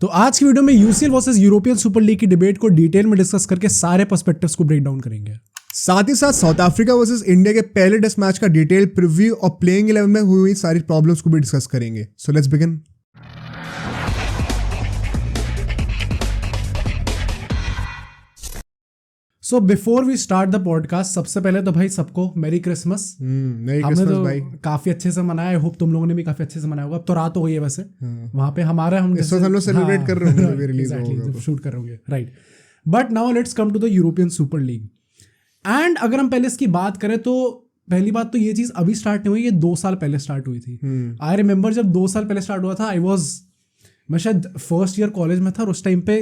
तो आज की वीडियो में UCL versus European super league की डिबेट को डिटेल में डिस्कस करके सारे पर्सपेक्टिव्स को ब्रेक डाउन करेंगे। साथ ही साथ साउथ अफ्रीका वर्सेस इंडिया के पहले टेस्ट मैच का डिटेल प्रीव्यू और प्लेइंग 11 में हुई सारी प्रॉब्लम्स को भी डिस्कस करेंगे। So let's begin. So before we start the podcast, सबसे पहले तो भाई सबको मैरी क्रिसमस। मेरी हमने क्रिसमस तो भाई काफी अच्छे से मनाया। आई होप तुम लोगों ने भी काफी अच्छे से मनाया होगा। अब तो रात हो गई है वैसे वहां पे हमारा, हम इस वक्त हम लोग सेलिब्रेट कर रहे होंगे, रिलीज होगा जब शूट कर रहे होंगे, right. But now let's come to the European super league. And अगर हम पहले इसकी बात करें तो पहली बात तो ये चीज अभी स्टार्ट नहीं हुई, ये 2 साल पहले स्टार्ट हुई थी। आई रिमेंबर जब 2 साल पहले स्टार्ट हुआ था, मैं शायद फर्स्ट ईयर कॉलेज में था और उस टाइम पे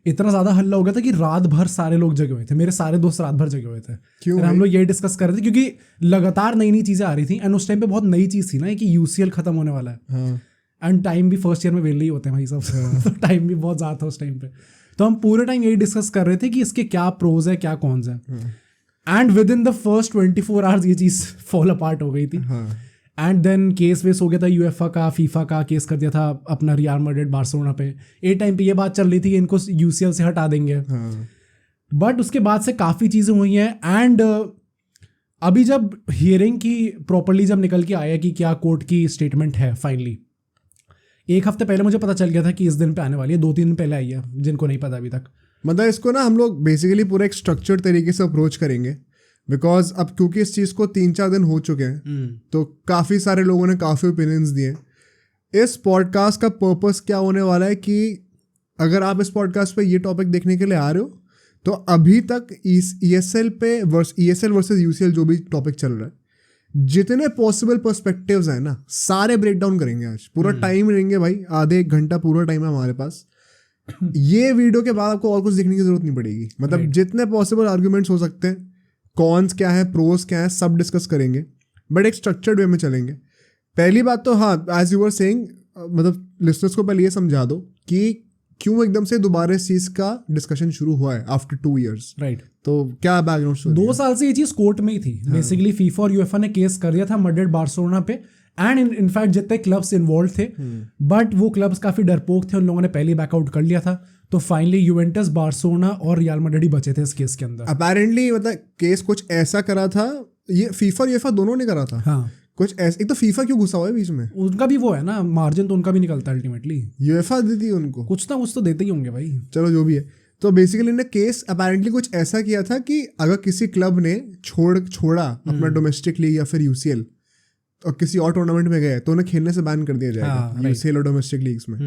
इतना ज्यादा हल्ला हो गया था कि रात भर सारे लोग जगे हुए थे। मेरे सारे दोस्त रात भर जगे हुए थे। क्यों? हम लोग यही डिस्कस कर रहे थे क्योंकि लगातार नई नई चीजें आ रही थी। एंड उस टाइम पे बहुत नई चीज थी ना कि यूसीएल खत्म होने वाला है। एंड टाइम भी फर्स्ट ईयर में वेले ही होते हैं भाई सब। तो टाइम भी बहुत ज्यादा था उस टाइम पे। तो हम पूरे टाइम यही डिस्कस कर रहे थे कि इसके क्या प्रोज है क्या कॉन्स है। And with in the first 24 hours ये चीज फॉल अपार्ट हो गई थी। एंड देन केस वेस हो गया था, यूएफए का, फीफा का केस कर दिया था अपना रियल मैड्रिड बार्सिलोना पे। एक टाइम पे ये बात चल रही थी कि इनको यूसीएल से हटा देंगे। बट उसके बाद से काफ़ी चीज़ें हुई हैं। एंड अभी जब हियरिंग की प्रॉपरली जब निकल के आया कि क्या कोर्ट की स्टेटमेंट है फाइनली, एक हफ्ते पहले मुझे पता चल गया था कि इस दिन पे आने वाली है। 2-3 दिन पहले आई है, जिनको नहीं पता अभी तक। मतलब इसको ना हम लोग बेसिकली पूरा एक स्ट्रक्चर्ड तरीके से अप्रोच करेंगे, बिकॉज अब क्योंकि इस चीज़ को 3-4 दिन हो चुके हैं तो काफ़ी सारे लोगों ने काफ़ी ओपिनियंस दिए। इस पॉडकास्ट का पर्पस क्या होने वाला है कि अगर आप इस पॉडकास्ट पे ये टॉपिक देखने के लिए आ रहे हो तो अभी तक ईएसएल वर्सेस यूसीएल जो भी टॉपिक चल रहा है, जितने पॉसिबल पर्सपेक्टिव्स हैं ना, सारे ब्रेक डाउन करेंगे। आज पूरा टाइम लेंगे भाई, आधे 1 घंटा पूरा टाइम है हमारे पास। ये वीडियो के बाद आपको और कुछ देखने की जरूरत नहीं पड़ेगी। मतलब जितने पॉसिबल आर्ग्यूमेंट्स हो सकते हैं, कॉन्स क्या है, प्रोज क्या है, सब डिस्कस करेंगे, बट एक स्ट्रक्चर्ड वे में चलेंगे। पहली बात तो हाँ, एज यू वर सेइंग, मतलब लिसनर्स को पहले ये समझा दो कि क्यों एकदम से दोबारा इस चीज़ का डिस्कशन शुरू हुआ है आफ्टर 2 years, राइट। तो क्या बैकग्राउंड स्टोरी? 2 साल से ये चीज़ कोर्ट में ही थी। बेसिकली फीफा और यूएफए ने केस कर दिया था मैड्रिड बार्सिलोना पे। एंड इनफैक्ट जितने क्लब्स इन्वॉल्व थे, बट वो क्लब्स काफ़ी डरपोक थे, उन लोगों ने पहले बैकआउट कर लिया था। तो फाइनली यूवेंटस, बार्सिलोना और रियल मैड्रिड ही बचे थे इस केस के अंदर। अपेरेंटली मतलब केस कुछ ऐसा करा था, ये फीफा और यूएफए दोनों ने करा था। हाँ, कुछ ऐसा। एक तो फीफा क्यों घुसा हुआ है बीच में? उनका भी वो है ना, मार्जिन तो उनका भी निकलता है अल्टीमेटली। यूएफए देती है उनको कुछ ना कुछ तो देते ही होंगे भाई। चलो जो भी है। तो बेसिकली इन्होंने केस अपेरेंटली कुछ ऐसा किया था कि अगर किसी क्लब ने छोड़ा अपना डोमेस्टिक लीग या फिर यूसीएल और किसी और टूर्नामेंट में गए तो उन्हें खेलने से बैन कर दिया जाएगा यूसीएल और डोमेस्टिक लीग्स में।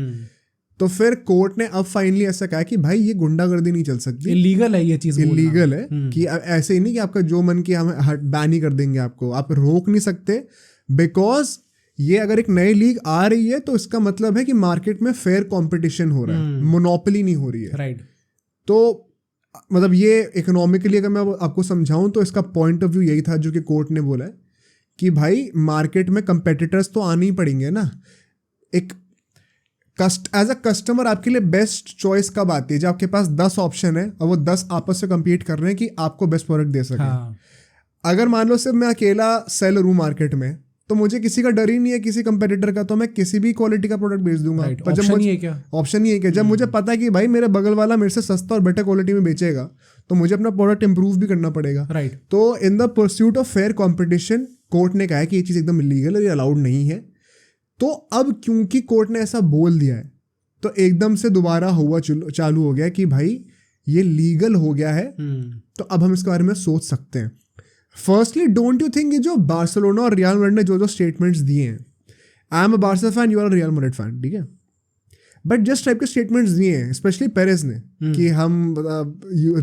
तो फिर कोर्ट ने अब फाइनली ऐसा कहा कि भाई ये गुंडागर्दी नहीं चल सकती, इलीगल है ये चीज, इलीगल है। कि ऐसे ही नहीं कि आपका जो मन की हम बैन ही कर देंगे, आपको आप रोक नहीं सकते। बिकॉज ये अगर एक नई लीग आ रही है तो इसका मतलब है कि मार्केट में फेयर कंपटीशन हो रहा है, मोनोपोली नहीं हो रही है, राइट। तो मतलब ये इकोनॉमिकली अगर मैं आपको समझाऊं तो इसका पॉइंट ऑफ व्यू यही था जो कि कोर्ट ने बोला है कि भाई मार्केट में कंपेटिटर्स तो आने ही पड़ेंगे ना। एक एज अ कस्टमर आपके लिए बेस्ट चॉइस कब आती है? जब आपके पास 10 ऑप्शन है और वो 10 आपस में compete कर रहे हैं कि आपको बेस्ट प्रोडक्ट दे सके। अगर मान लो सिर्फ मैं अकेला सेलर हूँ मार्केट में, तो मुझे किसी का डर ही नहीं है किसी कंपेटिटर का, तो मैं किसी भी क्वालिटी का प्रोडक्ट बेच दूंगा। पर जब ऑप्शन ही है क्या, जब मुझे पता है कि भाई मेरे बगल वाला मेरे से सस्ता और बेटर क्वालिटी में बेचेगा तो मुझे अपना प्रोडक्ट इंप्रूव भी करना पड़ेगा, राइट। तो in the pursuit of fair competition court ने कहा है कि ये चीज़ एकदम इलीगल है, ये अलाउड नहीं है। तो अब क्योंकि कोर्ट ने ऐसा बोल दिया है तो एकदम से दोबारा हुआ चालू हो गया कि भाई ये लीगल हो गया है, तो अब हम इसके बारे में सोच सकते हैं। फर्स्टली, डोंट यू थिंक ये जो बार्सिलोना और रियल मैड्रिड ने जो स्टेटमेंट्स दिए हैं, I am a Barca fan, you are a real Madrid fan, ठीक है, बट जिस टाइप के स्टेटमेंट्स दिए हैं स्पेशली पेरेज ने कि हम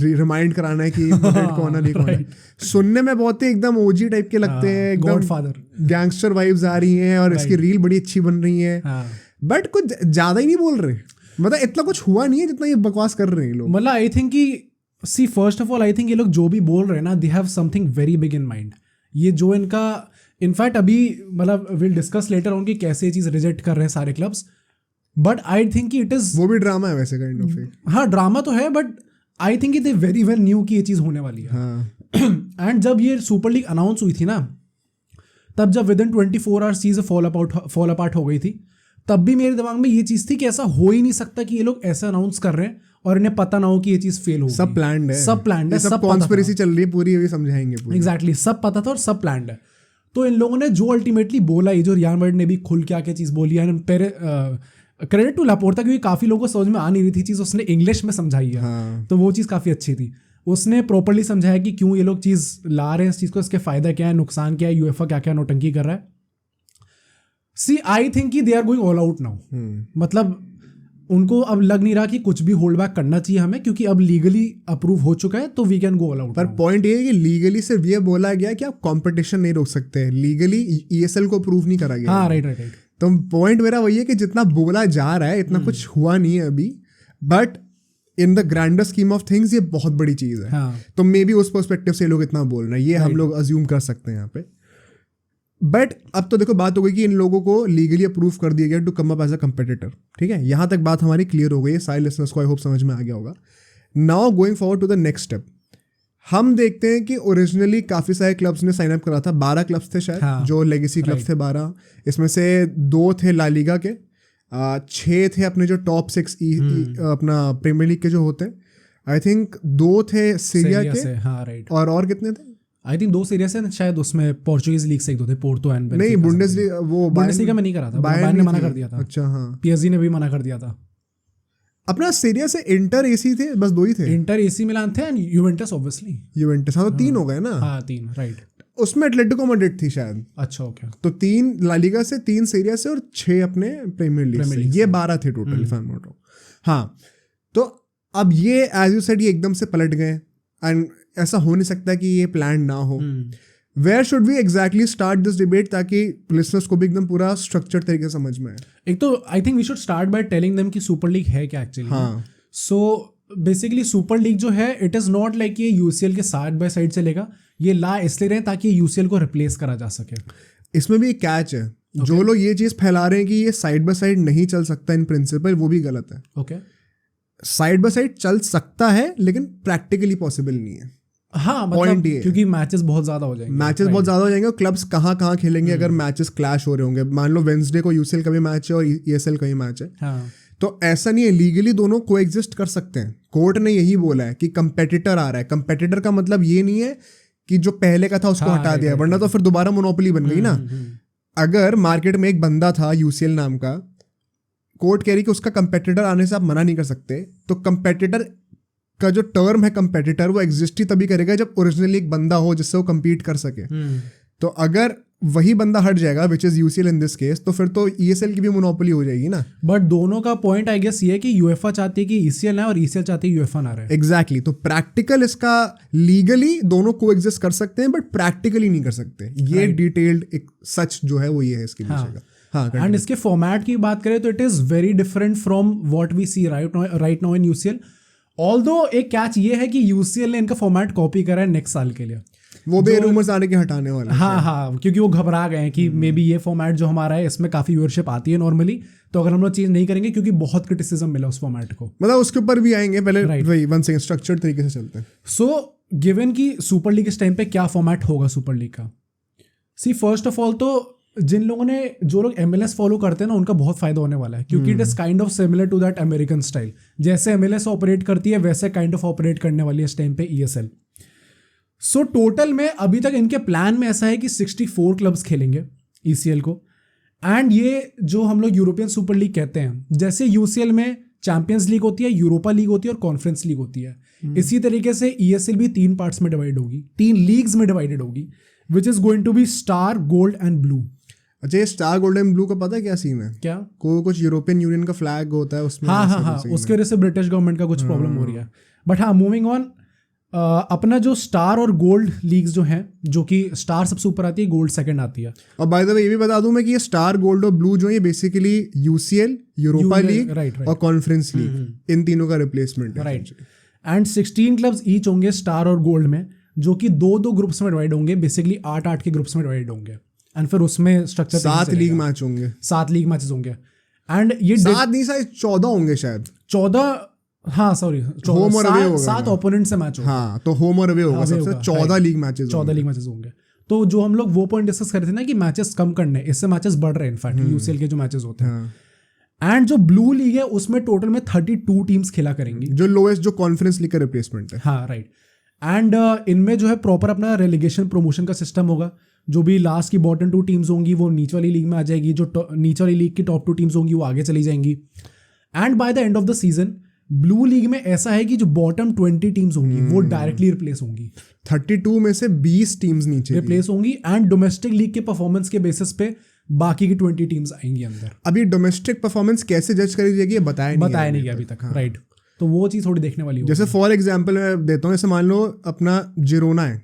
रिमाइंड कराना है कि मैड्रिड को आना नहीं कौन है, सुनने में बहुत ही एकदम ओजी टाइप के लगते हैं, गॉडफादर गैंगस्टर वाइब्स आ रही हैं और इसकी रील बड़ी अच्छी बन रही है, बट कुछ ज्यादा ही नहीं बोल रहे। मतलब इतना कुछ हुआ नहीं है जितना ये बकवास कर रहे हैं लोग। मतलब आई थिंक कि see first of all I think ये लोग जो भी बोल रहे हैं ना, they have something very big in mind. ये जो इनका इनफैक्ट अभी मतलब विल डिस्कस लेटर ऑन कि कैसे ये चीज़ रिजेक्ट कर रहे हैं सारे क्लब्स, बट आई थिंक कि इट इज, वो भी ड्रामा है वैसे काइंड ऑफ। हाँ ड्रामा तो है, but I think they very well new कि ये चीज़ होने वाली है। एंड जब ये सुपर लीग अनाउंस हुई थी ना, तब जब with in 24 hours cheese fall apart हो गई थी, तब भी मेरे दिमाग में ये चीज़ थी कि ऐसा हो ही नहीं सकता कि ये लोग ऐसा अनाउंस कर रहे हैं और इन्हें पता ना हो कि ये चीज़ फेल होगी। सब प्लान्ड है, सब प्लान्ड है, सब कॉन्स्पिरेसी चल रही है पूरी, अभी समझाएंगे पूरी। एग्जैक्टली, सब पता था और सब प्लान्ड है। तो इन लोगों ने जो अल्टीमेटली बोला, ये जो रियान बर्ड ने भी खुल के आके चीज़ बोली है, क्रेडिट टू लापोर्टा, क्योंकि काफ़ी लोगों को समझ में आ नहीं रही थी चीज़, उसने इंग्लिश में समझाई है। हाँ। तो वो चीज़ काफ़ी अच्छी थी। उसने प्रॉपर्ली समझाया कि क्यों ये लोग चीज़ ला रहे हैं इस चीज़ को, इसके फ़ायदा क्या है, नुकसान क्या है, यूएफए क्या क्या नौटंकी कर रहा है। सी आई थिंक कि they are going all out now. मतलब उनको अब लग नहीं रहा कि कुछ भी होल्ड बैक करना चाहिए हमें, क्योंकि अब लीगली अप्रूव हो चुका है, तो we can go all out. पर पॉइंट ये है कि लीगली सिर्फ ये बोला गया कि आप कंपटीशन नहीं रोक सकते, लीगली ईएसएल को अप्रूव नहीं करा गया। हाँ, राइट। तो पॉइंट मेरा वही है कि जितना बोला जा रहा है इतना कुछ हुआ नहीं है अभी, but in the grander scheme of things ये बहुत बड़ी चीज़ है। हाँ। तो मे बी उस पर्सपेक्टिव से लोग इतना बोल रहे हैं, ये हम लोग अज्यूम कर सकते हैं यहाँ पे। बट अब तो देखो बात हो गई कि इन लोगों को लीगली अप्रूव कर दिया गया to come up as a competitor, ठीक है, यहाँ तक बात हमारी क्लियर हो गई है, सारे लिसनर्स को आई होप समझ में आ गया होगा। Now going forward to the next step, हम देखते हैं कि ओरिजिनली काफ़ी सारे क्लब्स ने साइन अप करा था, 12 क्लब्स थे शायद। हाँ, जो लेगेसी क्लब्स थे 12, इसमें से 2 थे ला लीगा के, 6 थे अपने जो टॉप 6 अपना प्रीमियर लीग के जो होते हैं, आई थिंक 2 थे सीरिया के। हाँ, राइट। और कितने थे? आई थिंक 2 सीरियस है शायद, उसमें पोर्चुगीज लीग से 1-2 थे, पोर्टो एंड नहीं, बुंडेसलीगा वो बुंडेसलीगा में नहीं करा था, बायर्न ने मना कर दिया था। अच्छा, हाँ, पीएसजी ने भी मना कर दिया था। अपना सीरिया से इंटर एसी थे, बस 2 ही थे। इंटर एसी मिलान थे एंड यूवेंटस ऑब्वियसली। यूवेंटस, हाँ, तो 3 हो गए ना। हाँ, 3, राइट। उसमें एटलेटिको मैड्रिड थी शायद। अच्छा, ओके। तो 3 ला लीगा से, 3 सीरिया से और 6 अपने प्रीमियर लीग से, ये 12 थे total if I am not wrong. हाँ, तो अब ये एज यू सेड ये एकदम से पलट गए, एंड ऐसा हो नहीं सकता कि ये प्लान ना हो। Where should we exactly start this debate ताकि लिसनर्स को भी एकदम पूरा स्ट्रक्चर तरीके से समझ में आए? एक तो I think we should start by telling them कि सुपर लीग है क्या एक्चुअली। हाँ, सो बेसिकली सुपर लीग जो है, इट इज़ नॉट लाइक ये यूसीएल के साइड बाय साइड चलेगा, ये ला इसलिए रहे ताकि यूसीएल को रिप्लेस करा जा सके। इसमें भी एक कैच है, जो लोग ये चीज़ फैला रहे हैं कि ये साइड बाय साइड नहीं चल सकता इन प्रिंसिपल, वो भी गलत है। ओके, साइड बाय साइड चल सकता है लेकिन प्रैक्टिकली पॉसिबल नहीं है। हाँ, मतलब क्योंकि मैचेस बहुत ज़्यादा हो जाएंगे, बहुत ज़्यादा हो जाएंगे, और क्लब्स कहाँ खेलेंगे अगर मैचेस क्लैश हो रहे होंगे। मान लो वेंसडे को यूसीएल का भी मैच है और ईएसएल का भी मैच है। हाँ, तो ऐसा नहीं है, लीगली दोनों कोएग्जिस्ट कर सकते हैं। कोर्ट ने यही बोला है कि कंपेटिटर आ रहा है। कंपेटिटर का मतलब ये नहीं है कि जो पहले का था उसको हटा दिया, वरना तो फिर दोबारा मोनोपोली बन गई ना। अगर मार्केट में एक बंदा था यूसीएल नाम का, कोर्ट कह रही कि उसका कंपेटिटर आने से आप मना नहीं कर सकते, तो कंपेटिटर का जो टर्म है कंपेटिटर, वो एग्जिस्ट ही तभी करेगा जब ओरिजिनली एक बंदा हो जिससे वो compete कर सके। तो अगर वही बंदा हट जाएगा, which is UCL in this case, तो फिर तो ईएसएल की भी मोनोपोली हो जाएगी ना। बट दोनों का पॉइंट आई गेस ये है कि यूएफए चाहती है कि ईसीएल ना, और ईसीएल चाहती है यूएफए ना रहे। एग्जैक्टली, तो प्रैक्टिकल इसका लीगली दोनों को एग्जिस्ट कर सकते हैं, बट प्रैक्टिकली नहीं कर सकते। ये डिटेल्ड एक सच जो है वो ये है इसके पीछे का। हाँ, एंड इसके फॉर्मेट की बात करें तो it is very different from what we see right now in UCL. Although एक कैच ये है कि यूसीएल ने इनका फॉर्मेट कॉपी करा है नेक्स्ट साल के लिए, वो भी रूमर्स आने के हटाने वाले। हाँ, क्योंकि वो घबरा गए हैं कि मे बी ये फॉर्मेट जो हमारा है इसमें काफी व्यूअरशिप आती है नॉर्मली, तो अगर हम लोग चेंज नहीं करेंगे, क्योंकि बहुत क्रिटिसिज्म मिला उस फॉर्मेट को, मतलब उसके ऊपर भी आएंगे, पहले वही वन सेकंड स्ट्रक्चर्ड तरीके से चलते हैं। सो गिवन कि सुपर लीग इस टाइम पे क्या फॉर्मेट होगा सुपर लीग का, सी फर्स्ट ऑफ ऑल तो जिन लोगों ने, जो लोग MLS फॉलो करते हैं ना, उनका बहुत फायदा होने वाला है, क्योंकि it is kind of similar to that American style. जैसे MLS ऑपरेट करती है वैसे काइंड ऑफ ऑपरेट करने वाली है इस टाइम पे ESL। सो टोटल में अभी तक इनके प्लान में ऐसा है कि 64 क्लब्स खेलेंगे ECL को, एंड ये जो हम लोग यूरोपियन सुपर लीग कहते हैं, जैसे UCL में चैंपियंस लीग होती है, यूरोपा लीग होती है और कॉन्फ्रेंस लीग होती है, इसी तरीके से ESL भी 3 पार्ट्स में डिवाइड होगी, 3 लीग्स में डिवाइडेड होगी, which is going to be star, gold and blue. अच्छा, ये स्टार, गोल्ड एंड ब्लू का पता है क्या सीन है? क्या? कुछ यूरोपियन यूनियन का फ्लैग होता है उसमें। हाँ, उसके वजह से ब्रिटिश गवर्नमेंट का कुछ प्रॉब्लम हो रही है। बट हाँ, मूविंग ऑन, अपना जो स्टार और गोल्ड लीग्स जो हैं, जो कि स्टार सबसे ऊपर आती है, गोल्ड सेकंड आती है। और बाय द वे ये भी बता दूं मैं कि ये स्टार, गोल्ड और ब्लू जो है, ये बेसिकली UCL, यूरोपा लीग और कॉन्फ्रेंस लीग, इन तीनों का रिप्लेसमेंट है। राइट, एंड 16 क्लब्स ईच होंगे स्टार और गोल्ड में, जो कि 2-2 ग्रुप्स में डिवाइड होंगे, बेसिकली 8-8 के ग्रुप्स में डिवाइड होंगे, एंड फिर उसमें स्ट्रक्चर 7 लीग मैच होंगे। 7 लीग मैचेस होंगे, एंड ये 7 नहीं, शायद 14 होंगे शायद। 14, हाँ सॉरी, होम और अवे होगा, 7 ओपोनेंट से मैच होगा। हाँ, तो होम और अवे होगा सबसे, 14 लीग मैचेस 14 लीग मैचेस होंगे। तो जो हम लोग वो पॉइंट डिस्कस कर रहे थे ना कि मैचेस कम करने, इससे मैचेस बढ़ रहे हैं इनफैक्ट UCL के जो मैचेस होते हैं। एंड जो ब्लू लीग है उसमें टोटल में 32 टीम्स खेला करेंगी, जो लोएस्ट जो कॉन्फ्रेंस लीग का रिप्लेसमेंट है। हाँ राइट। एंड इनमें जो है प्रॉपर अपना रेलिगेशन प्रमोशन का सिस्टम होगा। जो भी लास्ट की बॉटम 2 टीम्स होंगी वो नीचे वाली लीग में आ जाएगी, जो नीचे वाली लीग की टॉप 2 टीम्स होंगी वो आगे चली जाएंगी। And by the end of the season blue league में ऐसा है कि जो बॉटम 20 टीम्स होंगी वो डायरेक्टली रिप्लेस होंगी, 32 में से 20 टीम्स नीचे रिप्लेस होंगी। एंड डोमेस्टिक लीग के परफॉर्मेंस के बेसिस पे बाकी की 20 टीम्स आएंगी अंदर। अभी डोमेस्टिक परफॉर्मेंस कैसे जज करी जाएगी ये बताया नहीं गया अभी तक, राइट। तो वो चीज़ थोड़ी देखने वाली होगी। जैसे फॉर एग्जांपल मैं देता हूँ, जैसे मान लो अपना जिरोना है,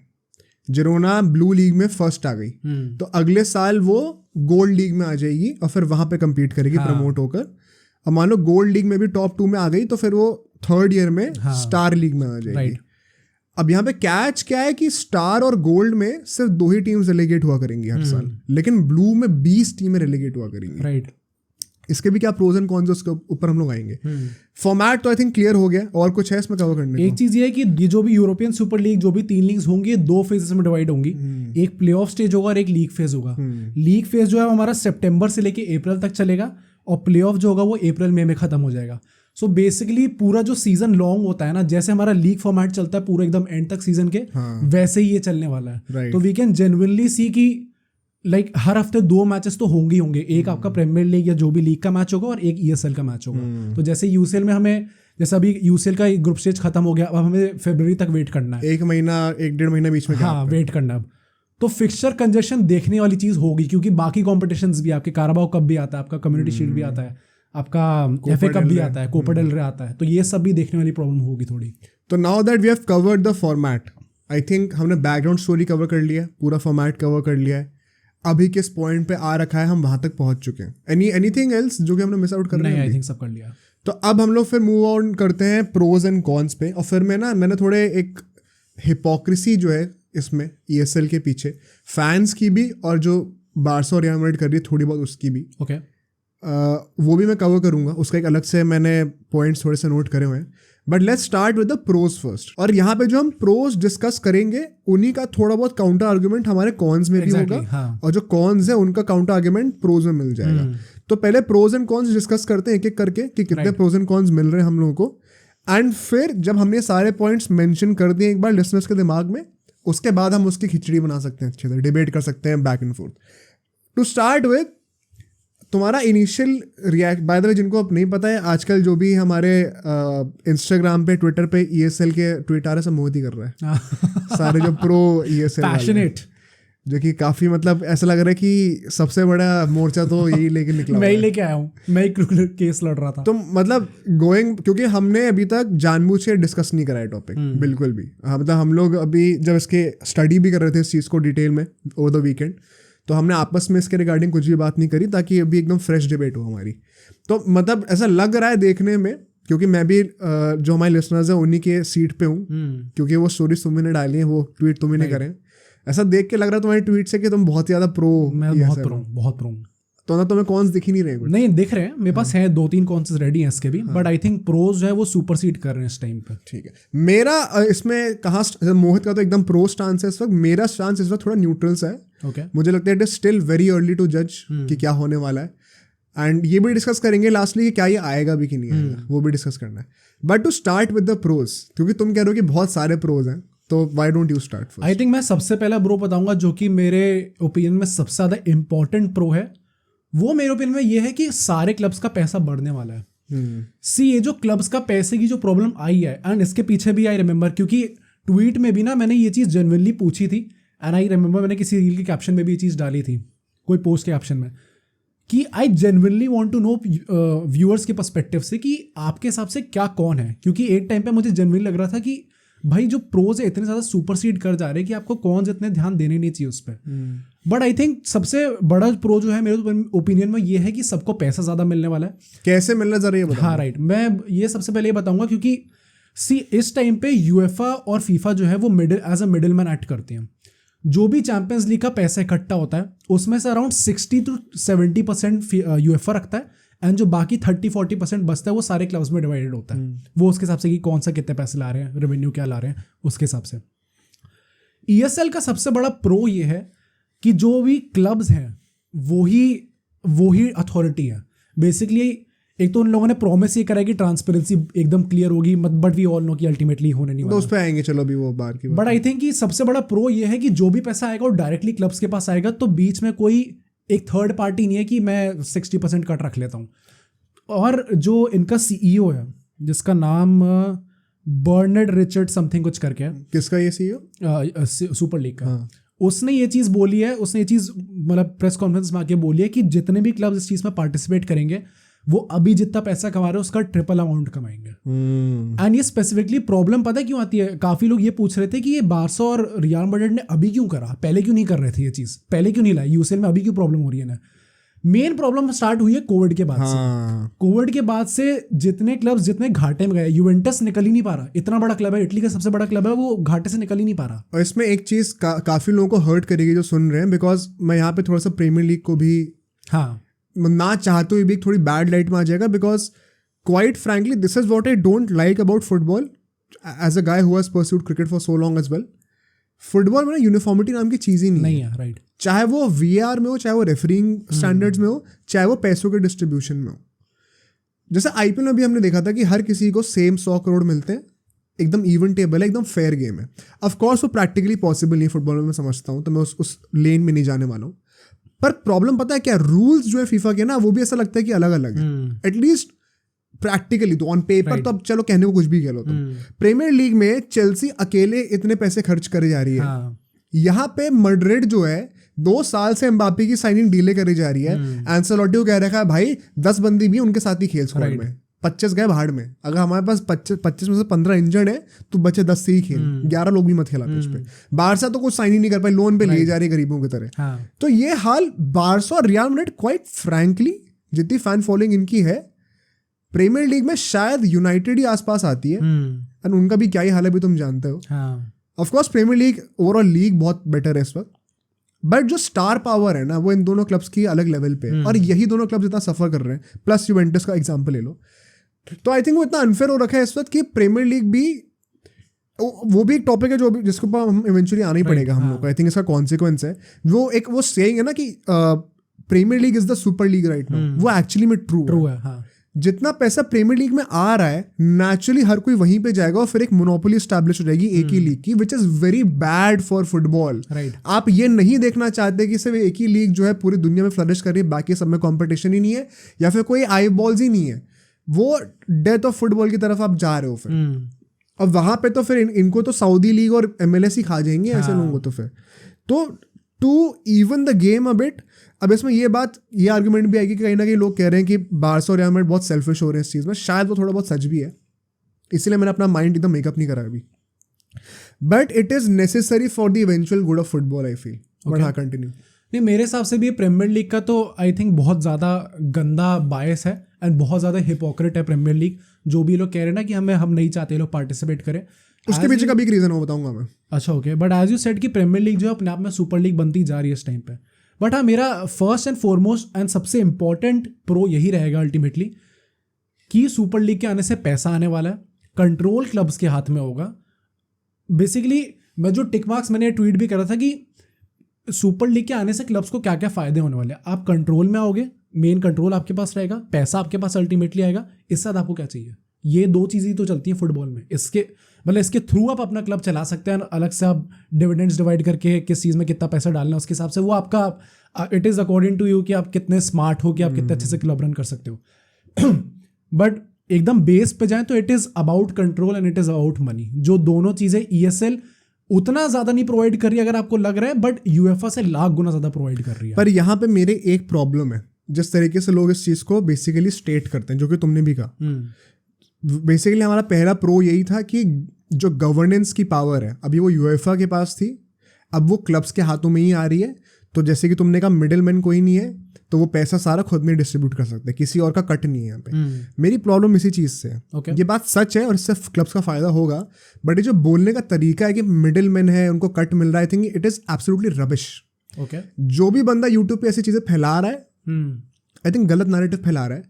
जिरोना ब्लू लीग में फर्स्ट आ गई, तो अगले साल वो गोल्ड लीग में आ जाएगी और फिर वहां पे compete करेगी प्रमोट होकर। अब मान लो गोल्ड लीग में भी टॉप 2 में आ गई तो फिर वो थर्ड ईयर में स्टार लीग में आ जाएगी। अब यहाँ पे कैच क्या है कि स्टार और गोल्ड में सिर्फ 2 ही टीम्स रेलेगेट हुआ करेंगी हर साल, लेकिन ब्लू में 20 टीमें रेलेगेट हुआ करेंगी, राइट। इसके भी क्या प्रोज एंड कॉन्स, उसके ऊपर हम लोग आएंगे। फॉर्मेट तो आई थिंक क्लियर हो गया, और कुछ है इसमें कवर करने एक चीज ये है कि ये जो भी यूरोपियन सुपर लीग जो भी 3 लीग्स होंगी ये 2 फेजेस में डिवाइड होंगी। एक प्ले ऑफ स्टेज होगा और एक लीग फेज होगा। लीग फेज जो है हमारा सितंबर से लेके अप्रैल तक चलेगा और प्ले ऑफ जो होगा वो अप्रैल मई में खत्म हो जाएगा। सो बेसिकली पूरा जो सीजन लॉन्ग होता है ना, जैसे हमारा लीग फॉर्मेट चलता है पूरा एकदम एंड तक सीजन के, वैसे ही ये चलने वाला है। तो वी कैन जेन्युइनली सी कि लाइक हर हफ्ते 2 मैचेस तो होंगे ही होंगे। एक आपका प्रीमियर लीग या जो भी लीग का मैच होगा और एक ESL का मैच होगा। तो जैसे यूसीएल में हमें, जैसे अभी यूसीएल का ग्रुप स्टेज खत्म हो गया, अब हमें फरवरी तक वेट करना है, 1-1.5 महीना बीच में, हाँ वेट करना। अब तो फिक्सचर कंजेशन देखने वाली चीज होगी, क्योंकि बाकी कॉम्पिटिशंस भी, आपके काराबाओ कप भी आता है, आपका कम्युनिटी शील्ड भी आता है, आपका FA कप भी आता है, कोपा डेल रे आता है, तो ये सब भी देखने वाली प्रॉब्लम होगी थोड़ी। तो now that we have covered the format, I think हमने बैकग्राउंड स्टोरी कवर कर लिया है, पूरा फॉर्मेट कवर कर लिया है, अभी किस पॉइंट पे आ रखा है हम वहां तक पहुंच चुके हैं। एनीथिंग एल्स जो कि हमने मिस आउट कर रहे हैं? नहीं, आई थिंक सब कर लिया। तो अब हम लोग फिर मूव ऑन करते हैं प्रोज एंड कॉन्स पे, और फिर मैंने थोड़े एक हिपोक्रेसी जो है इसमें ESL के पीछे फैंस की भी और जो बारसा और रियल मैड्रिड कर रही है थोड़ी बहुत उसकी भी, ओके वो भी मैं कवर करूंगा। उसका एक अलग से मैंने पॉइंट्स थोड़े से नोट करे हुए हैं। But let's start with the pros first. और यहाँ पे जो हम प्रोज डिस्कस करेंगे उन्हीं का थोड़ा बहुत काउंटर आर्गुमेंट हमारे कॉन्स में भी होगा, हाँ। और जो कॉन्स है उनका काउंटर आर्गुमेंट प्रोज में मिल जाएगा। तो पहले प्रोज एंड कॉन्स डिस्कस करते हैं एक एक करके कि कितने प्रोज एंड कॉन्स मिल रहे हैं हम लोगों को। एंड फिर जब हमने सारे पॉइंट्स मेंशन कर दिए एक बार लिसनर्स के दिमाग में, उसके बाद हम उसकी खिचड़ी बना सकते हैं, अच्छे से डिबेट कर सकते हैं back and forth. To start with तुम्हारा initial react, by the way जिनको अब नहीं पता है, आजकल जो भी हमारे इंस्टाग्राम पे ट्विटर पे ESL के ट्वीट आ रहे सब मोहित ही कर रहा है सारे जो प्रो ESL पैशनेट, जो कि काफी मतलब ऐसा लग रहा है कि सबसे बड़ा मोर्चा तो यही लेके निकला मैं ही लेके आया हूँ, मैं ही केस लड़ रहा था। तो मतलब गोइंग, क्योंकि हमने अभी तक जानबूझ के डिस्कस नहीं करा है टॉपिक बिल्कुल भी। मतलब हम लोग अभी जब इसके स्टडी भी कर रहे थे इस चीज़ को डिटेल में ओवर द वीकेंड, तो हमने आपस में इसके रिगार्डिंग कुछ भी बात नहीं करी, ताकि अभी एकदम फ्रेश डिबेट हो हमारी। तो मतलब ऐसा लग रहा है देखने में, क्योंकि मैं भी जो हमारे लिसनर्स हैं उन्हीं के सीट पे हूँ, क्योंकि वो स्टोरीज तुमने डाली हैं, वो ट्वीट तुम्हें करें, ऐसा देख के लग रहा है तुम्हारे ट्वीट से कि तुम बहुत ज़्यादा प्रो। मैं बहुत प्रो। तो ना तुम्हें कॉन्स दिख ही नहीं रहे? नहीं दिख रहे हैं, मेरे पास है 2-3 कॉन्स रेडी हैं इसके भी, बट आई थिंक प्रोज जो है वो सुपरसीड कर रहे हैं इस टाइम पे। ठीक है, मेरा इसमें कहाँ, मोहित का तो एकदम प्रो स्टांस है इस वक्त, मेरा स्टांस इस वक्त थोड़ा न्यूट्रल सा है। ओके, मुझे लगता है it is still very early to जज कि क्या होने वाला है। एंड ये भी डिस्कस करेंगे लास्टली कि क्या ये आएगा भी कि नहीं आएगा, वो भी डिस्कस करना है। But to start with the pros, क्योंकि तुम कह रहे हो कि बहुत सारे प्रोज हैं, तो why don't you start first? I think मैं सबसे पहला प्रो बताऊंगा जो कि मेरे ओपिनियन में सबसे ज़्यादा इंपॉर्टेंट प्रो है। वो मेरे ओपिनियन में ये है कि सारे क्लब्स का पैसा बढ़ने वाला है। सी ये जो क्लब्स का पैसे की जो प्रॉब्लम आई है, एंड इसके पीछे भी आई रिमेंबर, क्योंकि ट्वीट में भी ना मैंने ये चीज़ जेन्युइनली पूछी थी, एंड आई रिमेंबर मैंने किसी रील के कैप्शन में भी ये चीज़ डाली थी, कोई पोस्ट के कैप्शन में, कि I genuinely want to know viewers के पर्सपेक्टिव से कि आपके हिसाब से क्या कौन है। क्योंकि एक टाइम पे मुझे जेन्युइनली लग रहा था कि भाई जो प्रोज है इतने ज़्यादा सुपरसीड कर जा रहे हैं कि आपको कौन इतने ध्यान देने नहीं चाहिए उस पर। बट आई थिंक सबसे बड़ा प्रो जो है मेरे ओपिनियन में ये है कि सबको पैसा ज़्यादा मिलने वाला है। कैसे मिलना ज़रा ये बताओ। हाँ राइट, मैं ये सबसे पहले ये बताऊंगा, क्योंकि सी इस टाइम पे UEFA और FIFA जो है वो as a middle man act करते हैं। जो भी चैंपियंस लीग का पैसा इकट्ठा होता है उसमें से अराउंड 60 to 70% UEFA रखता है, एंड जो बाकी 30-40% बचता है वो सारे क्लब्स में डिवाइडेड होता है। वो उसके हिसाब से कि कौन सा कितने पैसे ला रहे हैं, रेवेन्यू क्या ला रहे हैं, उसके हिसाब से। ESL का सबसे बड़ा प्रो ये है कि जो भी क्लब्स हैं वो ही अथॉरिटी है। बेसिकली एक तो उन लोगों ने प्रॉमिस ये करा है कि ट्रांसपेरेंसी एकदम क्लियर होगी, बट वी ऑल नो कि अल्टीमेटली होने नहीं तो वाला। उस पे आएंगे, चलो अभी वो बाहर की बात। बट आई थिंक कि सबसे बड़ा प्रो ये है कि जो भी पैसा आएगा वो डायरेक्टली क्लब्स के पास आएगा, तो बीच में कोई एक थर्ड पार्टी नहीं है कि मैं 60% कट रख लेता हूँ। और जो इनका सीईओ है जिसका नाम बर्नार्ड रिचर्ड समथिंग कुछ करके है, किसका ये सीईओ? सुपर लीग का, उसने ये चीज़ बोली है, उसने ये चीज़ मतलब प्रेस कॉन्फ्रेंस में आके बोली है कि जितने भी क्लब्स इस चीज़ में पार्टिसिपेट करेंगे वो अभी जितना पैसा कमा रहे हैं उसका ट्रिपल अमाउंट कमाएंगे। एंड ये स्पेसिफिकली प्रॉब्लम पता है क्यों आती है? काफ़ी लोग ये पूछ रहे थे कि ये बार्सा और रियल मैड्रिड ने अभी क्यों करा, पहले क्यों नहीं कर रहे थे ये चीज़, पहले क्यों नहीं लाई, यूसीएल में अभी क्यों प्रॉब्लम हो रही है ना? मेन प्रॉब्लम स्टार्ट हुई है कोविड के बाद से। कोविड के बाद से जितने क्लब्स जितने घाटे में गए, यूवेंटस निकल ही नहीं पा रहा, इतना बड़ा क्लब है, इटली का सबसे बड़ा क्लब है, वो घाटे से निकल ही नहीं पा रहा। और इसमें एक चीज़ काफ़ी लोगों को हर्ट करेगी जो सुन रहे हैं, बिकॉज मैं यहाँ पे थोड़ा सा प्रीमियर लीग को भी ना चाहते हुए भी थोड़ी बैड लाइट में आ जाएगा, because quite frankly this is what I don't like about football as a guy who has pursued cricket for so long as well. Football में यूनिफॉर्मिटी नाम की चीज़ ही नहीं है, राइट। चाहे वो वीआर में हो, चाहे वो रेफरिंग स्टैंडर्ड्स में हो, चाहे वो पैसों के डिस्ट्रीब्यूशन में हो। जैसे आईपीएल में भी हमने देखा था कि हर किसी को सेम 100 करोड़ मिलते हैं, एकदम इवन टेबल है, एकदम फेयर गेम है। ऑफ कोर्स वो प्रैक्टिकली पॉसिबल नहीं फुटबॉल में, मैं समझता हूँ, तो मैं उस लेन में नहीं जाने वाला हूँ। पर प्रॉब्लम पता है क्या, रूल्स जो है फीफा के ना, वो भी ऐसा लगता है कि अलग अलग है, एटलीस्ट प्रैक्टिकली। तो ऑन पेपर तो अब चलो कहने को कुछ भी कह लो तुम। प्रीमियर लीग में चेल्सी अकेले इतने पैसे खर्च करे जा रही है, यहाँ पे मैड्रिड जो है 2 साल से एम्बापे की साइनिंग डिले करी जा रही है। एंसेलोटी को कह रखा है भाई 10 बंदी भी उनके साथ ही खेल स्क्वाड में, 25 गए भाड़ में। अगर हमारे पास 25 में से 15 इंजर्ड है तो बच्चे 10 से ही खेल, 11 लोग भी मत खेला पिच पे। बारसा तो कुछ साइनिंग नहीं कर पाए, लोन पे लिए जा रही है गरीबों की तरह। तो ये हाल बारसा और रियल मैड्रिड, क्वाइट फ्रैंकली जितनी फैन फॉलोइंग इनकी है, प्रीमियर लीग में शायद यूनाइटेड ही आसपास आती है। और उनका भी क्या ही हाल है भी तुम जानते हो। Of course premier league overall league बहुत बेटर है इस वक्त, बट जो स्टार पावर है ना वो इन दोनों क्लब्स की अलग लेवल पे है। और यही दोनों क्लब्स इतना सफर कर रहे हैं, प्लस यूवेंटस का एग्जांपल ले लो। तो आई थिंक वो इतना अनफेयर हो रखा है इस वक्त कि प्रीमियर लीग भी, वो भी एक टॉपिक है जो जिसके ऊपर हम इवेंचुअली आना ही पड़ेगा हम लोग को। आई थिंक इसका कॉन्सिक्वेंस है वो सेइंग है ना कि premier league is the super league right now, वो एक्चुअली में ट्रू है। जितना पैसा प्रीमियर लीग में आ रहा है, नेचुरली हर कोई वहीं पे जाएगा और फिर एक मोनोपोली स्टैब्लिश हो जाएगी एक ही लीग की, which is very bad for football. आप ये नहीं देखना चाहते कि सिर्फ एक ही लीग जो है पूरी दुनिया में फ्लरिश कर रही है, बाकी सब में कॉम्पिटिशन ही नहीं है, या फिर कोई आई बॉल्स ही नहीं है। वो डेथ ऑफ फुटबॉल की तरफ आप जा रहे हो फिर। अब वहां पे तो फिर इनको तो सऊदी लीग और MLS ही खा जाएंगे ऐसे लोगों को। तो फिर तो to even the game a bit, अब इसमें ये आर्गुमेंट भी आएगी कि कहीं ना कहीं लोग कह रहे हैं कि बारसा और रियल मैड्रिड बहुत सेल्फिश हो रहे हैं इस चीज़ में। शायद वो थोड़ा बहुत सच भी है, इसलिए मैंने अपना माइंड एकदम मेकअप नहीं करा अभी। But it is necessary for the eventual good of football I feel. But हाँ, कंटिन्यू। नहीं, मेरे हिसाब से भी प्रीमियर लीग का तो आई थिंक बहुत ज़्यादा गंदा बायस है एंड बहुत ज़्यादा हिपोक्रेट है प्रीमियर लीग। जो भी लोग कह रहे हैं ना कि हम नहीं चाहते लोग पार्टिसिपेट करें, उसके पीछे का भी एक रीज़न हो बताऊंगा मैं। अच्छा, okay. But as you said कि प्रीमियर लीग जो है अपने आप में सुपर लीग बनती जा रही है इस टाइम पे। बट हाँ, मेरा फर्स्ट एंड फॉरमोस्ट एंड सबसे इंपॉर्टेंट प्रो यही रहेगा अल्टीमेटली कि सुपर लीग के आने से पैसा आने वाला है, कंट्रोल क्लब्स के हाथ में होगा। बेसिकली मैं जो टिक मार्क्स मैंने ट्वीट भी करा था कि सुपर लीग के आने से क्लब्स को क्या क्या फ़ायदे होने वाले हैं। आप कंट्रोल में आओगे, मेन कंट्रोल आपके पास रहेगा, पैसा आपके पास अल्टीमेटली आएगा। इसके साथ आपको क्या चाहिए? ये 2 चीज़ें तो चलती हैं फुटबॉल में। इसके थ्रू आप अपना क्लब चला सकते हैं। अलग से आप डिविडेंड्स डिवाइड करके किस चीज़ में कितना पैसा डालना है उसके हिसाब से वो आपका it is according to you कि आप कितने स्मार्ट हो, कि आप कितने अच्छे से क्लब रन कर सकते हो। बट एकदम बेस पे जाएं तो it is about control and it is about money. जो दोनों चीज़ें ESL उतना ज़्यादा नहीं प्रोवाइड कर रही है अगर आपको लग रहा है, बट UEFA से लाख गुना ज़्यादा प्रोवाइड कर रही है। पर यहाँ पे मेरे एक प्रॉब्लम है, जिस तरीके से लोग इस चीज़ को बेसिकली स्टेट करते हैं, जो कि तुमने भी कहा। बेसिकली हमारा पहला प्रो यही था कि जो गवर्नेंस की पावर है अभी वो UEFA के पास थी, अब वो क्लब्स के हाथों में ही आ रही है। तो जैसे कि तुमने कहा मिडिल मैन कोई नहीं है, तो वो पैसा सारा खुद में डिस्ट्रीब्यूट कर सकते हैं, किसी और का कट नहीं है यहाँ पे। मेरी प्रॉब्लम इसी चीज़ से है। ये बात सच है और इससे क्लब्स का फायदा होगा, बट ये जो बोलने का तरीका है कि मिडिल मैन है उनको कट मिल रहा है, I think it is absolutely rubbish. जो भी बंदा यूट्यूब पे ऐसी चीज़ें फैला रहा है, आई थिंक गलत नैरेटिव फैला रहा है।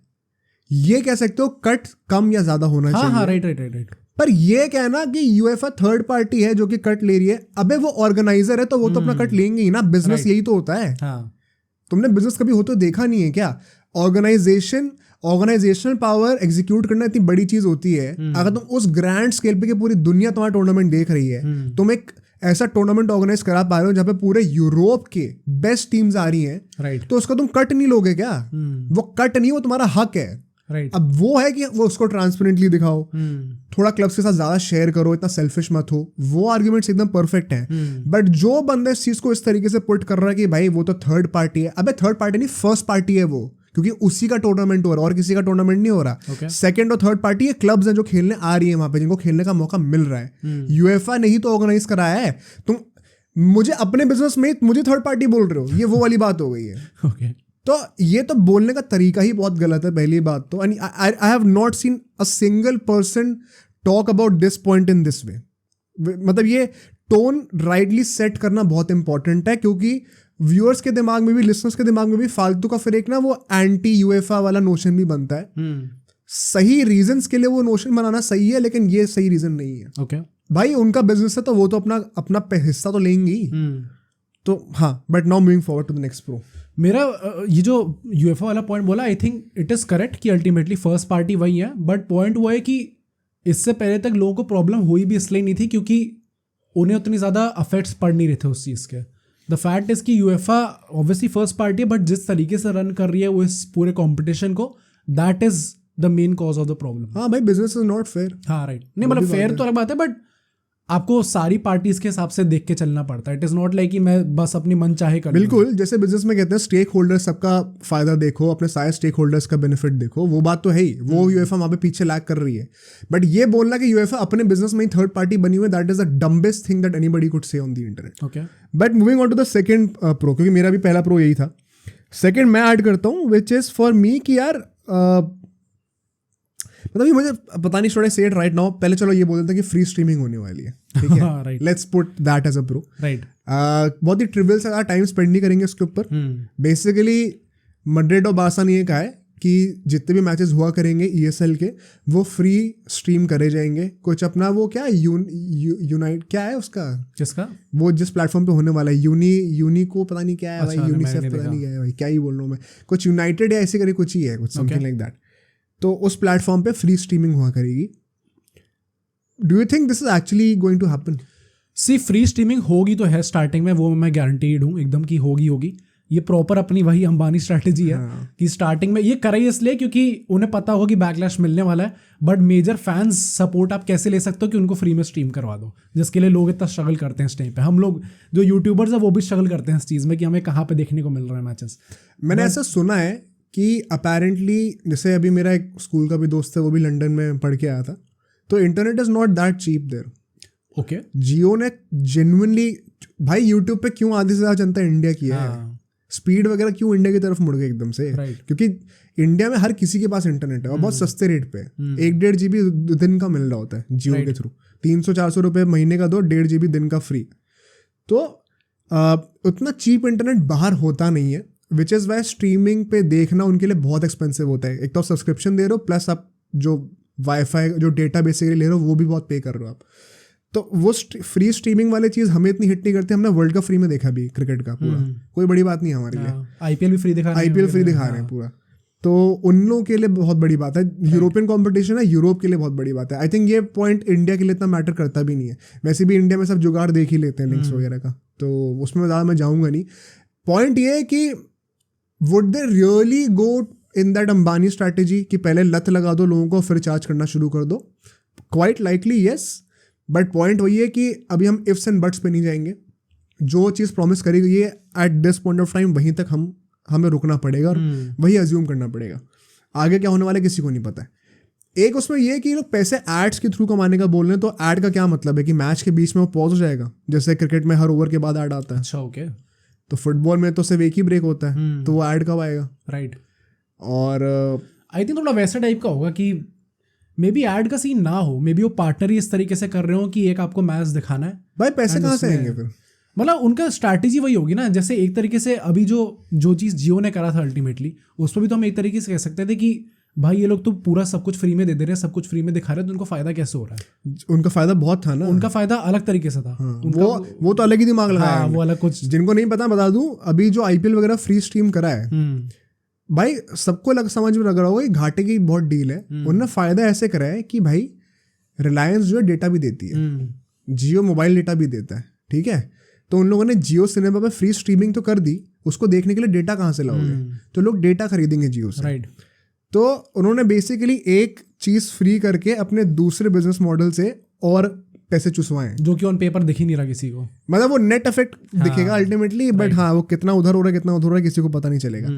ये कह सकते हो कट कम या ज़्यादा होना चाहिए। हाँ, राइट। पर ये कहना कि UEFA थर्ड पार्टी है जो कि कट ले रही है, अबे वो ऑर्गेनाइजर है तो वो तो अपना कट लेंगे ही ना। बिजनेस यही तो होता है। तुमने बिजनेस कभी होते देखा नहीं है क्या? ऑर्गेनाइजेशन ऑर्गेनाइजेशनल पावर एग्जीक्यूट करना इतनी बड़ी चीज होती है। अगर तुम उस ग्रैंड स्केल पे कि पूरी दुनिया तुम्हारा टूर्नामेंट देख रही है, तुम एक ऐसा टूर्नामेंट ऑर्गेनाइज करा पा रहे हो जहाँ पे पूरे यूरोप के बेस्ट टीम्स आ रही हैं, राइट, तो उसका तुम कट नहीं लोगे क्या? वो कट नहीं, वो तुम्हारा हक है। राइट, अब वो है कि वो उसको ट्रांसपेरेंटली दिखाओ, थोड़ा क्लब्स के साथ ज्यादा शेयर करो, इतना सेल्फिश मत हो, वो आर्ग्यूमेंट्स एकदम परफेक्ट हैं। बट जो बंदा इस चीज को इस तरीके से पुट कर रहा है कि भाई वो तो थर्ड पार्टी है, अबे थर्ड पार्टी नहीं, फर्स्ट पार्टी है वो, क्योंकि उसी का टूर्नामेंट हो रहा है और किसी का टूर्नामेंट नहीं हो रहा। सेकंड और थर्ड पार्टी ये क्लब्स हैं जो खेलने आ रही है वहां पे, जिनको खेलने का मौका मिल रहा है। यूएफए ने ही तो ऑर्गेनाइज कराया है। तुम मुझे अपने बिजनेस में मुझे थर्ड पार्टी बोल रहे हो, ये वो वाली बात हो गई है। ओके, तो ये तो बोलने का तरीका ही बहुत गलत है, पहली बात तो। I have not seen a single person talk about this point in this way. मतलब ये टोन राइटली सेट करना बहुत इंपॉर्टेंट है, क्योंकि व्यूअर्स के दिमाग में भी, लिसनर्स के दिमाग में भी फालतू का फिर एक ना वो एंटी यूएफए वाला नोशन भी बनता है। सही रीजंस के लिए वो नोशन बनाना सही है, लेकिन ये सही रीजन नहीं है। ओके, भाई उनका बिजनेस है तो वो तो अपना हिस्सा तो लेंगे ही। तो हाँ, but now moving forward to the next pro. मेरा ये जो यूएफए वाला पॉइंट बोला, I think it is correct कि अल्टीमेटली फर्स्ट पार्टी वही है, बट पॉइंट वो है कि इससे पहले तक लोगों को प्रॉब्लम हुई भी इसलिए नहीं थी क्योंकि उन्हें उतनी ज़्यादा अफेक्ट्स पड़ नहीं रहे थे उस चीज़ के। द फैक्ट इज़ कि यूएफए ऑब्वियसली फर्स्ट पार्टी है, बट जिस तरीके से रन कर रही है वो इस पूरे कॉम्पिटिशन को, that is the main cause of the problem. हाँ भाई, बिजनेस इज नॉट फेयर। हाँ राइट, नहीं मतलब फेयर तो अलग बात है, बट आपको सारी पार्टीज के हिसाब से देख के चलना पड़ता है। इट इज नॉट लाइक कि मैं बस अपनी मन चाहे कर। बिल्कुल, जैसे बिजनेस में कहते हैं स्टेक होल्डर्स सबका फायदा देखो, अपने सारे स्टेक होल्डर्स का बेनिफिट देखो, वो बात तो है ही। वो यूएफए वहां पे पीछे लैग कर रही है, बट ये बोलना कि यूएफए अपने बिजनेस में ही थर्ड पार्टी बनी हुई है, that is the dumbest thing that anybody could say on the internet. Okay, but moving on to the second pro, क्योंकि मेरा भी पहला प्रो यही था। सेकंड मैं ऐड करता हूँ, विच इज फॉर मी कि यार मतलब मुझे पता नहीं, शुड आई से इट राइट नाउ? पहले चलो ये बोल देते हैं कि फ्री स्ट्रीमिंग होने वाली है, ठीक है? Right, let's put that as a pro. Right, बहुत ही ट्रिवियल सा टाइम स्पेंड नहीं करेंगे उसके ऊपर। बेसिकली मैड्रिड और बार्सा ने ये कहा है कि जितने भी मैचेस हुआ करेंगे ESL के, वो फ्री स्ट्रीम करे जाएंगे। कुछ अपना वो क्या यूनाइट क्या है उसका, किसका, वो जिस प्लेटफॉर्म पे होने वाला है, यूनी को पता नहीं क्या है भाई, यूनिसेफ पता नहीं क्या है भाई, क्या ही बोल रहा हूँ मैं, कुछ यूनाइटेड या ऐसे करे कुछ ही है, कुछ समथिंग लाइक दैट। तो उस प्लेटफॉर्म पे फ्री स्ट्रीमिंग हुआ करेगी। Do you think this is actually going to happen? See free streaming होगी तो है स्टार्टिंग में, वो मैं गारंटीड हूँ एकदम की होगी। ये प्रॉपर अपनी वही अंबानी स्ट्रैटेजी है कि स्टार्टिंग में ये कराई इसलिए क्योंकि उन्हें पता होगा कि बैकलैश मिलने वाला है, बट मेजर फैंस सपोर्ट आप कैसे ले सकते हो कि उनको फ्री में स्ट्रीम करवा दो, जिसके लिए लोग इतना स्ट्रगल करते हैं इस टाइम पे। हम लोग जो यूट्यूबर्स हैं वो भी स्ट्रगल करते हैं इस चीज़ में कि हमें कहाँ पे देखने को मिल रहा है मैचेस। मैंने ऐसा सुना है कि अपेरेंटली, जैसे अभी मेरा एक स्कूल का भी दोस्त है, वो भी लंदन में पढ़ के आया था, तो internet is not that cheap there. Okay, Jio ने जेन्युइनली, भाई यूट्यूब पे क्यों आधी से ज़्यादा जनता इंडिया की है, स्पीड वगैरह क्यों इंडिया की तरफ मुड़ गए एकदम से? क्योंकि इंडिया में हर किसी के पास इंटरनेट है और बहुत सस्ते रेट पे, 1-1.5 GB दिन का मिल रहा होता है जियो के थ्रू। 300-400 रुपये महीने का दो, 1.5 GB दिन का फ्री। तो उतना चीप इंटरनेट बाहर होता नहीं है, विच इज़ वाई स्ट्रीमिंग पे देखना उनके लिए बहुत एक्सपेंसिव होता है। एक तो सब्सक्रिप्शन दे रहे हो, प्लस आप जो वाईफाई जो डेटा बेसिकली ले रहे हो वो भी बहुत पे कर रहे हो आप। तो वो फ्री स्ट्रीमिंग वाली चीज़ हमें इतनी हिट नहीं करती। हमने वर्ल्ड कप फ्री में देखा भी, क्रिकेट का पूरा, कोई बड़ी बात नहीं है हमारे लिए। IPL भी फ्री दिखा रहे हैं, IPL फ्री दिखा रहे हैं पूरा, तो उन लोगों के लिए बहुत बड़ी बात है। यूरोपियन कंपटीशन है, यूरोप के लिए बहुत बड़ी बात है। आई थिंक ये पॉइंट इंडिया के लिए इतना मैटर करता भी नहीं है। वैसे भी इंडिया में सब जुगाड़ देख ही लेते हैं लिंक्स वगैरह का, तो उसमें ज़्यादा मैं जाऊँगा नहीं। पॉइंट ये है कि would they really go in that Ambani strategy कि पहले लत लगा दो लोगों को फिर चार्ज करना शुरू कर दो? Quite likely yes, but point वही है कि अभी हम इफ्स एंड बट्स पे नहीं जाएंगे। जो चीज़ प्रॉमिस करी गई है at this point of time, वहीं तक हमें रुकना पड़ेगा और वही अज्यूम करना पड़ेगा। आगे क्या होने वाला है किसी को नहीं पता है। एक उसमें यह है कि लोग पैसे एड्स के थ्रू कमाने का बोल रहे हैं, तो ऐड का क्या मतलब है कि मैच के बीच में वो पॉज हो जाएगा, जैसे क्रिकेट में हर ओवर के बाद ऐड आता है। अच्छा, ओके। तो फुटबॉल में तो सिर्फ एक ही ब्रेक होता है, तो वो ऐड कब आएगा? राइट। और आई थिंक थोड़ा वैसा टाइप का होगा कि मे बी ऐड का सीन ना हो, मे बी वो पार्टनर ही इस तरीके से कर रहे हो कि एक आपको मैच दिखाना है। भाई पैसे कहाँ से आएंगे फिर? मतलब उनका स्ट्रैटेजी वही होगी ना, जैसे एक तरीके से अभी जो चीज़ जियो ने करा था अल्टीमेटली, उस पर भी तो हम एक तरीके से कह सकते थे कि भाई ये लोग तो पूरा सब कुछ फ्री में दे रहे हैं, सब कुछ फ्री में दिखा रहे हैं, तो उनको फायदा कैसे हो रहा है? उनका फायदा बहुत था ना, उनका फायदा अलग तरीके से था। हाँ, वो तो अलग ही दिमाग लगाया। वो अलग कुछ, जिनको नहीं पता बता दूं, अभी जो IPL वगैरह फ्री स्ट्रीम करा है, भाई सबको समझ में लग रहा होगा कि घाटे की बहुत डील है। उन्होंने फायदा ऐसे करा है कि भाई रिलायंस जो है डेटा भी देती है, जियो मोबाइल डेटा भी देता है, ठीक है। तो उन लोगों ने जियो सिनेमा पे फ्री स्ट्रीमिंग तो कर दी, उसको देखने के लिए डेटा कहाँ से लाओगे, तो लोग डेटा खरीदेंगे जियो से, राइट। तो उन्होंने बेसिकली एक चीज फ्री करके अपने दूसरे बिजनेस मॉडल से और पैसे चुसवाए, जो कि ऑन पेपर दिख ही नहीं रहा किसी को, मतलब वो नेट इफेक्ट दिखेगा अल्टीमेटली, बट हाँ वो कितना उधर हो रहा है कितना उधर हो रहा है किसी को पता नहीं चलेगा।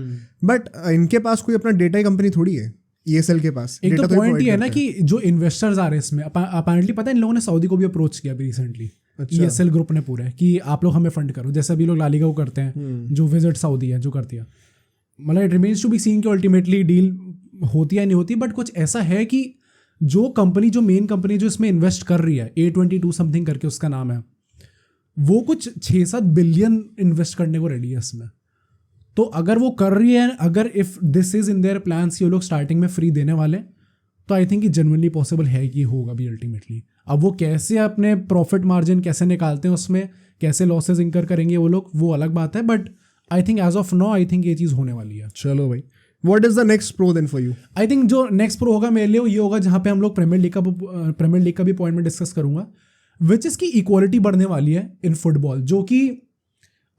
बट इनके पास कोई अपना डेटा कंपनी थोड़ी है, ESL के पास। एक तो पॉइंट ये है ना कि जो इन्वेस्टर्स आ रहे हैं इसमें, अपेरेंटली पता है इन लोगों ने सऊदी को भी अप्रोच किया रिसेंटली, ESL ग्रुप ने पूरे कि आप लोग हमें फंड करो, जैसे अभी लोग लालिगा को करते हैं, जो विजिट सऊदी है जो करती है। मतलब it remains to be seen कि अल्टीमेटली डील होती है नहीं होती, बट कुछ ऐसा है कि जो कंपनी, जो मेन कंपनी जो इसमें इन्वेस्ट कर रही है, A22 समथिंग करके उसका नाम है, वो कुछ 6-7 बिलियन इन्वेस्ट करने को रेडी है इसमें। तो अगर वो कर रही है, अगर if this is in their plans, ये लोग स्टार्टिंग में फ्री देने वाले, तो आई थिंक जेन्युइनली पॉसिबल है कि होगा भी अल्टीमेटली। अब वो कैसे अपने प्रॉफिट मार्जिन कैसे निकालते हैं उसमें, कैसे लॉसेज इंकर करेंगे वो लोग, वो अलग बात है, but I think as of now I think ये चीज़ होने वाली है। चलो भाई, what is the next pro then for you? I think जो नेक्स्ट प्रो होगा मेरे लिए वो ये होगा, जहाँ पे हम लोग प्रीमियर लीग का भी पॉइंट में डिस्कस करूंगा, विच इज़ की इक्वालिटी बढ़ने वाली है इन फुटबॉल, जो कि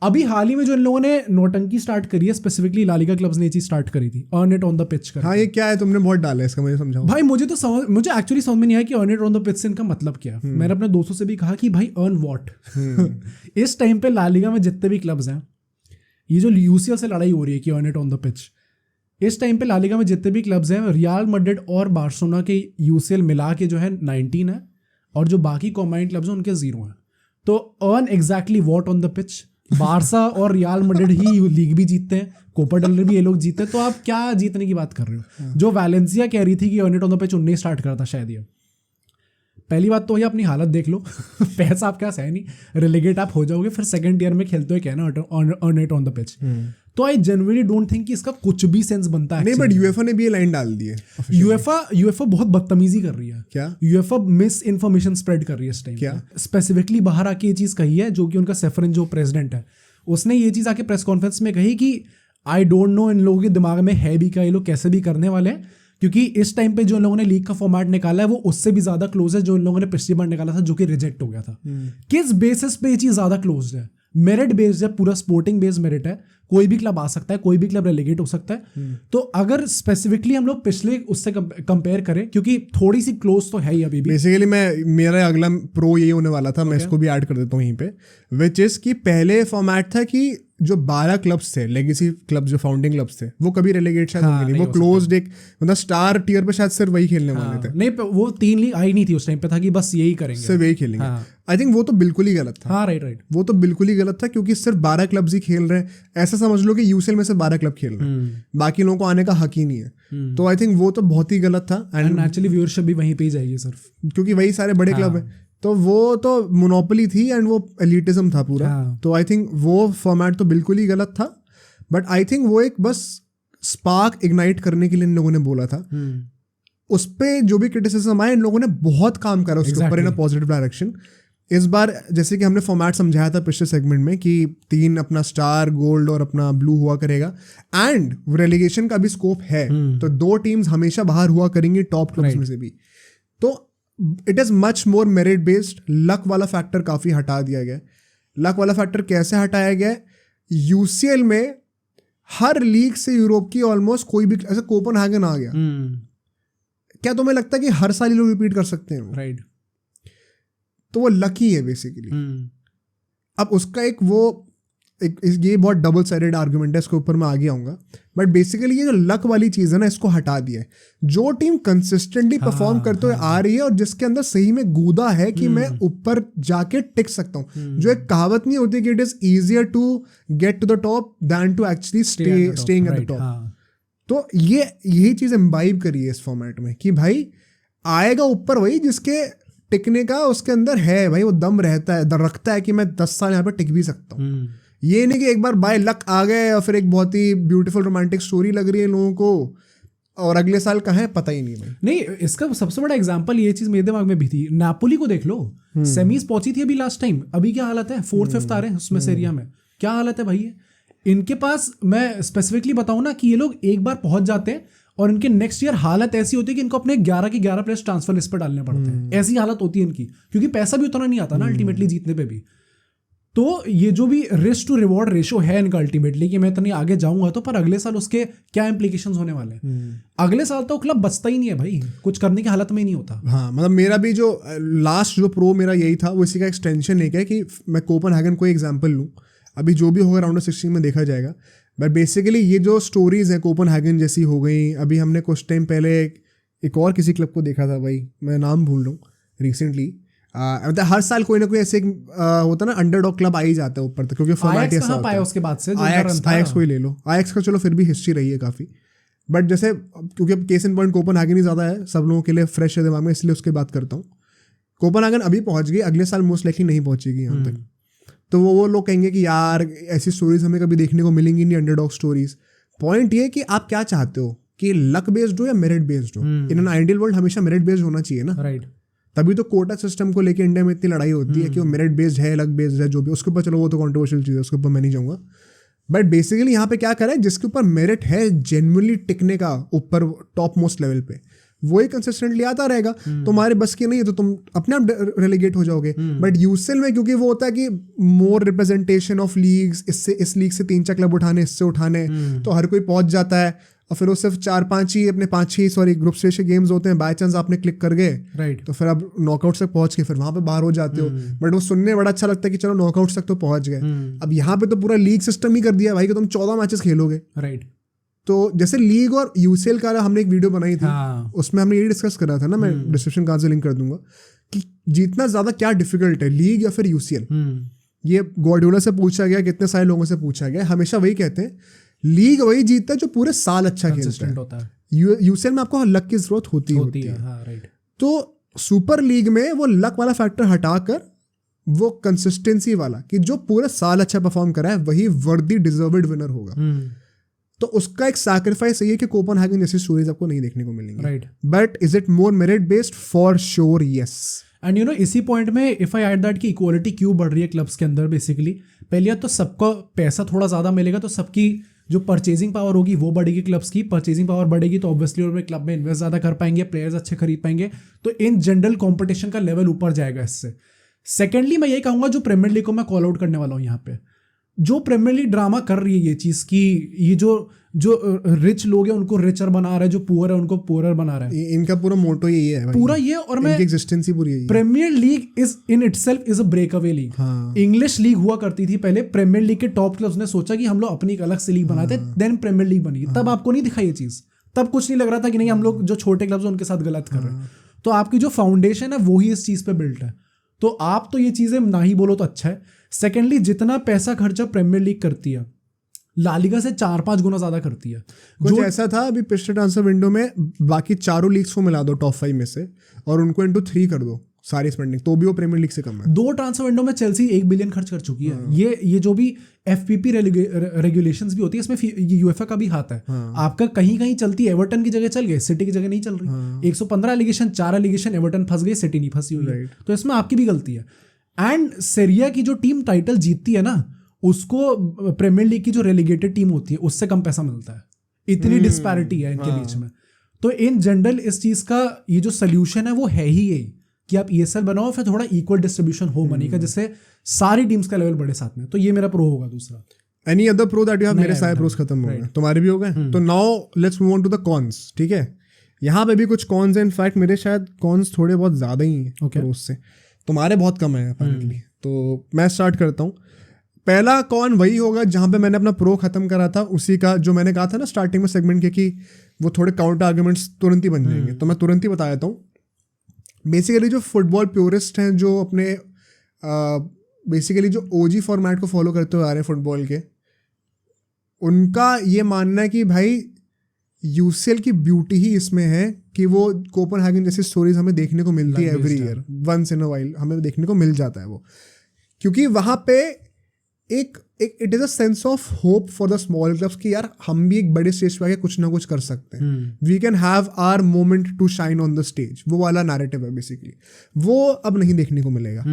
अभी हाल ही में जो इन लोगों ने नौटंकी स्टार्ट करी है, स्पेसिफिकली लालिगा क्लब्स ने ये चीज स्टार्ट करी थी, earn it on the pitch कर। हाँ, ये क्या है, तुमने बहुत डाला है इसका, मुझे समझाओ भाई। मुझे एक्चुअली समझ में नहीं आया कि earn it on the pitch से इनका मतलब क्या है। मैंने अपने दोस्तों से भी कहा कि भाई अर्न व्हाट। इस टाइम पे लालिगा में जितने भी क्लब्स हैं, ये जो UCL से लड़ाई हो रही है कि earn it on the pitch, इस टाइम पे लालिगा में जितने भी क्लब्स हैं, रियल मैड्रिड और बार्सिलोना के UCL मिला के जो है 19 है, और जो बाकी कॉम्बाइंड क्लब्स हैं उनके 0 हैं। तो earn exactly what on the pitch? Barça और रियल मैड्रिड ही लीग भी जीतते हैं, कोपा डेल रे भी ये लोग जीतते हैं, तो आप क्या जीतने की बात कर रहे हो? जो वैलेंसिया कह रही थी कि earn it on the pitch उन्हें स्टार्ट करा था शायद ये। पहली बात तो ये अपनी हालत देख लो, पैसा आपके पास है नहीं, रिलेगेट आप हो जाओगे, फिर सेकंड ईयर में खेलते हुए कहना earn it on the pitch. तो आई जनरली डोंट थिंक कि इसका कुछ भी सेंस बनता है। नहीं, बट यूएफए ने भी ये लाइन डाल दी है। यूएफए बहुत बदतमीजी कर रही है। क्या? यूएफए मिस इन्फॉर्मेशन स्प्रेड कर रही है इस टाइम। क्या? स्पेसिफिकली बाहर आके ये चीज कही है, जो कि उनका सेफरन जो प्रेसिडेंट है, उसने ये चीज आके प्रेस कॉन्फ्रेंस में कही कि आई डोंट नो इन लोगों के दिमाग में है भी क्या, ये लोग कैसे भी करने वाले हैं, क्योंकि इस टाइम पे जो इन लोगों ने लीग का फॉर्मेट निकाला है वो उससे भी ज्यादा क्लोज है जो इन लोगों ने पिछली बार निकाला था, जो कि रिजेक्ट हो गया था। किस बेसिस पे ये चीज ज्यादा क्लोज है? मेरिट बेस्ड है, पूरा स्पोर्टिंग बेस्ड मेरिट है, कोई भी क्लब आ सकता है, कोई भी क्लब रेलीगेट हो सकता है। तो अगर स्पेसिफिकली हम लोग पिछले उससे कंपेयर करें, क्योंकि थोड़ी सी क्लोज तो है ही अभी भी। बेसिकली मेरा अगला प्रो यही होने वाला था, मैं इसको भी ऐड कर देता हूँ यहीं पे, विच इज कि पहले फॉर्मेट था कि जो 12 क्लब्स थे, लेगेसी क्लब जो फाउंडिंग क्लब्स थे, वो कभी रेलीगेट शायद होंगे नहीं, वो क्लोज्ड एक मतलब स्टार टियर पे शायद सिर्फ वही खेलने वाले थे। नहीं, वो 3 लीग आई नहीं थी उस टाइम पे, था कि बस यही करेंगे, सिर्फ यही खेलेंगे। आई थिंक वो तो बिल्कुल ही गलत था। हाँ, राइट, वो तो बिल्कुल ही गलत था, क्योंकि सिर्फ 12 क्लब्स ही खेल रहे हैं। ऐसा समझ लो कि यूसीएल में सिर्फ 12 क्लब खेल रहे हैं, बाकी लोगों को आने का हक ही नहीं है। तो आई थिंक वो तो बहुत ही गलत था, एंड एक्चुअली व्यूअरशिप भी वहीं पे ही जाएगी सिर्फ, क्योंकि वही सारे बड़े क्लब हैं। तो वो तो मोनोपोली थी एंड वो एलिटिज्म था पूरा। तो आई थिंक वो फॉर्मेट तो बिल्कुल ही गलत था, बट आई थिंक वो एक बस स्पार्क इग्नाइट करने के लिए इन लोगों ने बोला था। उस पर जो भी क्रिटिसिज्म आया, इन लोगों ने बहुत काम करा उसके ऊपर इन अ पॉजिटिव डायरेक्शन। इस बार जैसे कि हमने फॉर्मेट समझाया था पिछले सेगमेंट में कि 3 अपना स्टार, गोल्ड और अपना ब्लू हुआ करेगा, एंड रेलीगेशन का भी स्कोप है। तो 2 टीम्स हमेशा बाहर हुआ करेंगी टॉप क्लब्स में से भी। तो it is much more merit based. Luck वाला फैक्टर काफ़ी हटा दिया गया। लक वाला फैक्टर कैसे हटाया गया? यूसीएल में हर लीग से यूरोप की ऑलमोस्ट कोई भी, ऐसे कोपनहेगन आ गया, क्या तुम्हें लगता है कि हर साल लोग रिपीट कर सकते हैं? राइट। तो वो लकी है बेसिकली। अब उसका ये बहुत डबल साइडेड आर्गुमेंट है, इसके ऊपर मैं आगे आऊंगा, बट बेसिकली ये जो लक वाली चीज़ है ना, इसको हटा दिया है। जो टीम कंसिस्टेंटली परफॉर्म करते हुए आ रही है और जिसके अंदर सही में गूदा है कि मैं ऊपर जाके टिक सकता हूँ, जो एक कहावत नहीं होती कि it is easier to get to the top than to actually staying at the top. तो यही चीज़ इम्बाइब करी है इस फॉर्मेट में कि भाई आएगा ऊपर वही जिसके टिकने का उसके अंदर है, भाई वो दम रहता है, रखता है कि मैं 10 साल यहाँ पे टिक भी सकता हूँ। ये नहीं कि एक बार बाय लक आ गए और फिर एक बहुत ही ब्यूटीफुल रोमांटिक स्टोरी लग रही है लोगों को और अगले साल कहाँ है पता ही नहीं भाई। नहीं, इसका सबसे बड़ा एग्जांपल ये चीज़ मेरे दिमाग में भी थी, नापोली को देख लो, सेमीज पहुंची थी अभी लास्ट टाइम, अभी क्या हालत है? 4th 5th आ रहे हैं उसमें, सीरिया में क्या हालत है भाई? इनके पास मैं स्पेसिफिकली बताऊं ना कि ये लोग एक बार पहुंच जाते हैं और इनके नेक्स्ट ईयर हालत ऐसी होती है कि इनको अपने 11 के 11 प्लेयर्स ट्रांसफर लिस्ट पर डालने पड़ते हैं। ऐसी हालत होती है इनकी, क्योंकि पैसा भी उतना नहीं आता ना अल्टीमेटली जीतने पे भी। तो ये जो भी रिस्क टू रिवॉर्ड रेशो है इनका अल्टीमेटली कि मैं इतनी आगे जाऊंगा तो, पर अगले साल उसके क्या इंप्लीकेशंस होने वाले हैं। अगले साल तो क्लब बचता ही नहीं है भाई, कुछ करने की हालत में ही नहीं होता। हाँ, मतलब मेरा भी जो लास्ट जो प्रो मेरा यही था, वो इसी का एक्सटेंशन एक है कि मैं कोपेनहेगन को एग्जांपल लूँ। अभी जो भी होगा राउंड ऑफ 16 में देखा जाएगा, बट बेसिकली ये जो स्टोरीज हैं कोपेनहेगन जैसी हो गई। अभी हमने कुछ टाइम पहले एक और किसी क्लब को देखा था भाई, मैं नाम भूल रहा हूँ रिसेंटली। मतलब हर साल कोई ना कोई ऐसे होता ना अंडरडॉग क्लब आ ही जाता है ऊपर तक, क्योंकि फॉर्मेट ऐसा होता है। उसके बाद से आयक्स को ही ले लो, आयक्स का चलो फिर भी हिस्ट्री रही है काफ़ी, बट जैसे क्योंकि अब केस इन पॉइंट कोपेनहेगन ही ज़्यादा है सब लोगों के लिए फ्रेश है दिमाग में, इसलिए उसकी बात करता हूँ। कोपेनहेगन अभी पहुँच गई, अगले साल मोस्ट लाइकली नहीं पहुँचेगी यहाँ तक। तो वो लोग कहेंगे कि यार ऐसी स्टोरीज हमें कभी देखने को मिलेंगी नहीं, अंडरडॉग स्टोरीज। पॉइंट ये है कि आप क्या चाहते हो, कि लक बेस्ड हो या मेरिट बेस्ड हो। इन एन आइडियल वर्ल्ड हमेशा मेरिट बेस्ड होना चाहिए ना, राइट। तभी तो कोटा सिस्टम को लेके इंडिया में इतनी लड़ाई होती है कि वो मेरिट बेस्ड है, लक बेस्ड है, जो भी उसके ऊपर चलो वो तो कॉन्ट्रोवर्शियल चीज़ है, उसके ऊपर मैं नहीं जाऊँगा। बट बेसिकली यहाँ पे क्या करा है, जिसके ऊपर मेरिट है जेन्युइनली टिकने का ऊपर टॉप मोस्ट लेवल पे, वही कंसिस्टेंटली आता रहेगा। तुम्हारे बस की नहीं है तो तुम अपने आप रेलीगेट हो जाओगे। बट यूसीएल में क्योंकि वो होता है कि मोर रिप्रेजेंटेशन ऑफ लीग्स, इससे इस लीग से 3-4 क्लब उठाने, इससे उठाने, तो हर कोई पहुंच जाता है। और फिर वो सिर्फ 4-5 ही अपने 5-6 ग्रुप स्टेज के गेम्स होते हैं, बाय चांस आपने क्लिक कर गए राइट, तो फिर आप नॉकआउट तक पहुंच के फिर वहां पे बाहर हो जाते हो। बट वो सुनने बड़ा अच्छा लगता है कि चलो नॉकआउट तक तो पहुंच गए। अब यहाँ पे तो पूरा लीग सिस्टम ही कर दिया भाई कि तुम 14 मैचेस खेलोगे। राइट। तो जैसे लीग और यूसीएल का हमने एक वीडियो बनाई थी, उसमें हमने ये डिस्कस करा था ना, मैं डिस्क्रिप्शन कहाँ से लिंक कर दूंगा, कि जीतना ज्यादा क्या डिफिकल्ट है, लीग या फिर यूसीएल। ये गॉर्डियोला से पूछा गया, कितने सारे लोगों से पूछा गया, हमेशा वही कहते हैं लीग वही जीतता है जो पूरे साल अच्छा खेलता है। यूसीएल में आपको लक की जरूरत होती है। हाँ, राइट। तो सुपर लीग में वो लक वाला फैक्टर हटाकर वो कंसिस्टेंसी वाला, कि जो पूरे साल अच्छा परफॉर्म करा है वही वर्दी डिजर्व्ड विनर होगा। तो उसका एक सैक्रिफाइस ये है कि कोपेनहेगन जैसी स्टोरीज आपको नहीं देखने को मिलेंगी। Right. But is it more merit based? For sure yes. And you know इसी पॉइंट में इफ आई ऐड दैट कि इक्वालिटी क्यों बढ़ रही है क्लब्स के अंदर, बेसिकली पहले तो सबको पैसा थोड़ा ज़्यादा मिलेगा तो सबकी जो परचेजिंग पावर होगी वो बढ़ेगी, क्लब्स की परचेजिंग पावर बढ़ेगी तो ऑब्वियसली और क्लब में इन्वेस्ट ज़्यादा कर पाएंगे, प्लेयर्स अच्छे खरीद पाएंगे, तो इन जनरल कॉम्पिटिशन का लेवल ऊपर जाएगा इससे। सेकेंडली मैं ये कहूँगा जो प्रीमियर लीग को मैं कॉल आउट करने वाला हूँ यहाँ पे, जो प्रीमियर लीग ड्रामा कर रही है ये चीज़ की, ये जो रिच लोग हैं उनको रिचर बना रहा है, जो पुअर है उनको पुअर बना रहा है, इनका पूरा मोटो यही है भाई। पूरा ये। और मैं एग्जिस्टेंस ही पूरी यही है। Premier league is in itself is a breakaway league. English league हुआ करती थी पहले, प्रीमियर लीग के टॉप क्लब्स ने सोचा कि हम लोग अपनी एक अलग से लीग बनाते हैं, देन प्रीमियर लीग बनी। तब आपको नहीं दिखा ये चीज़, तब कुछ नहीं लग रहा था कि नहीं हम लोग जो छोटे क्लब्स हैं उनके साथ गलत कर रहे हैं। तो आपकी जो फाउंडेशन है वो ही इस चीज़ पे बिल्ट है। तो आप तो ये चीज़ें ना ही बोलो तो अच्छा है। सेकेंडली जितना पैसा खर्चा प्रीमियर लीग करती है, ला लीगा से 4-5 गुना ज्यादा करती है। कुछ ऐसा था अभी पिछले ट्रांसफर विंडो में, बाकी चारों लीग्स को मिला दो टॉप 5 में से और उनको इनटू 3 कर दो सारी स्पेंडिंग, तो भी वो प्रीमियर लीग से कम है। 2 ट्रांसफर विंडो में चेल्सी 1 बिलियन खर्च कर चुकी है। ये जो भी एफपीपी रेगुलेशंस भी होती है इसमें यूएफए का भी हाथ है। आपका कहीं कहीं चलती है, एवर्टन की जगह चल गए, सिटी की जगह नहीं चल रही। 115 एलिगेशन, 4 एलिगेशन एवर्टन फंस गई, सिटी नहीं फंसी हुई है, तो इसमें आपकी भी गलती है। एंड सीरिया की जो टीम टाइटल जीतती है ना, उसको प्रीमियर लीग की जो रेलीगेटेड टीम होती है उससे कम पैसा मिलता है। इतनी डिस्पैरिटी है इनके बीच में। तो इन जनरल इस चीज का ये जो सोल्यूशन है वो है ही यही कि आप ESL बनाओ, फिर थोड़ा इक्वल डिस्ट्रीब्यूशन हो मनी का, जिससे सारी टीम्स का लेवल बढ़े साथ में। तो ये मेरा प्रो होगा। दूसरा any other pro that you have? मेरे सारे प्रोस खत्म हो गए, तुम्हारे भी हो गए। तो now let's move on to the cons. ठीक है, यहाँ पे भी कुछ कॉन्स हैं। इनफैक्ट मेरे शायद कॉन्स थोड़े बहुत ज्यादा ही हैं प्रोस से, तुम्हारे बहुत कम है अपेरेंटली। तो मैं स्टार्ट करता हूँ। पहला कॉन वही होगा जहाँ पे मैंने अपना प्रो खत्म करा था, उसी का जो मैंने कहा था ना स्टार्टिंग में सेगमेंट के, कि वो थोड़े काउंटर आर्गुमेंट्स तुरंत ही बन जाएंगे। तो मैं तुरंत ही बता देता हूँ। बेसिकली जो फुटबॉल प्योरिस्ट हैं, जो अपने बेसिकली जो OG फॉर्मेट को फॉलो करते हुए आ रहे हैं फुटबॉल के, उनका ये मानना है कि भाई UCL की ब्यूटी ही इसमें है कि वो कोपेनहेगन जैसी स्टोरीज हमें देखने को मिलती है every year, once in a while हमें देखने को मिल जाता है वो, क्योंकि वहाँ पे एक it is a sense of hope for the small clubs कि यार हम भी एक बड़े स्टेज पे आके कुछ ना कुछ कर सकते हैं, we can have our moment to shine on the stage. वो वाला नैरेटिव है बेसिकली, वो अब नहीं देखने को मिलेगा।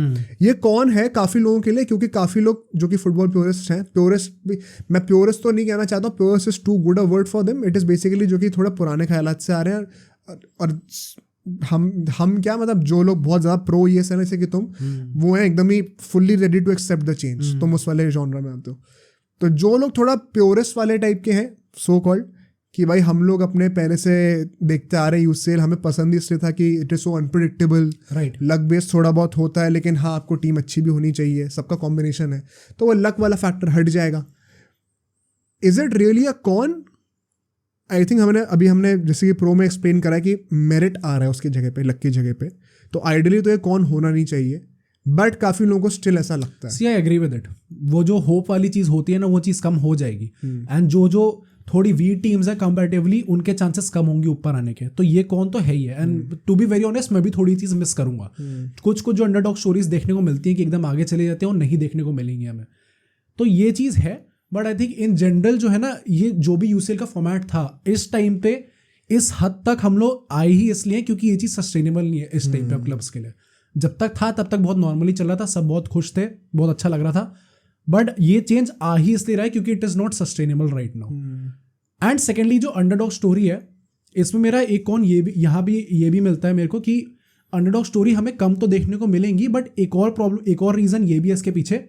ये कौन है काफ़ी लोगों के लिए, क्योंकि काफ़ी लोग जो कि फुटबॉल प्योरिस्ट हैं, प्योरिस्ट भी, मैं प्योरिस्ट तो नहीं कहना चाहता हूँ, purist is too good a word for them, it is basically जो कि थोड़ा पुराने ख्यालात से आ रहे हैं, और हम क्या मतलब जो लोग बहुत ज़्यादा प्रो ये है जैसे कि तुम, वो हैं एकदम ही fully ready to accept the change, तुम उस वाले जॉनरा में आते हो। तो जो लोग थोड़ा प्योरेस्ट वाले टाइप के हैं सो कॉल्ड, कि भाई हम लोग अपने पहले से देखते आ रहे हैं यूसीएल, हमें पसंद इसलिए था कि it is so unpredictable, right, luck based थोड़ा बहुत होता है, लेकिन हाँ आपको टीम अच्छी भी होनी चाहिए, सबका कॉम्बिनेशन है, तो वो लक वाला फैक्टर हट जाएगा। Is it really a con? I think हमने जैसे कि प्रो में एक्सप्लेन करा कि मेरिट आ रहा है उसकी जगह पे, लक की जगह पे, तो आइडियली तो ये कौन होना नहीं चाहिए, बट काफ़ी लोगों को स्टिल ऐसा लगता है। सी आई एग्री विद इट। वो जो होप वाली चीज़ होती है ना, वो चीज़ कम हो जाएगी, एंड जो थोड़ी वीक टीम्स है कंपैरेटिवली, उनके चांसेस कम होंगे ऊपर आने के। तो ये कौन तो है ही है, and to be very honest मैं भी थोड़ी चीज़ मिस करूंगा। कुछ जो अंडरडॉग स्टोरीज देखने को मिलती हैं कि एकदम आगे चले जाते हैं और नहीं देखने को मिलेंगी हमें, तो ये चीज़ है। But I think in general जो है ना, ये जो भी यूसीएल का फॉर्मेट था इस टाइम पे, इस हद तक हम लोग आए ही इसलिए क्योंकि ये चीज़ सस्टेनेबल नहीं है इस टाइम पे अब क्लब्स के लिए। जब तक था तब तक बहुत नॉर्मली चल रहा था, सब बहुत खुश थे, बहुत अच्छा लग रहा था, बट ये चेंज आ ही इसलिए रहा है क्योंकि it is not sustainable right now. And secondly जो अंडरडॉग स्टोरी है, इसमें मेरा एक कौन ये भी मिलता है मेरे को कि अंडरडॉग स्टोरी हमें कम तो देखने को मिलेंगी, बट एक और रीज़न ये भी है इसके पीछे।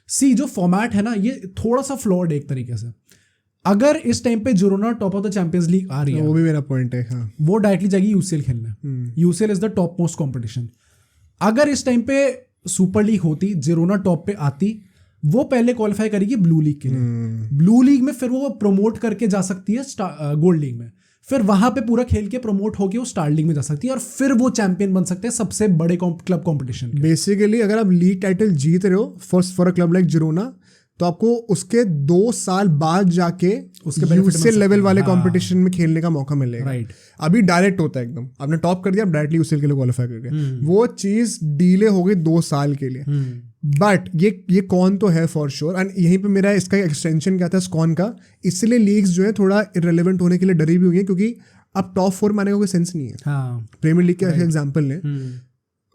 जो फॉर्मेट है ना, ये थोड़ा सा फ्लॉड है एक तरीके से। अगर इस टाइम पे Girona top of the Champions League आ रही है, वो भी मेरा पॉइंट है, हाँ, वो डायरेक्टली जाएगी यूसीएल खेलने। UCL is the top most competition. अगर इस टाइम पे सुपर लीग होती, जिरोना टॉप पे आती, वो पहले क्वालिफाई करेगी ब्लू लीग के लिए। ब्लू लीग में फिर वो प्रमोट करके जा सकती है गोल्ड लीग में, फिर वहां पे पूरा खेल के प्रमोट होके वो स्टार लीग में जा सकती है, और फिर वो चैंपियन बन सकते हैं सबसे बड़े क्लब कंपटीशन के। बेसिकली अगर आप लीग टाइटल जीत रहे हो for a club like Girona, तो आपको उसके 2 साल बाद जाके उसके यूसीएल लेवल वाले कंपटीशन में खेलने का मौका मिलेगा। राइट, अभी डायरेक्ट होता है एकदम, आपने टॉप कर दिया, आप डायरेक्टली यूसीएल के लिए क्वालिफाई कर गए। वो चीज डीले हो गई 2 साल के लिए। बट ये कौन तो है फॉर श्योर, एंड यहीं पे मेरा इसका एक्सटेंशन क्या था कौन का, इसलिए लीग्स जो है थोड़ा इररिलेवेंट होने के लिए डरी भी हुई है, क्योंकि अब टॉप 4 में आने का कोई सेंस नहीं है। प्रीमियर लीग के एग्जाम्पल लें,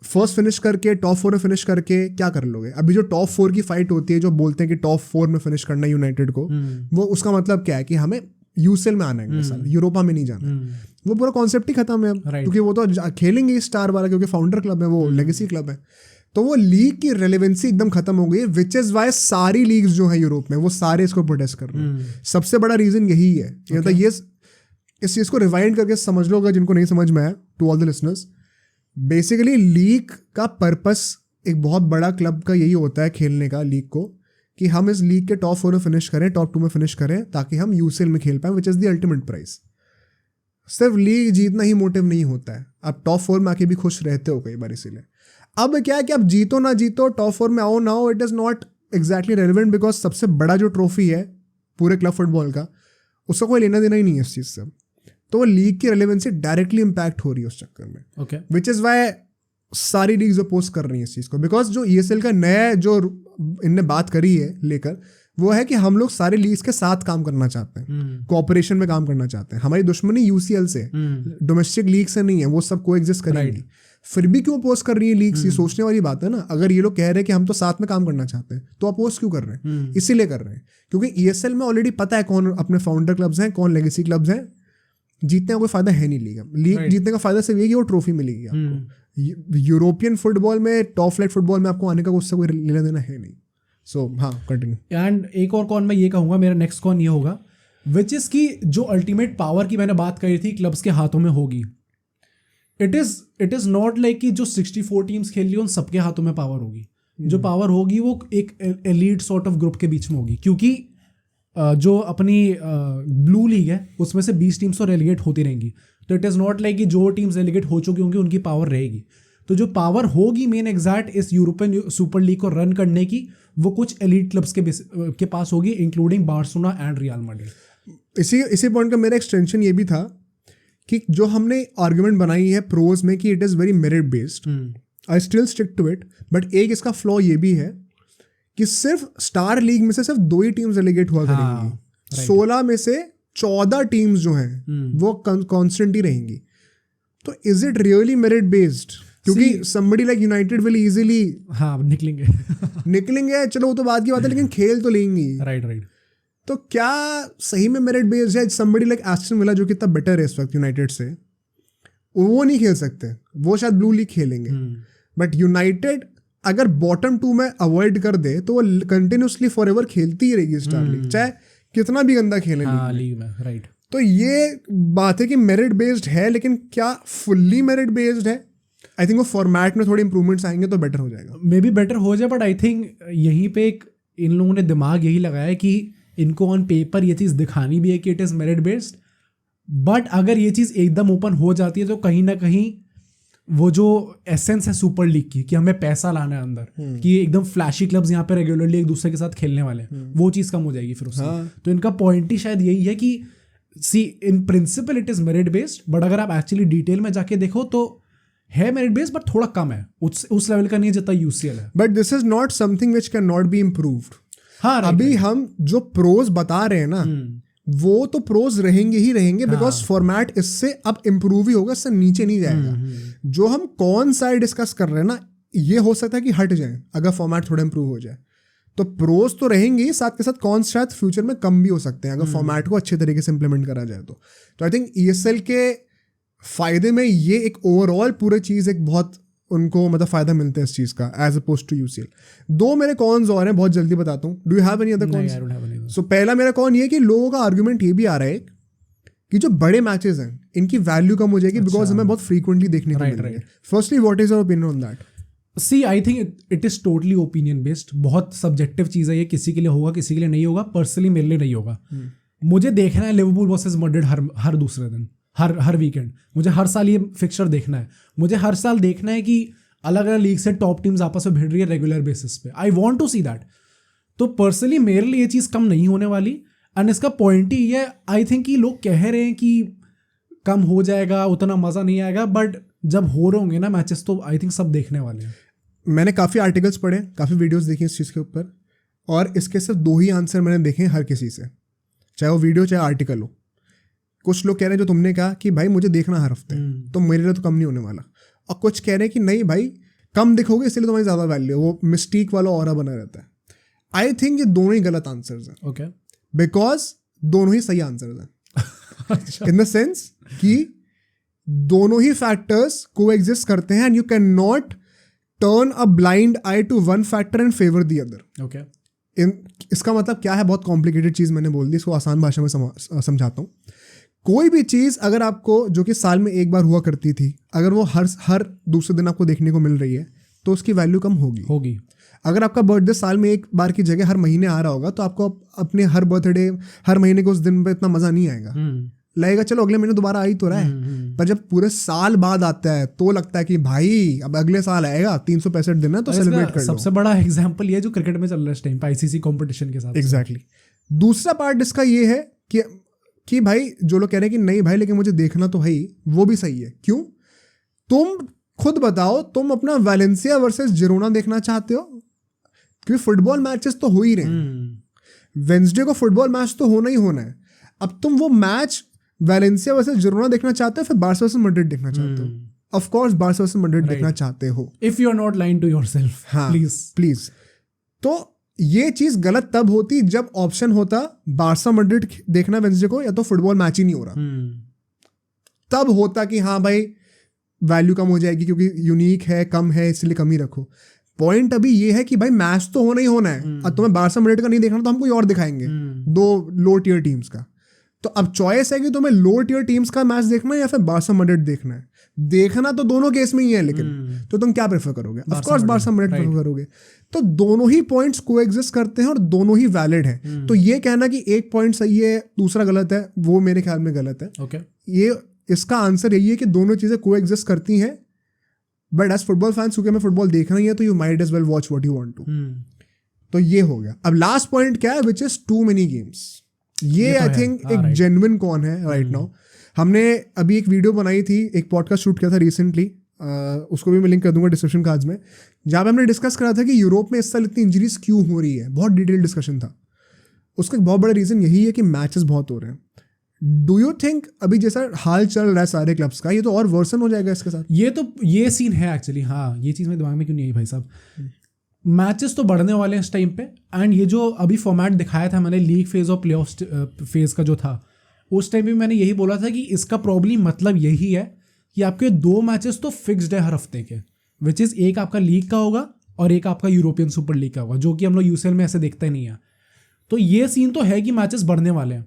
फर्स्ट फिनिश करके टॉप 4 में फिनिश करके क्या कर लोगे? अभी जो टॉप 4 की फाइट होती है, जो बोलते हैं कि टॉप 4 में फिनिश करना यूनाइटेड को, वो उसका मतलब क्या है कि हमें यूसीएल में आना है, यूरोपा में नहीं जाना। वो पूरा कॉन्सेप्ट ही खत्म है अब, क्योंकि वो तो खेलेंगे स्टार वाला, क्योंकि फाउंडर क्लब है, वो लेगेसी क्लब है, तो वो लीग की रेलेवेंसी एकदम खत्म हो गई, विच इज वाई सारी लीग्स जो है यूरोप में वो सारे इसको प्रोटेस्ट कर रहे हैं। सबसे बड़ा रीजन यही है। मतलब ये इस चीज को रिवाइंड करके समझ लो, अगर जिनको नहीं समझ में आया, to all the listeners, basically league का पर्पस एक बहुत बड़ा क्लब का यही होता है खेलने का लीग को, कि हम इस लीग के टॉप 4 में फिनिश करें, टॉप 2 में फिनिश करें, ताकि हम यूसीएल में खेल पाएं, which is the ultimate prize. सिर्फ लीग जीतना ही मोटिव नहीं होता है, आप टॉप 4 में आके भी खुश रहते हो कई बार। इसीलिए अब क्या है कि आप जीतो ना जीतो, टॉप 4 में आओ ना आओ, it is not exactly relevant, because सबसे बड़ा जो ट्रॉफी है पूरे क्लब फुटबॉल का, उसका कोई लेना देना ही नहीं है इस चीज़ से। तो वो लीग की रेलेवेंसी डायरेक्टली इंपैक्ट हो रही है उस चक्कर में, ओके, विच इज़ वाई सारी लीग्स अपोज कर रही हैं इस चीज़ को। बिकॉज जो ईएसएल का नया जो इनने बात करी है लेकर, वो है कि हम लोग सारे लीग्स के साथ काम करना चाहते हैं, कोऑपरेशन में काम करना चाहते हैं। हमारी दुश्मनी यूसीएल से, डोमेस्टिक लीग से नहीं है, वो सब को एग्जिस्ट करेंगी। फिर भी क्यों अपोज कर रही है लीग्स? ये सोचने वाली बात है ना। अगर ये लोग कह रहे हैं कि हम तो साथ में काम करना चाहते हैं, तो अपोज क्यों कर रहे हैं? इसीलिए कर रहे हैं क्योंकि ईएसएल में ऑलरेडी पता है कौन अपने फाउंडर क्लब्स हैं, कौन लेगेसी क्लब्स हैं। जीतने का कोई फायदा है नहीं लीग जीतने का फायदा सिर्फ ये कि वो ट्रॉफी मिलेगी आपको। यूरोपियन फुटबॉल में, टॉप फ्लाइट फुटबॉल में आपको आने का उससे कोई लेना देना है नहीं। सो हाँ, कंटिन्यू। एंड एक और कौन मैं ये कहूँगा, मेरा नेक्स्ट कौन ये होगा, विच इज़ की जो अल्टीमेट पावर की मैंने बात करी थी क्लब्स के हाथों में होगी। इट इज़ नॉट लाइक कि जो 64 टीम्स खेल रही है उन सबके हाथों में पावर होगी। जो पावर होगी वो एक एलीट सॉर्ट ऑफ ग्रुप के बीच में होगी, क्योंकि जो अपनी ब्लू लीग है उसमें से 20 टीम्स तो रेलीगेट होती रहेंगी। तो इट इज़ नॉट लाइक कि जो टीम्स रेलीगेट हो चुकी होंगी उनकी पावर रहेगी। तो जो पावर होगी मेन एग्जैक्ट इस यूरोपियन सुपर लीग को रन करने की, वो कुछ एलीट क्लब्स के पास होगी, including Barcelona and real Madrid. इसी पॉइंट का मेरा एक्सटेंशन ये भी था कि जो हमने आर्गुमेंट बनाई है प्रोज में कि it is very merit based, I still stick to it. But एक इसका फ्लॉ ये भी है कि सिर्फ स्टार लीग में से सिर्फ 2 ही टीम्स रेलीगेट हुआ करेंगी। 16 में से 14 टीम्स जो हैं वो कांस्टेंट ही रहेंगी। तो is it really merit based? क्योंकि somebody like United will easily निकलेंगे, चलो वो तो बात की बात है, लेकिन खेल तो लेंगी। राइट। तो क्या सही में मेरिट बेस्ड है? somebody like एस्टन विला जो कि इतना बेटर है इस वक्त यूनाइटेड से, वो नहीं खेल सकते, वो शायद ब्लू लीग खेलेंगे। बट यूनाइटेड अगर बॉटम 2 में अवॉइड कर दे तो वो कंटिन्यूसली फॉरएवर खेलती ही रहेगी स्टार लीग, चाहे कितना भी गंदा खेले लीग में। राइट। तो ये बात है कि मेरिट बेस्ड है, लेकिन क्या फुल्ली मेरिट बेस्ड है? आई थिंक वो फॉर्मेट में थोड़ी इंप्रूवमेंट्स आएंगे तो बेटर हो जाएगा। मे बी बेटर हो जाए, बट आई थिंक यहीं पे एक इन लोगों ने दिमाग यही लगाया है कि इनको ऑन पेपर ये चीज़ दिखानी भी है कि it is merit based, but अगर ये चीज़ एकदम ओपन हो जाती है तो कहीं ना कहीं वो जो एसेंस है सुपर लीग की, कि हमें पैसा लाना है अंदर, कि एकदम फ्लैशी क्लब्स यहाँ पे रेगुलरली एक दूसरे के साथ खेलने वाले हैं, वो चीज़ कम हो जाएगी फिर उससे। तो इनका पॉइंट ही शायद यही है कि see in principle it is merit based, but अगर आप एक्चुअली डिटेल में जाके देखो तो है मेरिट बेस्ड, बट थोड़ा कम है, उस लेवल का नहीं जितना यूसीएल है। But this is not something which can not be improved. हाँ, अभी हम जो प्रोज बता रहे हैं ना, वो तो प्रोज रहेंगे ही रहेंगे, बिकॉज फॉर्मेट इससे अब इम्प्रूव ही होगा, इससे नीचे नहीं जाएगा। जो हम कौन सा डिस्कस कर रहे हैं ना, ये हो सकता है कि हट जाए अगर फॉर्मेट थोड़ा इम्प्रूव हो जाए। तो प्रोज तो रहेंगे ही, साथ के साथ कौन शायद फ्यूचर में कम भी हो सकते हैं अगर फॉर्मेट को अच्छे तरीके से इंप्लीमेंट करा जाए। तो आई थिंक ESL के फायदे में ये एक ओवरऑल पूरी चीज़ एक बहुत उनको मतलब फायदा मिलता है इस चीज़ का एज अपोज टू UCL। 2 मेरे कॉन्स और हैं, बहुत जल्दी बताता हूँ। Do you have any other cons? So पहला मेरा कॉन ये कि लोगों का आर्गुमेंट ये भी आ रहा है कि जो बड़े मैचेस हैं इनकी वैल्यू कम हो जाएगी, बिकॉज हमें बहुत फ्रीक्वेंटली देखने को मिलेंगे। Firstly what is your opinion on that? See I think it is totally opinion based, बहुत सब्जेक्टिव चीज़ है ये, किसी के लिए होगा किसी के लिए नहीं होगा। पर्सनली मेरे लिए नहीं होगा। मुझे देखना है लिवरपूल वर्सेस मैड्रिड हर दूसरे दिन, हर वीकेंड। मुझे हर साल ये फिक्सचर देखना है। मुझे हर साल देखना है कि अलग अलग लीग से टॉप टीम्स आपस में भिड़ रही है रेगुलर बेसिस पे। I want to see that. तो पर्सनली मेरे लिए ये चीज़ कम नहीं होने वाली। एंड इसका पॉइंट ही है, आई थिंक कि लोग कह रहे हैं कि कम हो जाएगा, उतना मज़ा नहीं आएगा, बट जब हो रहे होंगे ना मैचेस तो आई थिंक सब देखने वाले हैं। मैंने काफ़ी आर्टिकल्स पढ़े, काफ़ी वीडियोस देखी इस चीज़ के ऊपर, और इसके सिर्फ 2 ही आंसर मैंने देखे हर किसी से, चाहे वो वीडियो चाहे आर्टिकल हो। कुछ लोग कह रहे हैं जो तुमने कहा कि भाई मुझे देखना हर हफ्ते, तो मेरे लिए तो कम नहीं होने वाला। और कुछ कह रहे हैं कि नहीं भाई कम दिखोगे इसलिए तुम्हारी ज़्यादा वैल्यू है, वो मिस्टीक वाला ऑरा बना रहता है। आई थिंक ये दोनों ही गलत आंसर्स हैं। ओके, बिकॉज दोनों ही सही आंसर्स हैं इन द सेंस कि दोनों ही फैक्टर्स को एग्जिस्ट करते हैं, and you can not turn a blind eye to one factor and favour the other. Okay, इसका मतलब क्या है? बहुत कॉम्प्लिकेटेड चीज़ मैंने बोल दी, इसको आसान भाषा में समझाता हूँ। कोई भी चीज़ अगर आपको जो कि साल में एक बार हुआ करती थी, अगर वो हर दूसरे दिन आपको देखने को मिल रही है तो उसकी वैल्यू कम होगी। अगर आपका बर्थडे साल में एक बार की जगह हर महीने आ रहा होगा तो आपको अपने हर बर्थडे हर महीने के उस दिन पे इतना मज़ा नहीं आएगा। लगेगा चलो अगले महीने दोबारा आ ही तो रहा है, पर जब पूरे साल बाद आता है तो लगता है कि भाई अब अगले साल आएगा, 365 दिन है तो सेलिब्रेट कर लो। सबसे बड़ा एग्जांपल ये जो क्रिकेट में चल रहा है इस टाइम पे ICC कंपटीशन के साथ। एग्जैक्टली। दूसरा पार्ट इसका ये है कि भाई जो लोग कह रहे हैं कि नहीं भाई लेकिन मुझे देखना तो है ही, वो भी सही है। क्यों? तुम खुद बताओ, तुम अपना वैलेंसिया वर्सेस जिरोना देखना चाहते हो? क्योंकि फुटबॉल मैचेस तो हो ही रहे हैं, वेंसडे को फुटबॉल मैच तो होना ही होना है। अब तुम वो मैच वैलेंसिया वर्सेस जिरोना देखना चाहते हो, फिर बार्सा वर्सेस मैड्रिड देखना चाहते हो? Of course Barca versus Madrid देखना चाहते हो, if you are not lying to yourself. हाँ, प्लीज। तो ये चीज गलत तब होती जब ऑप्शन होता बार्सा मैड्रिड देखना वेंसडे को, या तो फुटबॉल मैच ही नहीं हो रहा। तब होता कि हाँ भाई वैल्यू कम हो जाएगी क्योंकि यूनिक है, कम है, इसलिए कम ही रखो। पॉइंट अभी ये है कि भाई मैच तो होना ही होना है, और तुम्हें बार्सा मैड्रिड का नहीं देखना तो हम कोई और दिखाएंगे, 2 लो टियर टीम्स का। तो अब चॉइस है कि तुम्हें लो टियर टीम्स का मैच देखना है या फिर बार्सा मैड्रिड देखना है। देखना तो दोनों केस में ही है, लेकिन तो तुम क्या प्रेफर करोगे? Of course Barca Madrid prefer करोगे। तो दोनों ही पॉइंट्स कोएग्जिस्ट करते हैं और दोनों ही वैलिड हैं। तो ये कहना कि एक पॉइंट सही है दूसरा गलत है, वो मेरे ख्याल में गलत है। ओके, ये इसका आंसर यही है कि दोनों चीजें कोएग्जिस्ट करती हैं, बट एज फुटबॉल फैंस क्योंकि हमें फुटबॉल देखना ही है तो you might as well watch what you want to. तो ये हो गया। अब लास्ट पॉइंट क्या है, which is too many games. ये आई थिंक एक जेन्युइन कौन है राइट नाउ। हमने अभी एक वीडियो बनाई थी, एक पॉडकास्ट शूट किया था रिसेंटली उसको भी मैं लिंक कर दूंगा डिस्क्रिप्शन कार्ड्स में, जहाँ पे हमने डिस्कस करा था कि यूरोप में इस साल इतनी इंजरीज क्यों हो रही है, बहुत डिटेल डिस्कशन था। उसका एक बहुत बड़ा रीज़न यही है कि मैचेस बहुत हो रहे हैं। डू यू थिंक अभी जैसा हाल चल रहा है सारे क्लब्स का, ये तो और वर्सन हो जाएगा इसके साथ? ये सीन है एक्चुअली। हाँ, ये चीज़ मेरे दिमाग में क्यों नहीं आई भाई साहब। मैचेस तो बढ़ने वाले हैं इस टाइम पे, एंड ये जो अभी फॉर्मेट दिखाया था मैंने लीग फेज और प्ले ऑफ फेज का जो था, उस टाइम भी मैंने यही बोला था कि इसका प्रॉब्लम मतलब यही है कि आपके 2 मैचेस तो फिक्स्ड है हर हफ्ते के, विच इज़ एक आपका लीग का होगा और एक आपका यूरोपियन सुपर लीग का होगा, जो कि हम लोग यूसीएल में ऐसे देखते नहीं है। तो ये सीन तो है कि मैचेस बढ़ने वाले हैं।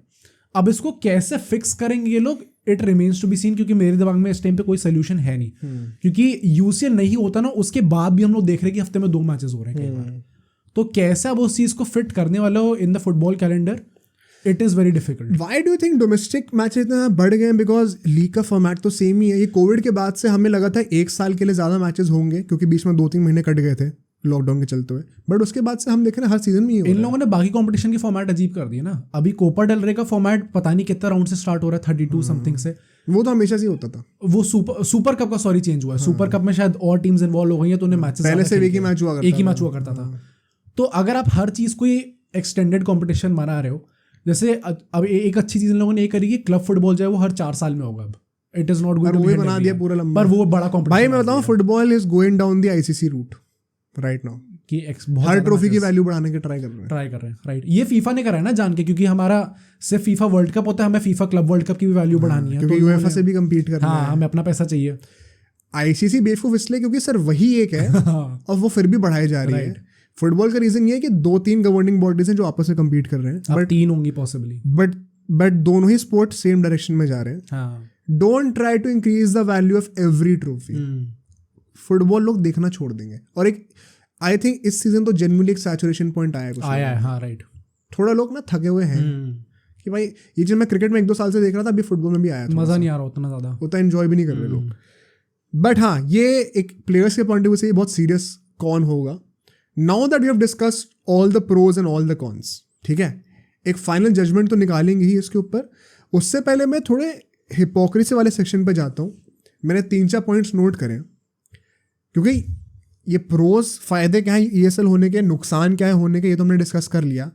अब इसको कैसे फिक्स करेंगे ये लोग, it remains to be seen, क्योंकि मेरे दिमाग में इस टाइम पे कोई सोल्यूशन है नहीं। क्योंकि यूसीएल नहीं होता ना, उसके बाद भी हम लोग देख रहे हैं कि हफ्ते में 2 मैचेस हो रहे हैं कई बार। तो कैसे अब उस चीज़ को फिट करने वाले हो in the football calendar, it is very difficult. Why do you think domestic matches इतना बढ़ गए हैं? बिकॉज लीग का फॉर्मेट तो सेम ही है। ये कोविड के बाद से हमें लगा था 1 साल के लिए ज़्यादा मैचेस होंगे, क्योंकि बीच में 2-3 महीने कट गए थे लॉकडाउन के चलते हुए, बट उसके बाद से हम देख रहे हैं हर सीजन में इन लोगों ने बाकी कंपटीशन की फॉर्मेट अजीब कर दिया ना। अभी कोपा डेल रे का फॉर्मेट पता नहीं कितना राउंड से स्टार्ट हो रहा है, 32 समथिंग से। वो तो हमेशा से होता था। वो सुपर कप का चेंज हुआ है। सुपर कप में शायद और टीम्स इन्वॉल्व हो गई हैं, तो उन्हें मैचेस पहले से एक ही मैच हुआ करता था। तो अगर आप हर चीज़ को एक्सटेंडेड कॉम्पिटिशन बना रहे हो, जैसे अब एक अच्छी चीज़ इन लोगों ने ये करी कि क्लब फुटबॉल जो है वो हर 4 साल में होगा। अब it is not going to be बना दिया पूरा लंबा, पर वो बड़ा कॉम्पिटिशन। भाई मैं बताऊं, football is going down the ICC route right now, कि हर ट्रॉफी की वैल्यू बढ़ाने के ट्राई कर रहे हैं। राइट, ये फीफा ने करा है ना जान के, क्योंकि हमारा सिर्फ फीफा वर्ल्ड कप होता है, हमें फीफा क्लब वर्ल्ड कप की भी वैल्यू बढ़ानी है, क्योंकि यूएफए से भी कम्पीट करना है। हमें अपना पैसा चाहिए। आईसीसी बेवकूफ इसलिए क्योंकि सर वही एक है और वो फिर भी बढ़ाई जा रही है। फुटबॉल का रीजन ये है कि 2-3 गवर्निंग बॉडीज हैं जो आपस में कम्पीट कर रहे हैं, बट 3 होंगी पॉसिबली, बट दोनों ही स्पोर्ट सेम डायरेक्शन में जा रहे हैं। Don't try to increase the value of every trophy. Football लोग देखना छोड़ देंगे। और एक आई थिंक इस सीजन तो जेन्युइनली एक सैचुरेशन पॉइंट आया है। हाँ राइट, थोड़ा लोग ना थके हुए हैं कि भाई ये जो मैं क्रिकेट में 1-2 साल से देख रहा था, अभी फुटबॉल में भी आया, मजा नहीं आ रहा उतना ज्यादा, उतना एंजॉय भी नहीं कर रहे लोग। बट हाँ, ये एक प्लेयर्स के पॉइंट ऑफ व्यू से बहुत सीरियस कौन होगा। Now that we have discussed all the pros and all the cons, ठीक है, एक फाइनल जजमेंट तो निकालेंगे ही इसके ऊपर। उससे पहले मैं थोड़े हिपोक्रेसी वाले सेक्शन पे जाता हूँ। मैंने 3-4 पॉइंट्स नोट करें, क्योंकि ये प्रोज फायदे क्या है ईएसएल होने के, नुकसान क्या है होने के, ये तो हमने डिस्कस कर लिया।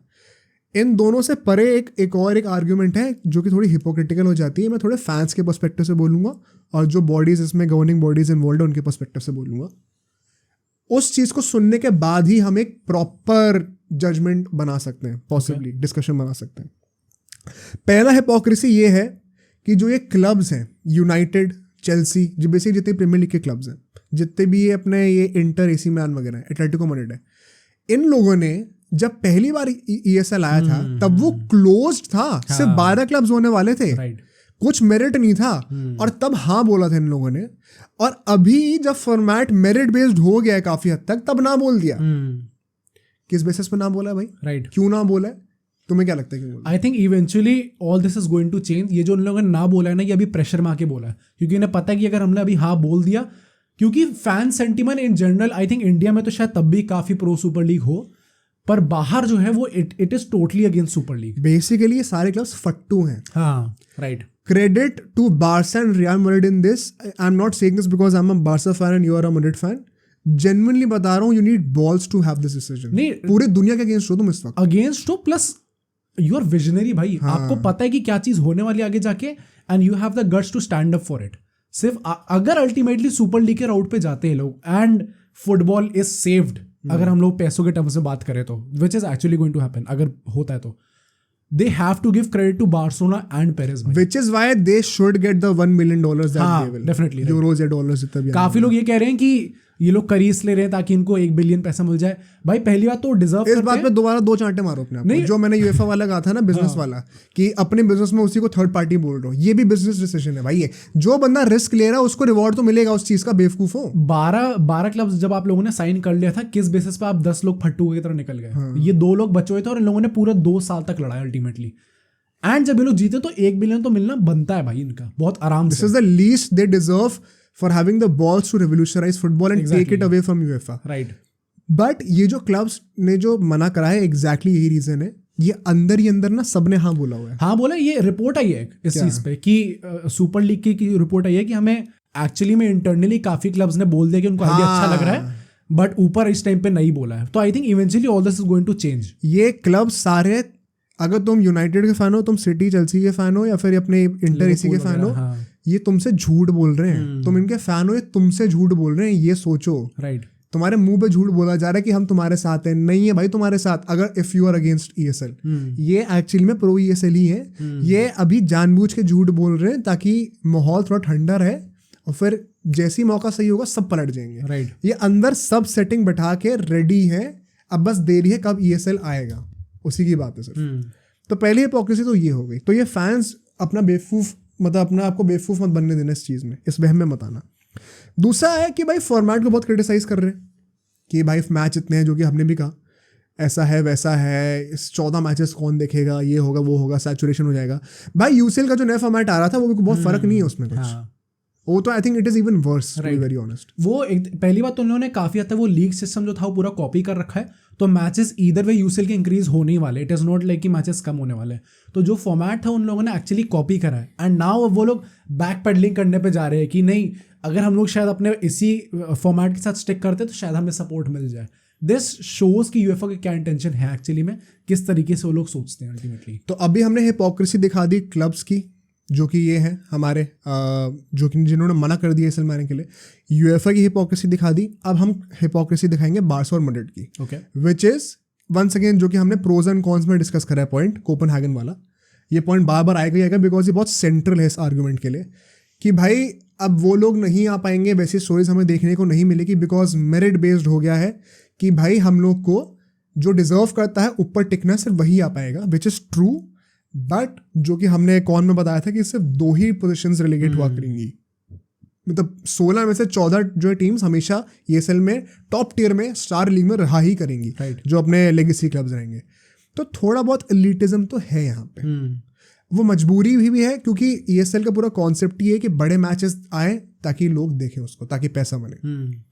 इन दोनों से परे एक आर्ग्यूमेंट है जो कि थोड़ी हिपोक्रिटिकल हो जाती है। मैं थोड़े फैंस के पर्सपेक्टिव से बोलूँगा और जो बॉडीज इसमें गवर्निंग बॉडीज इन्वॉल्व है उनके पर्सपेक्टिव से बोलूँगा। उस चीज़ को सुनने के बाद ही हम एक प्रॉपर जजमेंट बना सकते हैं, पॉसिबली डिस्कशन बना सकते हैं। पहला हिपोक्रेसी ये है कि जो ये क्लब्स हैं, यूनाइटेड, चेल्सी, जो बेसिकली जितने प्रीमियर लीग के क्लब्स हैं, जितने भी ये अपने ये इंटर, एसी मिलान वगैरह, एटलेटिको मैड्रिड है, इन लोगों ने जब पहली बार ईएसएल आया था तब वो क्लोज्ड था, सिर्फ 12 क्लब्स होने वाले थे, कुछ मेरिट नहीं था, और तब हाँ बोला था इन लोगों ने। और अभी जब फॉर्मेट मेरिट बेस्ड हो गया है काफी हद तक, तब ना बोल दिया। किस बेसिस पे ना बोला है भाई? राइट, क्यों ना बोला है? तुम्हें क्या लगता है क्यों? I think eventually all this is going to change. ये जो उन लोगों ने ना बोला है ना, ये अभी प्रेशर में आके बोला है, क्योंकि इन्हें पता है कि अगर हमने अभी हाँ बोल दिया, क्योंकि fan sentiment in general, I think India में तो शायद तब भी काफी प्रो सुपर लीग हो, पर बाहर जो है वो it is totally against super league. Basically ये सारे क्लब्स फट्टू हैं। हाँ right. Credit to Barca and Real Madrid in this. I'm not saying this because I'm a Barca fan and you are a Madrid fan. Genuinely बता रहा हूँ, you need balls to have this decision. नहीं, पूरे दुनिया के against हो तुम इस वक्त। अगेंस्ट हो, प्लस यू आर विजनरी भाई। हाँ। आपको पता है कि क्या चीज होने वाली आगे जाके, and you have the guts to stand up for it. सिर्फ अगर अल्टीमेटली सुपर लीग के राउट पे जाते हैं लोग एंड फुटबॉल इज सेव्ड, अगर हम लोग पैसों के टर्म से बात करें तो, which is actually going to happen अगर होता है तो, they have to give credit to Barcelona and Perez, which is why they should get the $1 million that they will. Definitely, euros या dollars जितना भी। काफी लोग ये कह रहे हैं कि ये लोग करीस ले रहे हैं ताकि इनको 1 बिलियन पैसा मिल जाए। भाई पहली बात तो डिजर्व करते हैं। इस बात पे दोबारा 2 चांटे मारो अपने आप को। जो मैंने यूएफए वाला कहा था ना, बिजनेस वाला, कि अपने बिजनेस में उसी को थर्ड पार्टी बोल रहा हूँ, ये भी बिजनेस डिसीजन है भाई। ये जो बंदा रिस्क ले रहा है उसको रिवॉर्ड तो मिलेगा उस चीज का, बेवकूफ हो। 12 क्लब्स जब आप लोगों ने साइन कर लिया था, किस बेसिस पे आप 10 लोग फट्टू की तरह निकल गए? ये 2 लोग बचे हुए थे और इन लोगों ने पूरा 2 साल तक लड़ाया अल्टीमेटली, एंड जब ये लोग जीते तो 1 बिलियन तो मिलना बनता है भाई इनका, बहुत आराम से। This is the least they deserve for having the balls to revolutionise football and take it away from UEFA. Right. But ये जो क्लब्स ने जो मना करा है, एग्जैक्टली यही रीजन है। ये अंदर ही अंदर ना सबने हाँ बोला हुआ है। हाँ बोला। ये रिपोर्ट आई है इस चीज पे कि सुपर लीग की रिपोर्ट आई है कि हमें एक्चुअली में इंटरनली काफी क्लब्स ने बोल दिया कि उनको आइडिया अच्छा लग रहा है, बट ऊपर इस टाइम पे नहीं बोला है. तो I think eventually all this is going to change. ये क्लब सारे, अगर तुम यूनाइटेड के फैन हो, तुम सिटी चेल्सी के फैन हो, या फिर अपने इंटर एसी के फैन हो, ये तुमसे झूठ बोल रहे हैं. तुम इनके फैन हो, ये तुमसे झूठ बोल रहे हैं. ये सोचो, राइट, तुम्हारे मुंह पे झूठ बोला जा रहा है कि हम तुम्हारे साथ हैं. नहीं है भाई तुम्हारे साथ. अगर if you are against ESL, ये एक्चुअली में प्रो ESL ही है. ये अभी जानबूझ के झूठ बोल रहे हैं ताकि माहौल थोड़ा ठंडा रहे, और फिर जैसी मौका सही होगा सब पलट जाएंगे. राइट, ये अंदर सब सेटिंग बैठा के रेडी है, अब बस देरी है कब ESL आएगा, उसी की बात है सिर्फ. तो पहली हिपोक्रेसी तो ये हो गई. तो ये फैंस अपना बेवकूफ, मतलब अपना आपको बेवकूफ मत बनने देना इस चीज़ में, इस वहम में मत आना. दूसरा है कि भाई फॉर्मेट को बहुत क्रिटिसाइज कर रहे हैं कि भाई मैच इतने हैं, जो कि हमने भी कहा ऐसा है वैसा है, इस 14 मैचेस कौन देखेगा, ये होगा वो होगा, सैचुरेशन हो जाएगा. भाई UCL का जो नया फॉर्मेट आ रहा था वो भी बहुत फर्क नहीं है उसमें कुछ. वो तो I think it is even worse, to be very honest. वो पहली बात तो उन्होंने काफी हद तक वो लीग सिस्टम जो था वो पूरा कॉपी कर रखा है. तो मैचेस ईदर वे UCL के इंक्रीज होने ही वाले. इट इज नॉट लाइक कि मैचेस कम होने वाले. तो जो फॉर्मेट था उन लोगों ने एक्चुअली कॉपी करा है. एंड नाउ वो लोग बैक पेडलिंग करने पे जा रहे हैं कि नहीं, अगर हम लोग शायद अपने इसी फॉर्मेट के साथ स्टिक करते तो शायद हमें सपोर्ट मिल जाए. दिस शोज की UEFA का क्या इंटेंशन है एक्चुअली में, किस तरीके से वो लोग सोचते हैं अल्टीमेटली. तो अभी हमने हिपोक्रेसी दिखा दी क्लब्स की, जो कि ये है हमारे जो कि जिन्होंने मना कर दिया ESL मारने के लिए. UEFA की हिपोक्रेसी दिखा दी. अब हम हिपोक्रेसी दिखाएंगे बार्सा और मैड्रिड की. Okay, which is once again जो कि हमने प्रोज एंड कॉन्स में डिस्कस करा है, पॉइंट कोपेनहेगन वाला. ये पॉइंट बार बार आएगा ही आएगा, बिकॉज ये बहुत सेंट्रल है इस आर्गूमेंट के लिए कि भाई अब वो लोग नहीं आ पाएंगे, वैसी स्टोरीज हमें देखने को नहीं मिलेगी, बिकॉज मेरिट बेस्ड हो गया है कि भाई हम लोग को जो डिजर्व करता है ऊपर टिकना सिर्फ वही आ पाएगा, विच इज ट्रू. बट जो कि हमने कॉन में बताया था कि सिर्फ 2 ही पोजीशंस रिलेगेट हुआ करेंगी. मतलब 16 में से 14 जो टीम्स हमेशा ESL में टॉप टियर में स्टार लीग में रहा ही करेंगी, जो अपने लेगेसी क्लब्स रहेंगे. तो थोड़ा बहुत एलिटिज्म तो है यहाँ पे. वो मजबूरी भी है, क्योंकि ESL का पूरा कॉन्सेप्ट ही है कि बड़े मैचेस आए ताकि लोग देखें उसको, ताकि पैसा बने.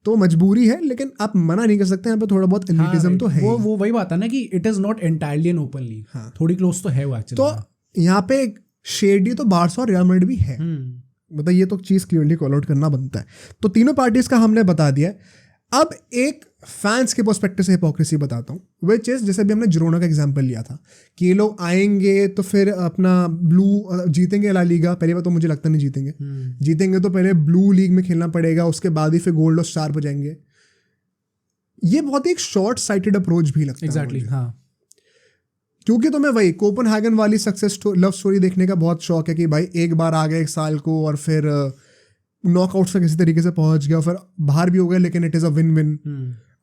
तो मजबूरी है, लेकिन आप मना नहीं कर सकते. यहाँ पे थोड़ा बहुत एलिटिज्म तो है. वो वही बात है ना कि it is not entirely an open league. थोड़ी क्लोज तो है वो एक्चुअली. तो यहाँ पे शेडी तो बार्सा और रियल मैड्रिड भी है. मतलब ये तो चीज़ क्लियरली कॉल आउट करना बनता है. तो तीनों पार्टीज का हमने बता दिया. अब एक फैंस के पर्सपेक्टिव से हिपोक्रेसी बताता हूँ, विच इज जैसे अभी हमने जिरोना का एग्जांपल लिया था कि ये लोग आएंगे तो फिर अपना ब्लू जीतेंगे ला लीगा. पहली बार तो मुझे लगता नहीं जीतेंगे. जीतेंगे तो पहले ब्लू लीग में खेलना पड़ेगा, उसके बाद ही फिर गोल्ड और स्टार पर जाएंगे. ये बहुत ही एक शॉर्ट साइटेड अप्रोच भी लगता है. एग्जैक्टली, हाँ. क्योंकि तुम्हें वही कोपेनहेगन वाली सक्सेस लव स्टोरी देखने का बहुत शौक है कि भाई एक बार आ गए 1 साल को और फिर नॉकआउट से किसी तरीके से पहुंच गया, फिर बाहर भी हो गया, लेकिन it is a win win.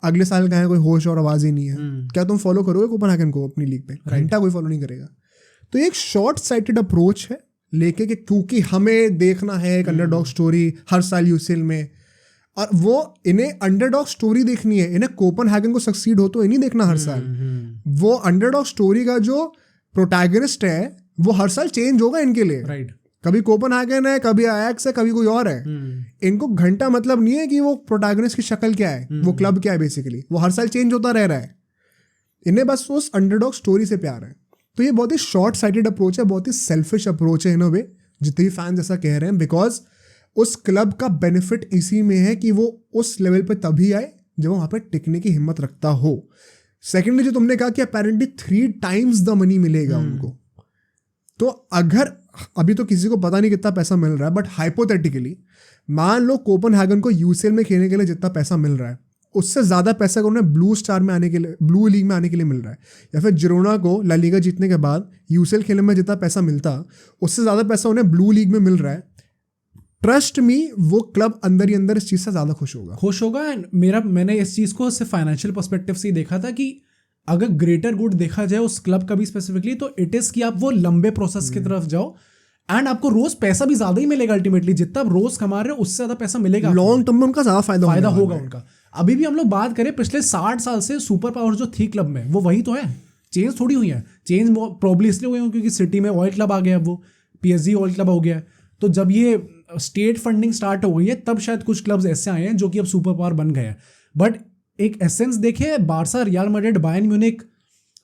अगले साल का है कोई होश और आवाज़ ही नहीं है. क्या तुम फॉलो करोगे कोपेनहेगन को अपनी लीग पे? घंटा कोई फॉलो नहीं करेगा. तो एक शॉर्ट साइटेड अप्रोच है लेके कि क्योंकि हमें देखना है एक अंडरडॉग स्टोरी हर साल UCL में, और वो इन्हें अंडरडॉग स्टोरी देखनी है. इन्हें कोपेनहेगन को सक्सीड हो तो इन्हीं देखना हर साल. वो अंडरडॉग स्टोरी का जो प्रोटैगनिस्ट है वो हर साल चेंज होगा इनके लिए. राइट. कभी कोपेनहेगन है, कभी आयैक्स है, कभी कोई और है. इनको घंटा मतलब नहीं है कि वो प्रोटैगनिस्ट की शक्ल क्या है, वो क्लब क्या है. बेसिकली वो हर साल चेंज होता रह रहा है. इन्हें बस उस अंडरडॉग स्टोरी से प्यार है. तो ये बहुत ही शॉर्ट साइटेड अप्रोच है, बहुत ही सेल्फिश अप्रोच है इन अ वे, जितने भी फैंस ऐसा कह रहे हैं. बिकॉज उस क्लब का बेनिफिट इसी में है कि वो उस लेवल पे तभी आए जब वो वहाँ पे टिकने की हिम्मत रखता हो. सेकेंडली जो तुमने कहा कि अपेरेंटली 3 times द मनी मिलेगा उनको. तो अगर अभी तो किसी को पता नहीं कितना पैसा मिल रहा है, बट हाइपोथेटिकली मान लो कोपेनहेगन को UCL में खेलने के लिए जितना पैसा मिल रहा है उससे ज़्यादा पैसा को उन्हें ब्लू स्टार में आने के लिए, ब्लू लीग में आने के लिए मिल रहा है, या फिर जिरोना को ला लीगा जीतने के बाद UCL खेलने में जितना पैसा मिलता उससे ज़्यादा पैसा उन्हें ब्लू लीग में मिल रहा है. ट्रस्ट मी, वो क्लब अंदर ही अंदर इस चीज़ से ज़्यादा खुश होगा. एंड मैंने इस चीज़ को सिर्फ फाइनेंशियल पर्सपेक्टिव से ही देखा था कि अगर ग्रेटर गुड देखा जाए उस क्लब का भी स्पेसिफिकली, तो इट इज़ कि आप वो लंबे प्रोसेस की तरफ जाओ एंड आपको रोज पैसा भी ज्यादा ही मिलेगा. अल्टीमेटली जितना आप रोज कमा रहे हो उससे ज्यादा पैसा मिलेगा. लॉन्ग टर्म में उनका ज्यादा फायदा होगा उनका. अभी भी हम लोग बात करें पिछले 60 साल से सुपर पावर जो थी क्लब में वो वही तो है. चेंज थोड़ी हुई है. चेंज प्रॉब्ली इसलिए हुए हैं क्योंकि सिटी में ऑयल क्लब आ गया, वो PSG ऑयल क्लब हो गया. तो जब ये स्टेट फंडिंग स्टार्ट हो गई है तब शायद कुछ क्लब्स ऐसे आए हैं जो कि अब सुपर पावर बन गए हैं. बट एक एसेंस देखे, Barca, Real Madrid, Bayern Munich,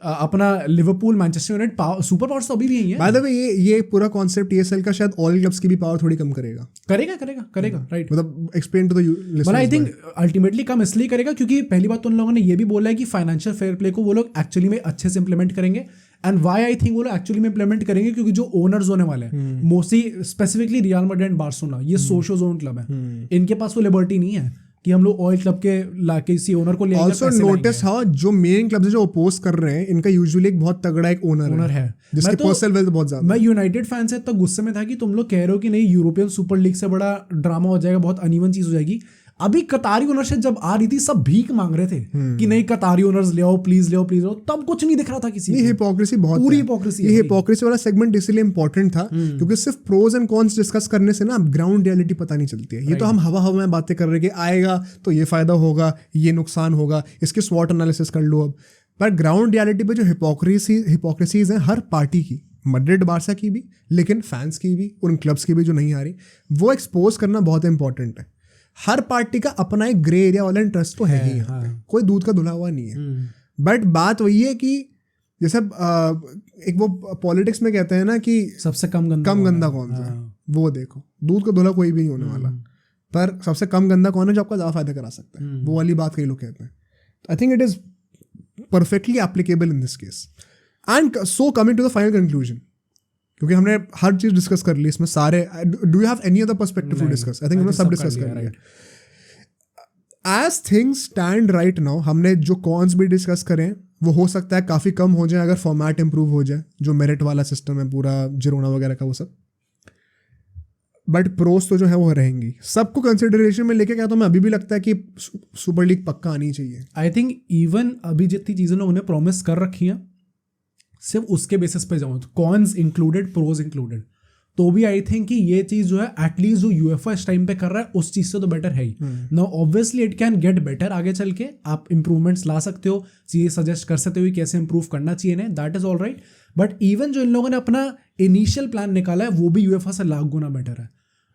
अपना Liverpool, Manchester United super powers तो अभी भी यही है। बाय द वे ये पूरा कॉन्सेप्ट ESL का शायद ऑल क्लब्स की भी पावर थोड़ी कम करेगा राइट। मतलब एक्सप्लेन टू द मतलब आई थिंक अल्टीमेटली कम इसलिए करेगा क्योंकि पहली बात तो उन लोगों ने ये भी बोला है कि फाइनेंशियल फेयर प्ले को वो लोग एक्चुअली में अच्छे से इंप्लीमेंट करेंगे। एंड वाई आई थिंक वो लोग एक्चुअली में इंप्लीमेंट करेंगे क्योंकि जो ओनर्स होने वाले हैं mostly specifically real Madrid and Barcelona, ये सोशो जोन क्लब है, इनके पास वो लिबर्टी नहीं है कि हम लोग ऑयल क्लब के लाके किसी ओनर को ले आएंगे। ऑल्सो नोटिस हाउ जो मेन क्लब जो अपोज कर रहे हैं इनका यूजुअली एक बहुत तगड़ा एक ओनर है जिसकी पर्सनल वेल्थ बहुत ज्यादा। मैं यूनाइटेड फैन से इतना गुस्से में था कि तुम लोग कह रहे हो कि नहीं यूरोपियन सुपर लीग से बड़ा ड्रामा हो जाएगा, बहुत अनइवन चीज हो जाएगी। अभी कतारी ओनरशिप जब आ रही थी सब भीख मांग रहे थे कि नहीं कतारी ओनर्स ले आओ प्लीज, तब कुछ नहीं दिख रहा था किसी। ये हिपोक्रेसी बहुत पूरी हिपोक्रेसी। ये हिपोक्रेसी वाला सेगमेंट इसलिए इंपॉर्टेंट था क्योंकि सिर्फ प्रोज एंड कॉन्स डिस्कस करने से ना ग्राउंड रियलिटी पता नहीं चलती है। ये तो हम हवा में बातें कर रहे हैं कि आएगा तो ये फायदा होगा, ये नुकसान होगा, इसके स्वॉट एनालिसिस कर लो अब। पर ग्राउंड रियलिटी पे जो हिपोक्रेसीज हैं हर पार्टी की, मैड्रिड बार्सा की भी, लेकिन फैंस की भी, उन क्लब्स की भी जो नहीं आ रही, वो एक्सपोज करना बहुत इंपॉर्टेंट है। हर पार्टी का अपना एक ग्रे एरिया वाला इंटरेस्ट तो है ही, कोई दूध का धुला हुआ नहीं है। बट बात वही है कि जैसे एक वो पॉलिटिक्स में कहते हैं ना कि सबसे कम गंदा कौन सा है, वो देखो दूध का धुला कोई भी नहीं होने वाला, पर सबसे कम गंदा कौन है जो आपका ज्यादा फायदा करा सकता है, वो वाली बात कई लोग कहते हैं। I think it is perfectly applicable in this case. And so coming to the final conclusion, क्योंकि हमने हर चीज डिस्कस कर ली इसमें सारे। Do you have any other perspective to discuss? I think हमने सब डिस्कस कर लिया। As things stand right now, हमने जो कॉन्स भी डिस्कस करें वो हो सकता है काफी कम हो जाए अगर फॉर्मेट इंप्रूव हो जाए, जो मेरिट वाला सिस्टम है पूरा जिरोना वगैरह का वो सब। बट प्रोस तो जो है वो रहेंगी। सबको कंसिडरेशन में लेके क्या तो मैं अभी भी लगता है कि सुपर लीग पक्का आनी चाहिए। आई थिंक इवन अभी जितनी चीजें लोगों ने प्रॉमिस कर रखी हैं सिर्फ उसके बेसिस पे जाऊँ, कॉन्स इंक्लूडेड प्रोज इंक्लूडेड, तो भी आई थिंक कि ये चीज़ जो है एटलीस्ट जो यूएफए इस टाइम पे कर रहा है उस चीज़ से तो बेटर है ही। Now obviously it can get better, आगे चल के आप इंप्रूवमेंट्स ला सकते हो, चीज़ें सजेस्ट कर सकते हो कि कैसे इंप्रूव करना चाहिए ना, that is all right. But even जो इन लोगों ने अपना इनिशियल प्लान निकाला है वो भी यूएफए से लाख गुना बेटर है।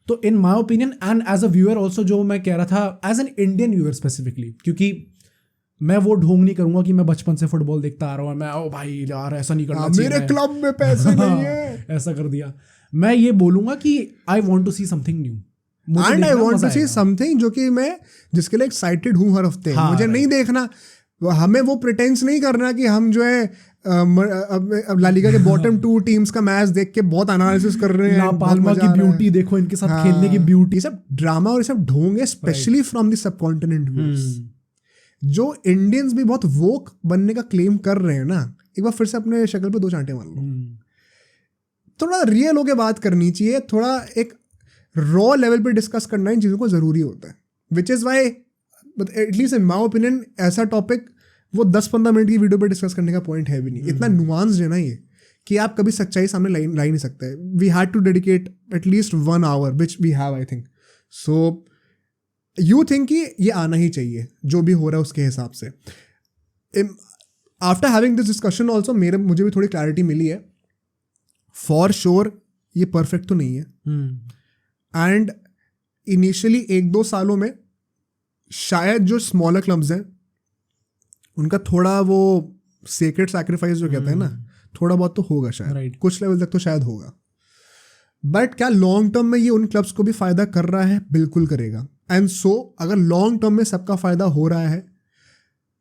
तो in my opinion and as a viewer also, जो मैं कह रहा था as an Indian viewer specifically, क्योंकि मैं वो ढोंग नहीं करूंगा कि मैं बचपन से फुटबॉल देखता आ रहा हूँ, मैं ओ भाई यार ऐसा नहीं करना चाहिए, मेरे क्लब में पैसे नहीं है, ऐसा कर दिया। मैं ये बोलूंगा कि I want to see something new and I want to see something जो कि मैं जिसके लिए एक्साइटेड हूँ हर हफ्ते। मुझे नहीं देखना, हमें वो प्रिटेंस नहीं करना कि हम जो है अब ला लीगा के बॉटम 2 टीम्स का मैच देख के बहुत एनालिसिस कर रहे हैं, ला पाल्मा की ब्यूटी देखो, इनके साथ खेलने की ब्यूटी, सब ड्रामा और सब ढोंग है, specially from the subcontinent viewers. जो इंडियंस भी बहुत वोक बनने का क्लेम कर रहे हैं ना, एक बार फिर से अपने शक्ल पे 2 चांटे मार लो। थोड़ा रियल होके बात करनी चाहिए, थोड़ा एक रॉ लेवल पे डिस्कस करना इन चीज़ों को ज़रूरी होता है। Which is why at least in my opinion ऐसा टॉपिक वो 10-15 मिनट की वीडियो पे डिस्कस करने का पॉइंट है भी नहीं। इतना नुआंस्ड है ना ये कि आप कभी सच्चाई सामने ला ही नहीं सकते। We had to dedicate at least 1 hour which we have I think. So you think कि ये आना ही चाहिए जो भी हो रहा है उसके हिसाब से। After having this discussion also मुझे भी थोड़ी क्लैरिटी मिली है। फॉर श्योर ये परफेक्ट तो नहीं है एंड इनिशियली 1-2 सालों में शायद जो स्मॉलर क्लब्स हैं उनका थोड़ा वो सेक्रेड सैक्रिफाइस जो कहते हैं ना, थोड़ा बहुत तो होगा शायद, right. कुछ लेवल तक तो शायद होगा। बट क्या लॉन्ग टर्म में ये उन क्लब्स को भी फायदा कर रहा है? बिल्कुल करेगा। एंड सो अगर लॉन्ग टर्म में सबका फायदा हो रहा है,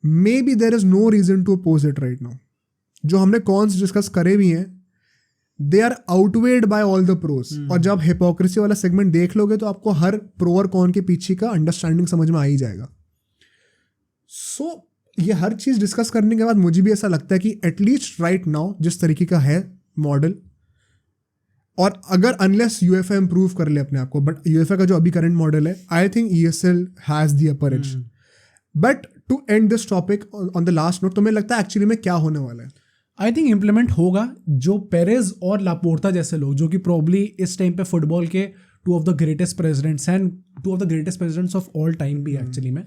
maybe there is no reason to oppose it right now. जो हमने कॉन्स डिस्कस करे भी हैं, they are outweighed by all the pros. और जब हिपोक्रेसी वाला सेगमेंट देख लोगे तो आपको हर प्रो और कॉन के पीछे का अंडरस्टैंडिंग समझ में आ ही जाएगा। सो ये हर चीज़ डिस्कस करने के बाद मुझे भी ऐसा लगता है कि एटलीस्ट राइट नाउ जिस तरीके का है मॉडल, और अगर अनलेस यूएफए इंप्रूव कर ले अपने आप को, बट यूएफए का जो अभी करंट मॉडल है, I think ESL has the upper edge. But to end this topic on the last note, तुम्हें लगता है एक्चुअली में क्या होने वाला है? आई थिंक इम्प्लीमेंट होगा। जो पेरेज और लापोर्टा जैसे लोग, जो कि प्रॉब्ली इस टाइम पे फुटबॉल के 2 of the greatest presidents and 2 of the greatest presidents of all time भी एक्चुअली में,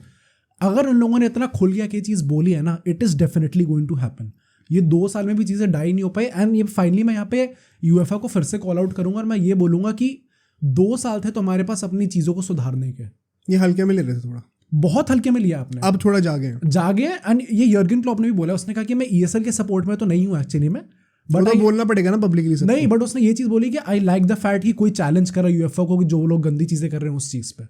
अगर उन लोगों ने इतना खुल गया कि चीज़ बोली है ना, it is definitely going to happen. ये 2 साल में भी चीज़ें डाई नहीं हो पाई। एंड ये फाइनली मैं यहाँ पे यूएफए को फिर से कॉल आउट करूंगा और मैं ये बोलूँगा कि 2 साल थे तो हमारे पास अपनी चीज़ों को सुधारने के। ये हल्के में ले रहे थे थोड़ा, बहुत हल्के में लिया आपने, अब थोड़ा जागे हैं। एंड ये यर्गन क्लॉप ने भी बोला, उसने कहा कि मैं ESL के सपोर्ट में तो नहीं हूँ एक्चुअली में, बट तो बोलना पड़ेगा ना पब्लिकली नहीं, बट उसने ये चीज़ बोली कि आई लाइक द फैक्ट कि कोई चैलेंज कर रहा है UEFA को, कि जो लोग गंदी चीज़ें कर रहे हैं उस चीज़ पे।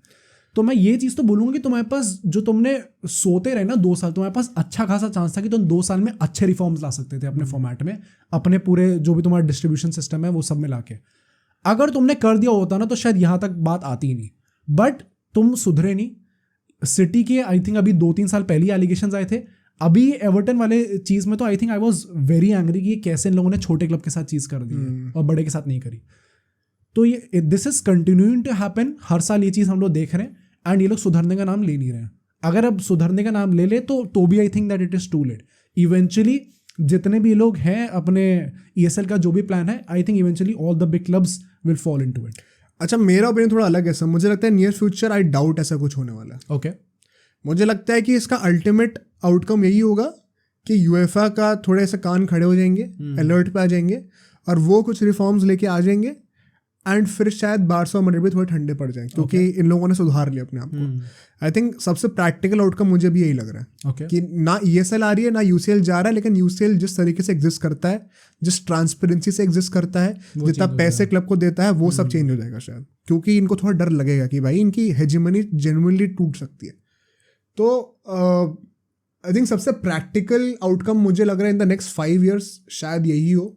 तो मैं ये चीज़ तो बोलूँगा कि तुम्हारे पास जो तुमने सोते रहे ना 2 साल, तुम्हारे पास अच्छा खासा चांस था कि तुम 2 साल में अच्छे रिफॉर्म्स ला सकते थे अपने फॉर्मेट में, अपने पूरे जो भी तुम्हारा डिस्ट्रीब्यूशन सिस्टम है वो सब में लाके। अगर तुमने कर दिया होता ना तो शायद यहाँ तक बात आती ही नहीं, बट तुम सुधरे नहीं। सिटी के आई थिंक अभी 2-3 साल पहले एलिगेशंस आए थे, अभी एवर्टन वाले चीज़ में तो I think I was very angry कि कैसे इन लोगों ने छोटे क्लब के साथ चीज़ कर दी है और बड़े के साथ नहीं करी। तो ये this is continuing to happen, हर साल ये चीज़ हम लोग देख रहे हैं, एंड ये लोग सुधरने का नाम ले नहीं रहे हैं। अगर अब सुधरने का नाम ले ले तो भी I think that it is too late. Eventually जितने भी लोग हैं अपने ESL का जो भी प्लान है, I think eventually all the big clubs will fall into it. अच्छा, मेरा ओपिनियन थोड़ा अलग है सर। मुझे लगता है नियर फ्यूचर आई डाउट ऐसा कुछ होने वाला है। ओके, मुझे लगता है कि इसका अल्टीमेट आउटकम यही होगा कि UEFA का थोड़े ऐसे कान खड़े हो जाएंगे, अलर्ट पे आ जाएंगे, और वो कुछ रिफॉर्म्स लेके आ जाएंगे, एंड फिर शायद बारसा और मैड्रिड भी थोड़े ठंडे पड़ जाएंगे, क्योंकि इन लोगों ने सुधार लिया अपने आप को। आई थिंक सबसे प्रैक्टिकल आउटकम मुझे भी यही लग रहा है कि ना ESL आ रही है ना UCL जा रहा है, लेकिन UCL जिस तरीके से एग्जिस्ट करता है, जिस ट्रांसपेरेंसी से एग्जिस्ट करता है, जितना पैसे क्लब को देता है, वो सब चेंज हो जाएगा शायद, क्योंकि इनको थोड़ा डर लगेगा कि भाई इनकी हेजेमनी जेन्युइनली टूट सकती है। तो आई थिंक सबसे प्रैक्टिकल आउटकम मुझे लग रहा है इन द नेक्स्ट 5 years शायद यही हो,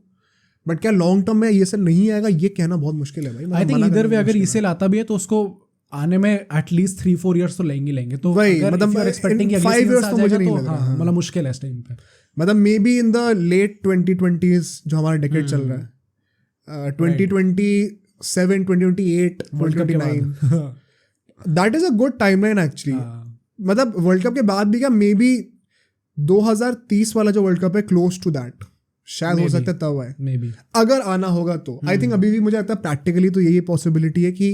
बट क्या लॉन्ग टर्म में ESL नहीं आएगा ये कहना बहुत मुश्किल है भाई। आई थिंक इधर वे अगर ESL आता भी है तो उसको आने में एटलीस्ट 3-4 years तो लेंगे। तो मतलब 5 years तो मुझे नहीं लग रहा, मतलब मुश्किल है इस टाइम पे। मतलब maybe in the late 2020s जो हमारा डेकेड चल रहा है, 2027, 2028, 2029, that is a good timeline actually. मतलब वर्ल्ड कप के बाद भी क्या, मे बी 2030 वाला जो वर्ल्ड कप है क्लोज टू दैट शायद हो सकता है तब आए, मे बी अगर आना होगा तो। आई थिंक अभी भी मुझे लगता है प्रैक्टिकली तो यही पॉसिबिलिटी है कि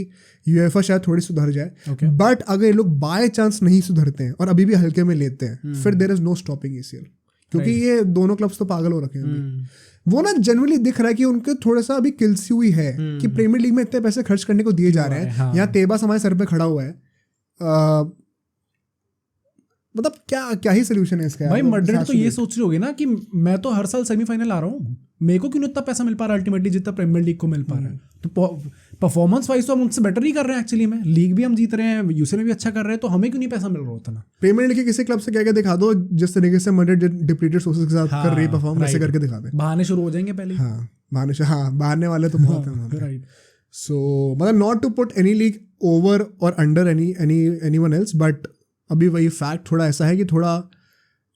UEFA शायद थोड़ी सुधर जाए, बट अगर ये लोग बाय चांस नहीं सुधरते हैं और अभी भी हल्के में लेते हैं, फिर there is no stopping ECL, क्योंकि ये दोनों क्लब्स तो पागल हो रखे हैं। वो ना जनरली दिख रहा है कि उनके थोड़ा सा अभी किल्सी हुई है कि प्रीमियर लीग में इतने पैसे खर्च करने को दिए जा रहे हैं, यहाँ तेबास हमारे सर पे खड़ा हुआ है। मतलब क्या ही सोल्यूशन है इसका भाई। मैड्रिड तो ये सोच रही होगी ना कि मैं तो हर साल सेमीफाइनल आ रहा हूँ, मेरे को क्यों इतना पैसा मिल पा रहा है अल्टीमेटली जितना प्रीमियर लीग को मिल पा रहा है। तो परफॉर्मेंस वाइज तो हम उनसे बेटर ही कर रहे हैं एक्चुअली में, लीग भी हम जीत रहे हैं, UCL में भी अच्छा कर रहे हैं, तो हमें क्यों नहीं पैसा मिल रहा होता ना। प्रीमियर लीग के किसी क्लब से क्या दिखा दो जिस तरीके से मैड्रिड डिप्लीटेड सोर्सेज के साथ कर रही है परफॉर्म, वैसे करके दिखा दे। बहाने शुरू हो जाएंगे पहले। बहाने वाले तो बहुत हैं। राइट, सो मतलब not to put any league over और अंडर एनीवन एल्स, बट अभी वही फैक्ट थोड़ा ऐसा है कि थोड़ा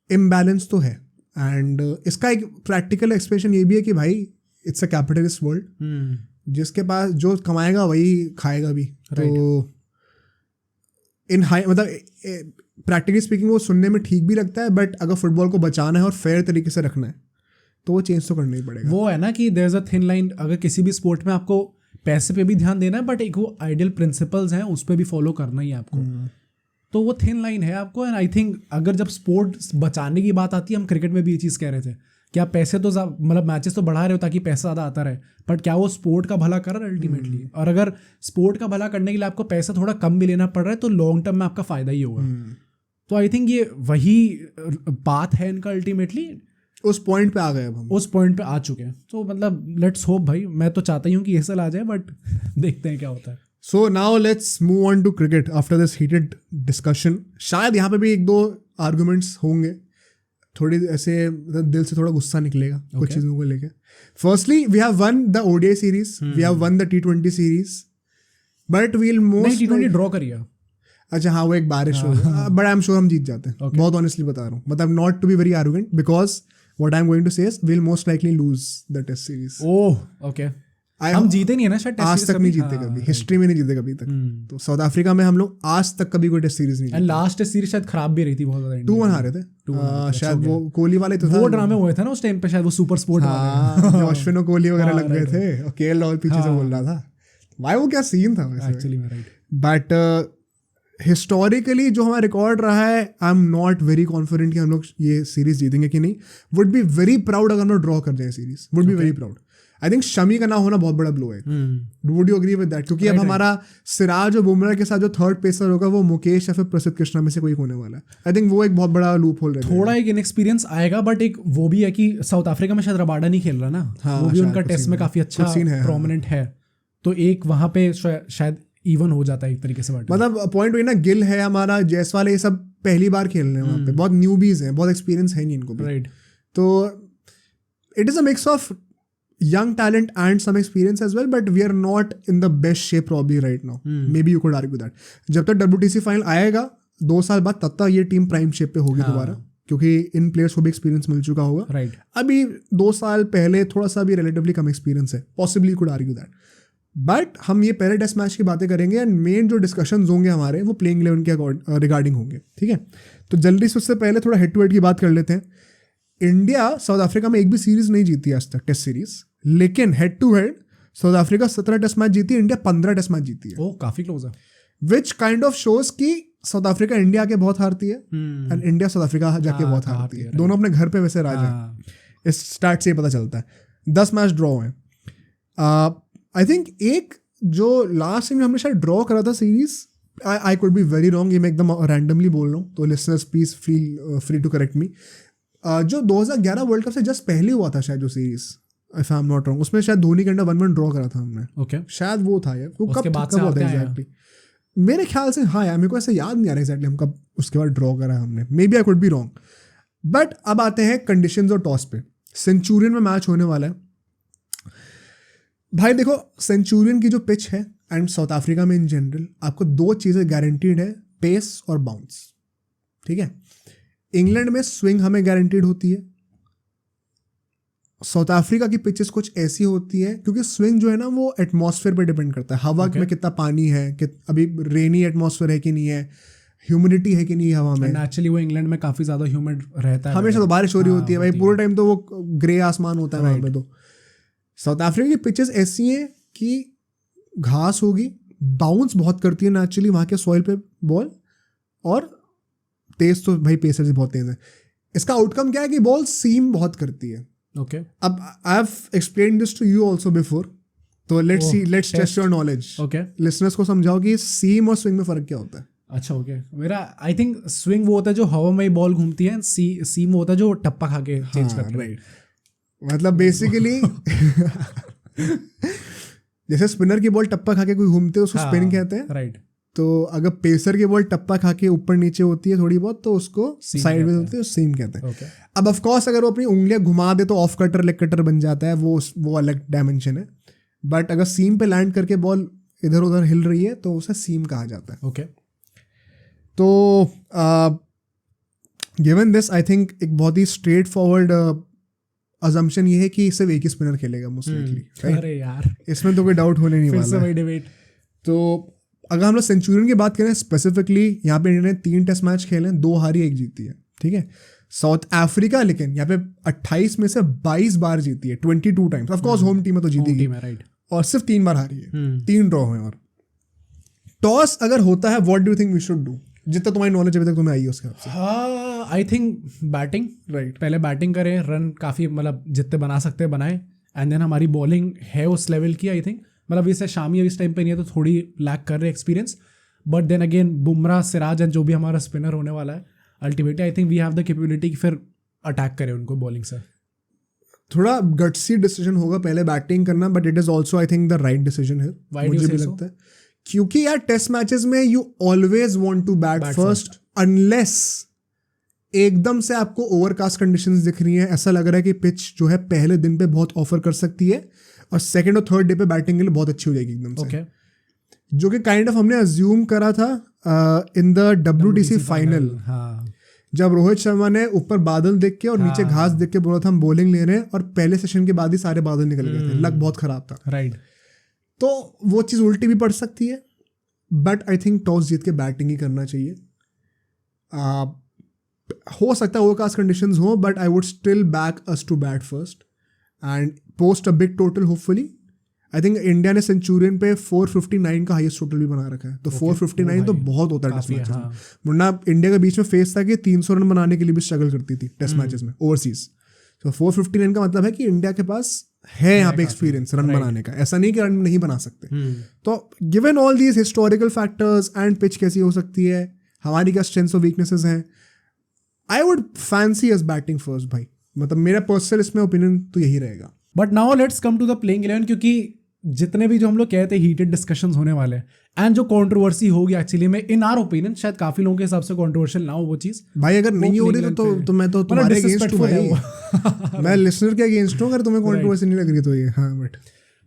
इम्बैलेंस तो है। एंड इसका एक प्रैक्टिकल एक्सप्रेशन ये भी है कि भाई इट्स अ कैपिटलिस्ट वर्ल्ड, जिसके पास जो कमाएगा वही खाएगा भी। तो इन हाई मतलब प्रैक्टिकली स्पीकिंग वो सुनने में ठीक भी लगता है, बट अगर फुटबॉल को बचाना है और फेयर तरीके से रखना है तो वो चेंज तो करना ही पड़ेगा। वो है ना कि there is a thin line, अगर किसी भी स्पोर्ट में आपको पैसे पे भी ध्यान देना है, बट एक वो आइडियल प्रिंसिपल्स हैं उस पर भी फॉलो करना ही है आपको। तो वो थिन लाइन है आपको। एंड आई थिंक अगर जब स्पोर्ट बचाने की बात आती है, हम क्रिकेट में भी ये चीज़ कह रहे थे कि आप पैसे तो मतलब मैचेस तो बढ़ा रहे हो ताकि पैसा ज़्यादा आता रहे, बट क्या वो स्पोर्ट का भला कर रहा है अल्टीमेटली? और अगर स्पोर्ट का भला करने के लिए आपको पैसा थोड़ा कम भी लेना पड़ रहा है तो लॉन्ग टर्म में आपका फ़ायदा ही होगा। तो आई थिंक ये वही बात है इनका अल्टीमेटली। उस पॉइंट पे आ गए, अब हम उस पॉइंट पे आ चुके हैं। तो मतलब लेट्स होप भाई, मैं तो चाहता ही हूँ कि ESL आ जाए, बट देखते हैं क्या होता है। So now let's move on to cricket after this heated discussion. शायद यहाँ पे भी 1-2 arguments होंगे, थोड़ी ऐसे दिल से थोड़ा गुस्सा निकलेगा कुछ चीज़ों को लेके। Firstly, we have won the ODI series, we have won the T20 series, but we'll most T20 draw करिए। अच्छा हाँ, वो एक बारिश हो गया, but I'm sure हम जीत जाते हैं। बहुत ऑनेस्टली बता रहा हूँ, मतलब not to be very arrogant, because what I'm going to say is we'll most likely lose the test series. Oh, okay. हम जीते नहीं है ना शायद टेस्ट आज तक नहीं जीते कभी, हिस्ट्री में नहीं जीते कभी तक। तो साउथ अफ्रीका में हम लोग आज तक कभी कोई टेस्ट सीरीज नहीं जीते। लास्ट टेस्ट सीरीज शायद खराब भी रही थी बहुत ज्यादा, 2-1 हारे थे शायद। वो कोहली वाले तो वो ड्रामे हुए थे ना उस टाइम पे शायद, वो सुपर स्पोर्ट वाले अश्विन और कोहली वगैरह लग गए थे और KL राहुल पीछे से बोल रहा था। भाई वो क्या सीन था एक्चुअली में। राइट, बट हिस्टोरिकली जो हमारा रिकॉर्ड रहा है, I am not very confident कि हम लोग ये सीरीज जीतेंगे कि नहीं। वुड बी वेरी प्राउड अगर हम लोग ड्रॉ कर जाए series, would be very proud. I think Shami का ना होना बहुत बड़ा ब्लो है। Would you agree with that? क्योंकि अब हमारा सिराज और बुमराह के साथ जो थर्ड पेसर होगा वो मुकेश या फिर प्रसिद्ध कृष्णा में से कोई होने वाला है। आई थिंक वो एक बहुत बड़ा लूप होल रहेगा। थोड़ा एक इनएक्सपीरियंस आएगा, बट एक वो भी है कि साउथ अफ्रीका में शायद रबाडा नहीं खेल रहा ना। हाँ, वो भी उनका टेस्ट में काफी अच्छा प्रोमिनेंट है, तो एक वहां पे शायद इवन हो जाता है एक तरीके से। मतलब पॉइंट वही ना, गिल है हमारा, जायसवाल, ये सब पहली बार खेल रहे हैं वहाँ पे, बहुत न्यूबीज हैं, बहुत एक्सपीरियंस है नहीं इनको भी। राइट, तो it is a mix of young talent and some experience as well, but we are not in the best shape probably right now. Maybe you could argue that. जब तक WTC final आएगा 2 साल बाद, तब तक ये team prime shape पे होगी दोबारा, क्योंकि इन प्लेयर्स को भी एक्सपीरियंस मिल चुका होगा। राइट, अभी 2 साल पहले थोड़ा सा भी रिलेटिवली कम एक्सपीरियंस है, possibly you could argue that. But हम ये पहले टेस्ट मैच की बातें करेंगे एंड मेन जो डिस्कशंस होंगे हमारे वो प्लेइंग 11 के रिगार्डिंग होंगे, ठीक है? तो जल्दी से उससे पहले थोड़ा हेड टू हेड की बात कर लेते हैं। इंडिया साउथ अफ्रीका में एक भी सीरीज नहीं जीती आज तक, टेस्ट सीरीज, लेकिन head to head South Africa 17 test match जीती है, इंडिया 15 टेस्ट मैच जीती है। ओ, काफी क्लोज है। विच काइंड ऑफ शोज कि साउथ अफ्रीका इंडिया के बहुत हारती है एंड इंडिया साउथ अफ्रीका जाके बहुत हारती है। दोनों अपने घर पे वैसे राजा है। इस स्टार्ट से पता चलता है। 10 मैच ड्रॉ हैं। आई थिंक एक जो लास्ट टाइम हमने शायद ड्रॉ करा था series, I could be very wrong, ये मैं एकदम रैंडमली बोल रहा हूँ, तो listeners please feel free to correct me. जो 2011 वर्ल्ड कप से जस्ट पहले हुआ था शायद जो series, if I am not wrong, उसमें शायद धोनी के अंडर 1-1 ड्रॉ करा था हमने। ओके, शायद वो था यार, वो उसके बाद से कब आते था हैं एग्जैक्टली? मेरे ख्याल से हाँ यार, मेरे को ऐसा याद नहीं आ रहा एग्जैक्टली हम कब उसके बाद ड्रॉ करा है हमने। Maybe I could be wrong. But अब आते हैं कंडीशंस और टॉस पे। सेंचुरियन में मैच होने वाला है भाई। देखो, सेंचुरियन की जो पिच है एंड साउथ अफ्रीका में इन जनरल, आपको 2 चीज़ें गारंटीड है, पेस और बाउंस, ठीक है? इंग्लैंड में स्विंग हमें गारंटीड होती है, साउथ अफ्रीका की पिचेस कुछ ऐसी होती है, क्योंकि स्विंग जो है ना वो एटमॉस्फेयर पे डिपेंड करता है, हवा में कितना पानी है, कि अभी रेनी एटमॉस्फेयर है कि नहीं है, ह्यूमिडिटी है कि नहीं हवा में। नेचुरली वो इंग्लैंड में काफी ज्यादा ह्यूमिड रहता है, हमेशा तो बारिश हो रही होती है भाई, पूरे टाइम तो वो ग्रे आसमान होता है वहाँ पे। तो साउथ अफ्रीका की पिचेस ऐसी हैं कि घास होगी, बाउंस बहुत करती है नेचुरली वहाँ के सॉइल पे बॉल, और तेज तो भाई पेसर से बहुत तेज है। इसका आउटकम क्या है कि बॉल सीम बहुत करती है। ओके, अब I have explained this to you also before, तो let's test your knowledge. Okay, listeners को समझाओ कि सीम और स्विंग में फर्क क्या होता है। अच्छा, ओके। मेरा आई थिंक स्विंग वो होता है जो हवा में बॉल घूमती है, सीम वो होता है जो टप्पा खा के चेंज करता है। राइट, मतलब बेसिकली जैसे स्पिनर की बॉल टप्पा खा के कोई घूमते है उसको स्पिन कहते हैं। राइट, तो अगर पेसर की बॉल टप्पा खा के ऊपर नीचे होती है थोड़ी बहुत, तो उसको साइड में होती है, सीम कहते हैं। ओके, अब ऑफ कोर्स अगर वो अपनी उंगलियां घुमा दे तो ऑफ कटर लेग कटर बन जाता है, वो अलग डायमेंशन है। बट अगर सीम पे लैंड करके बॉल इधर उधर हिल रही है तो उसे सीम कहा जाता है। ओके, तो गिवन दिस, आई थिंक एक बहुत ही स्ट्रेट फॉरवर्ड अजम्पशन ये है कि सिर्फ एक ही स्पिनर खेलेगा मोस्ट लाइकली। अरे यार, इसमें तो कोई डाउट होने नहीं वाला है। डिबेट। तो अगर हम लोग सेंचुरियन की बात करें स्पेसिफिकली, यहाँ पे इंडिया ने 3 टेस्ट मैच खेले, 2 हारी 1 जीती है, ठीक है? साउथ अफ्रीका लेकिन यहाँ पे 28 में से 22 बार जीती है, 22 times. Of course home team है तो जीती है, राइट, और सिर्फ 3 बार हारी है, 3 ड्रॉ हुए। और टॉस अगर होता है, what do you think we should do? जितना तुम्हारी नॉलेज अभी तक तुम्हें आई है उसके हिसाब से। हाँ, आई थिंक बैटिंग, राइट, पहले बैटिंग करें, रन काफ़ी मतलब जितने बना सकते हैं बनाए, एंड देन हमारी बॉलिंग है उस लेवल की। आई थिंक मतलब इसे शामी इस टाइम पे नहीं है तो थोड़ी लैक कर रहे experience, but then again Bumrah, Siraj and जो भी हमारा स्पिनर होने वाला है, ultimately I think we have the capability कि फिर अटैक करें उनको बॉलिंग से। थोड़ा गट्सी डिसीजन होगा पहले बैटिंग करना, but it is also I think the right decision है, मुझे भी लगता है। क्योंकि यार टेस्ट मैचेस में you always want to bat first, unless एकदम से आपको ओवरकास्ट कंडीशंस दिख रही हैं, ऐसा लग रहा है कि पिच जो है पहले दिन पे बहुत ऑफर कर सकती है और सेकंड और थर्ड डे पे बैटिंग के लिए बहुत अच्छी हो जाएगी एकदम से। Okay. जो कि काइंड ऑफ हमने अज्यूम करा था इन द WTC फाइनल। हाँ, जब रोहित शर्मा ने ऊपर बादल देख के और नीचे घास देख के बोला था हम बॉलिंग ले रहे हैं, और पहले सेशन के बाद ही सारे बादल निकल गए थे, लक बहुत खराब था। राइट, तो वो चीज़ उल्टी भी पड़ सकती है, बट आई थिंक टॉस जीत के बैटिंग ही करना चाहिए। हो सकता है ओवरकास्ट कंडीशंस हो, but I would still back us to bat first and post a big total hopefully. I think India ने सेंचुरियन पे 459 का हाईएस्ट टोटल भी बना रखा है, तो 459 तो बहुत होता है टेस्ट मैचेस में। वरना इंडिया के बीच में फेस था कि 300 रन बनाने के लिए भी स्ट्रगल करती थी टेस्ट मैचेस में ओवरसीज। तो 459 का मतलब है कि इंडिया के पास है यहाँ पे एक्सपीरियंस रन बनाने का, ऐसा नहीं कि रन नहीं बना सकते। तो given all these historical factors and pitch कैसी हो सकती है, हमारी क्या स्ट्रेंथ्स और वीकनेसेस हैं, I would fancy as batting first भाई। मतलब मेरा पर्सनल इसमें ओपिनियन तो यही रहेगा। But now let's come to the playing 11, क्योंकि जितने भी जो हम लोग कहते हैं हीटेड डिस्कशंस होने वाले हैं एंड जो कंट्रोवर्सी होगी एक्चुअली में इन आवर ओपिनियन, शायद काफी लोगों के हिसाब से कंट्रोवर्शियल ना हो वो चीज भाई। अगर नहीं हो रही तो मैं तो तुम्हारे अगेंस्ट हूं भाई। मैं लिसनर के अगेंस्ट हूं अगर तुम्हें कंट्रोवर्सी नहीं लग रही तो ये। हाँ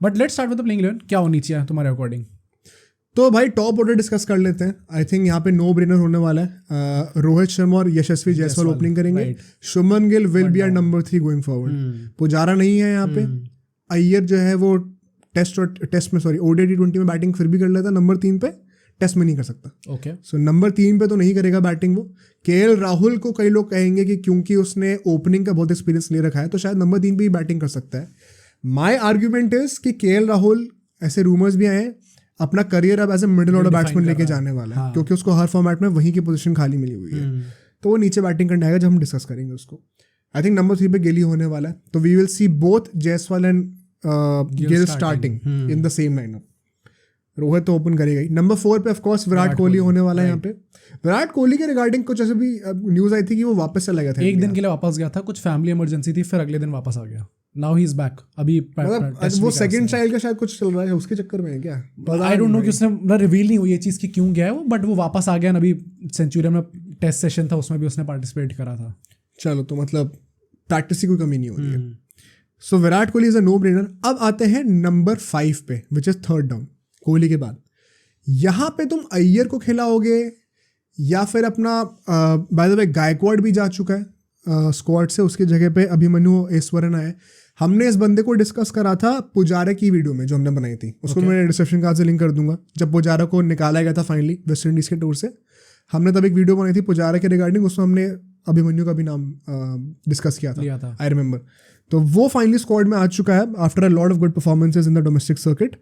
but let's start with the playing 11। क्या होनी चाहिए तुम्हारे अकॉर्डिंग? तो भाई टॉप ऑर्डर डिस्कस कर लेते हैं। आई थिंक यहाँ पे नो ब्रेनर होने वाला है। रोहित शर्मा और यशस्वी जायसवाल ओपनिंग करेंगे। Shubman Gill will be our number 3 going forward. Pujara नहीं है यहाँ पे। अय्यर जो है वो ओडीआई T20 में बैटिंग फिर भी कर लेता, नंबर 3 पे टेस्ट में नहीं कर सकता। ओके, सो नंबर 3 पे तो नहीं करेगा बैटिंग वो। केएल राहुल को कई लोग कहेंगे कि क्योंकि उसने ओपनिंग का बहुत एक्सपीरियंस ले रखा है तो शायद नंबर 3 पे ही बैटिंग कर सकता है। माई आर्ग्यूमेंट इज कि केएल राहुल, ऐसे रूमर्स भी आए हैं, अपना करियर अब as a middle order batsman लेके जाने वाला है, क्योंकि उसको हर फॉर्मेट में वहीं की पोजीशन खाली मिली हुई है। तो वो नीचे बैटिंग करने आएगा जब हम डिस्कस करेंगे उसको। आई थिंक नंबर 3 पे गिल ही होने वाला है। तो we will see both Jaiswal and Gill starting in the same lineup. Rohit तो ओपन करेगा ही। नंबर 4 पे ऑफ कोर्स विराट कोहली होने वाला है यहाँ पे। विराट कोहली के रिगार्डिंग कुछ ऐसे भी न्यूज आई थी कि वो वापस चला गया था, एक दिन के लिए वापस गया था, कुछ फैमिली इमरजेंसी थी, फिर अगले दिन वापस आ गया। Now he is back. अभी मतलब वो सेकंड चाइल्ड का शायद कुछ चल रहा है, उसके चक्कर में है क्या? आई डोंट नो कि उसने रिवील नहीं हुई ये चीज़ कि क्यों गया है वो, बट वो वापस आ गया। अभी सेंचुरियन में टेस्ट सेशन था, उसमें भी उसने पार्टिसिपेट करा था। चलो, तो मतलब प्रैक्टिस की कोई कमी नहीं हो रही है। So Virat Kohli is a no brainer. अब आते हैं नंबर 5 पे, which is third down Kohli के बाद। यहाँ पे तुम अय्यर को खिलाओगे या फिर अपना बाय द वे गायकवाड भी जा चुका है स्क्वाड से, उसकी जगह पे अभिमन्यु ऐश्वर्यन आए। हमने इस बंदे को डिस्कस करा था पुजारा की वीडियो में जो हमने बनाई थी, उसको मैं डिस्क्रिप्शन कार्ड से लिंक कर दूंगा। जब पुजारा को निकाला गया था फाइनली वेस्ट इंडीज़ के टूर से, हमने तब एक वीडियो बनाई थी पुजारा के रिगार्डिंग, उसमें हमने अभिमन्यु का भी नाम डिस्कस किया था। I remember. तो वो फाइनली स्क्वाड में आ चुका है after a lot of good performances in the domestic circuit.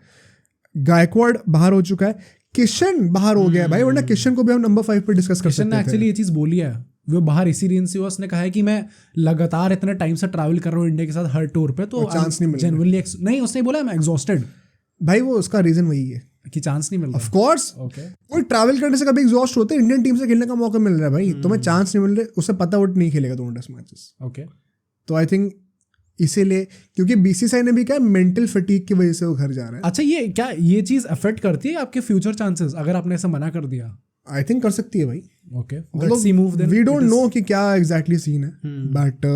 Gaikwad बाहर हो चुका है, किशन बाहर हो गया है भाई, वरना किशन को भी हम नंबर 5 पे डिस्कस कर सकते हैं। किशन ने एक्चुअली ये चीज़ बोली है, वो बाहर इसी रीजन से उसने कहा है कि मैं लगातार इतने टाइम से ट्रैवल कर रहा हूँ इंडिया के साथ हर टूर पे, तो चांस नहीं मिल रहा। जनरली नहीं, उसने बोला मैं एग्जॉस्टेड भाई, वो उसका रीजन वही है कि चांस नहीं मिल रहा। ऑफ कोर्स कोई ट्रैवल करने से कभी एग्जॉस्ट होते हैं, इंडियन टीम से खेलने का मौका मिल रहा है भाई, तुम्हें चांस नहीं मिल रहा, उसे पता वो नहीं खेलेगा 2 टेस्ट मैचेस। ओके, तो आई थिंक इसीलिए, क्योंकि बीसीसीआई ने भी क्या मेंटल फटीग की वजह से वो घर जा रहा है। अच्छा, ये क्या ये चीज़ अफेक्ट करती है आपके फ्यूचर चांसेस अगर आपने ऐसा मना कर दिया? आई थिंक कर सकती है भाई। Okay, let's see move then. We don't know कि क्या एग्जैक्टली सीन है, बट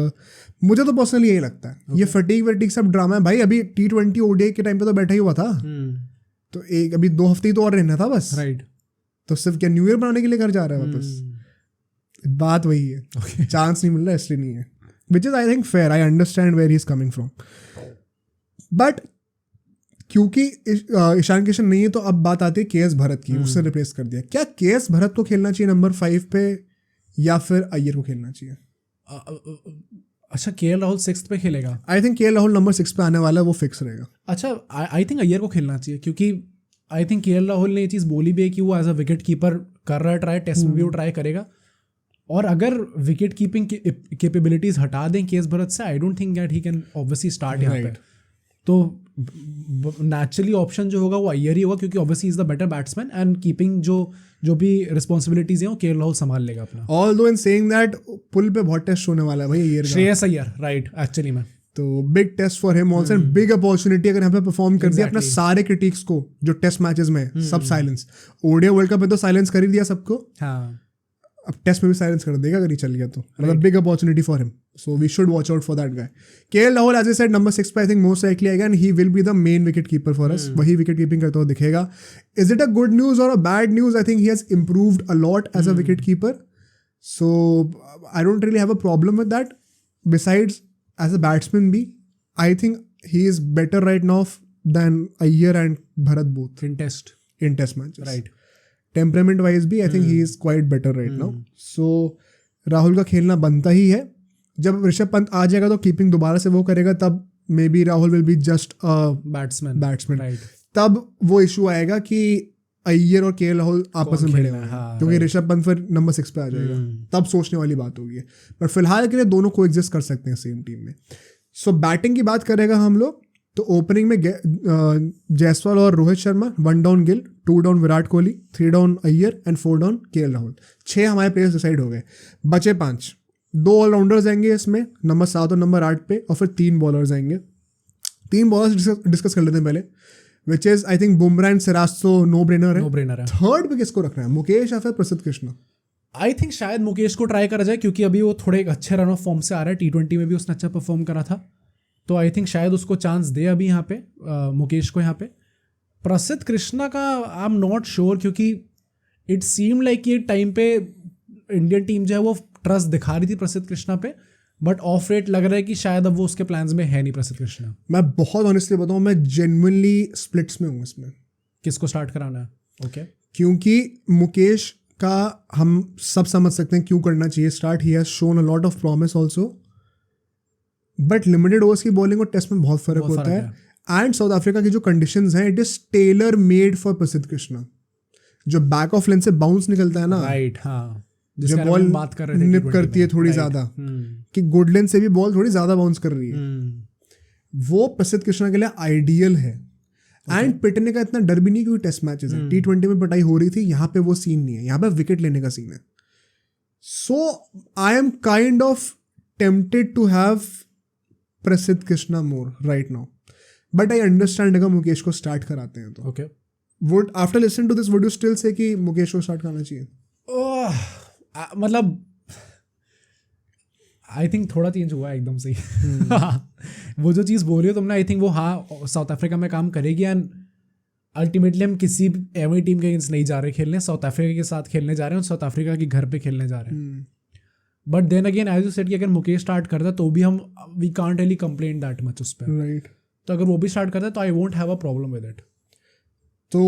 मुझे तो पर्सनली यही लगता है। ये फटीग सब ड्रामा है भाई। अभी T20 ओडीआई के टाइम पे तो बैठा ही हुआ था, तो एक अभी 2 हफ्ते ही तो और रहना था बस, राइट। तो सिर्फ क्या न्यू ईयर बनाने के लिए घर जा रहा है वापस? बात वही है, चांस नहीं मिल रहा इसलिए नहीं है, which is I think fair. I understand where he is coming from, but क्योंकि ईशान किशन नहीं है तो अब बात आती है केएस भरत की, उससे रिप्लेस कर दिया। क्या केएस भरत को खेलना चाहिए नंबर 5 पे या फिर अय्यर को खेलना चाहिए? अच्छा, केएल राहुल 6th पे खेलेगा? I think KL Rahul number 6 पे आने वाला है, वो फिक्स रहेगा। अच्छा, आई थिंक अय्यर को खेलना चाहिए, क्योंकि आई थिंक केएल राहुल ने ये चीज़ बोली भी है कि वो एज अ विकेट कीपर कर रहा है ट्राई, टेस्ट में भी वो ट्राई करेगा। और अगर विकेट कीपिंग कैपेबिलिटीज हटा दें केएस भरत से, आई don't think that he can obviously start यहाँ पे। तो नेचुरली ऑप्शन जो होगा वो अय्यर ही होगा, क्योंकि obviously is the better batsman and keeping जो भी रिस्पॉन्सिबिलिटीज हैं वो केएल राहुल संभाल लेगा अपना। Although in saying that pull पे बहुत टेस्ट होने वाला है भाई अय्यर का। श्रेयस अय्यर, राइट, एक्चुअली में तो big test for him also and big opportunity. अगर यहाँ पे परफॉर्म कर दिया अपना सारे क्रिटिक्स को जो टेस्ट मैचेस में सब साइलेंस, ओडीआई वर्ल्ड कप में तो साइलेंस कर ही दिया सबको, हाँ, अब टेस्ट में भी साइलेंस कर देगा अगर ये चल गया तो, मतलब big opportunity for him, so we should watch out for that guy. KL Rahul as I said number 6 पे आई थिंक मोस्ट लाइकली आएगा and he will be the main wicket keeper for us, वही wicket keeping करता हुआ दिखेगा। Is it a good news और a bad news? I think he has improved a lot as a wicket keeper, so I don't really have a problem with that. Besides as a batsman भी I think he is better right now than Iyer and Bharat both in test matches, right. Temperament wise भी I think he is quite better right now. So Rahul का खेलना बनता ही है। जब ऋषभ पंत आ जाएगा तो keeping दोबारा से वो करेगा, तब may be Rahul will be just batsman, right. तब वो इशू आएगा कि अय्यर और केएल राहुल आपस में भिड़े, क्योंकि ऋषभ पंत फिर नंबर 6 पे आ जाएगा, तब सोचने वाली बात होगी। बट फिलहाल के लिए दोनों को एग्जिस्ट कर सकते हैं सेम टीम में। सो बैटिंग की बात करेगा हम लोग तो ओपनिंग में जायसवाल और Rohit Sharma, 1 down Gill, 2 down Virat Kohli, 3 down Iyer and 4 down KL Rahul. 6 हमारे प्लेयर्स डिसाइड हो गए, बचे 5। 2 ऑलराउंडर्स आएंगे इसमें, नंबर 7 और नंबर 8 पे, और फिर 3 बॉलर्स आएंगे। 3 बॉलर्स डिस्कस कर लेते हैं पहले, विच is I think Bumrah and Siraj तो नो ब्रेनर है। थर्ड पे किसको रखना है, मुकेश या फिर प्रसिद्ध कृष्णा? आई थिंक शायद मुकेश को ट्राई करा जाए, क्योंकि अभी वो थोड़े एक अच्छे रन ऑफ फॉर्म से आ रहा है। T20 में भी उसने अच्छा परफॉर्म करा था, तो आई थिंक शायद उसको चांस दे अभी यहाँ पे, मुकेश को यहाँ पे। प्रसिद्ध कृष्णा का आई एम नॉट श्योर, क्योंकि इट सीम लाइक ये टाइम पे इंडियन टीम जो है वो ट्रस्ट दिखा रही थी प्रसिद्ध कृष्णा पे, बट ऑफ रेट लग रहा है कि शायद अब वो उसके प्लान्स में है नहीं प्रसिद्ध कृष्णा। मैं बहुत ऑनेस्टली बताऊँ, मैं जेन्युइनली स्प्लिट्स में हूँ इसमें, किसको स्टार्ट कराना है। ओके, क्योंकि मुकेश का हम सब समझ सकते हैं क्यों करना चाहिए start. He has shown a lot of promise also, but limited overs की बॉलिंग और टेस्ट में बहुत फर्क होता है। एंड साउथ अफ्रीका की जो कंडीशंस हैं, it is tailor made for प्रसिद्ध कृष्णा। जो बैक ऑफ लेंथ से बाउंस निकलता है ना, राइट, हाँ, जो बॉल बात कर रहे थे निप करती है थोड़ी ज्यादा, कि गुड लेंथ से भी बॉल थोड़ी ज्यादा बाउंस कर रही है, वो प्रसिद्ध कृष्णा के लिए आइडियल है। एंड पिटने का इतना डर भी नहीं, क्योंकि टेस्ट मैचेस है। T20 में पिटाई हो रही थी, यहाँ पे वो सीन नहीं है, यहाँ पे विकेट लेने का सीन है। So I am kind of tempted to have Prasidh Krishna more right now, but I understand अगर मुकेश को स्टार्ट कराते हैं तो। Okay, would after listening to this would you still say कि मुकेश को स्टार्ट करना चाहिए? मतलब आई थिंक थोड़ा चेंज हुआ है एकदम से वो जो चीज़ बोल रही हो तुमने, आई थिंक वो हाँ साउथ अफ्रीका में काम करेगी। एंड अल्टीमेटली हम किसी एवरी टीम के अगेंस्ट नहीं जा रहे खेलने, साउथ अफ्रीका के साथ खेलने जा रहे हैं और साउथ अफ्रीका के घर पे खेलने जा रहे हैं। But then again as you said कि अगर मुकेश स्टार्ट करता तो भी हम we can't really complain that much उस पर, राइट। तो अगर वो भी स्टार्ट करता तो I won't have a problem with it. तो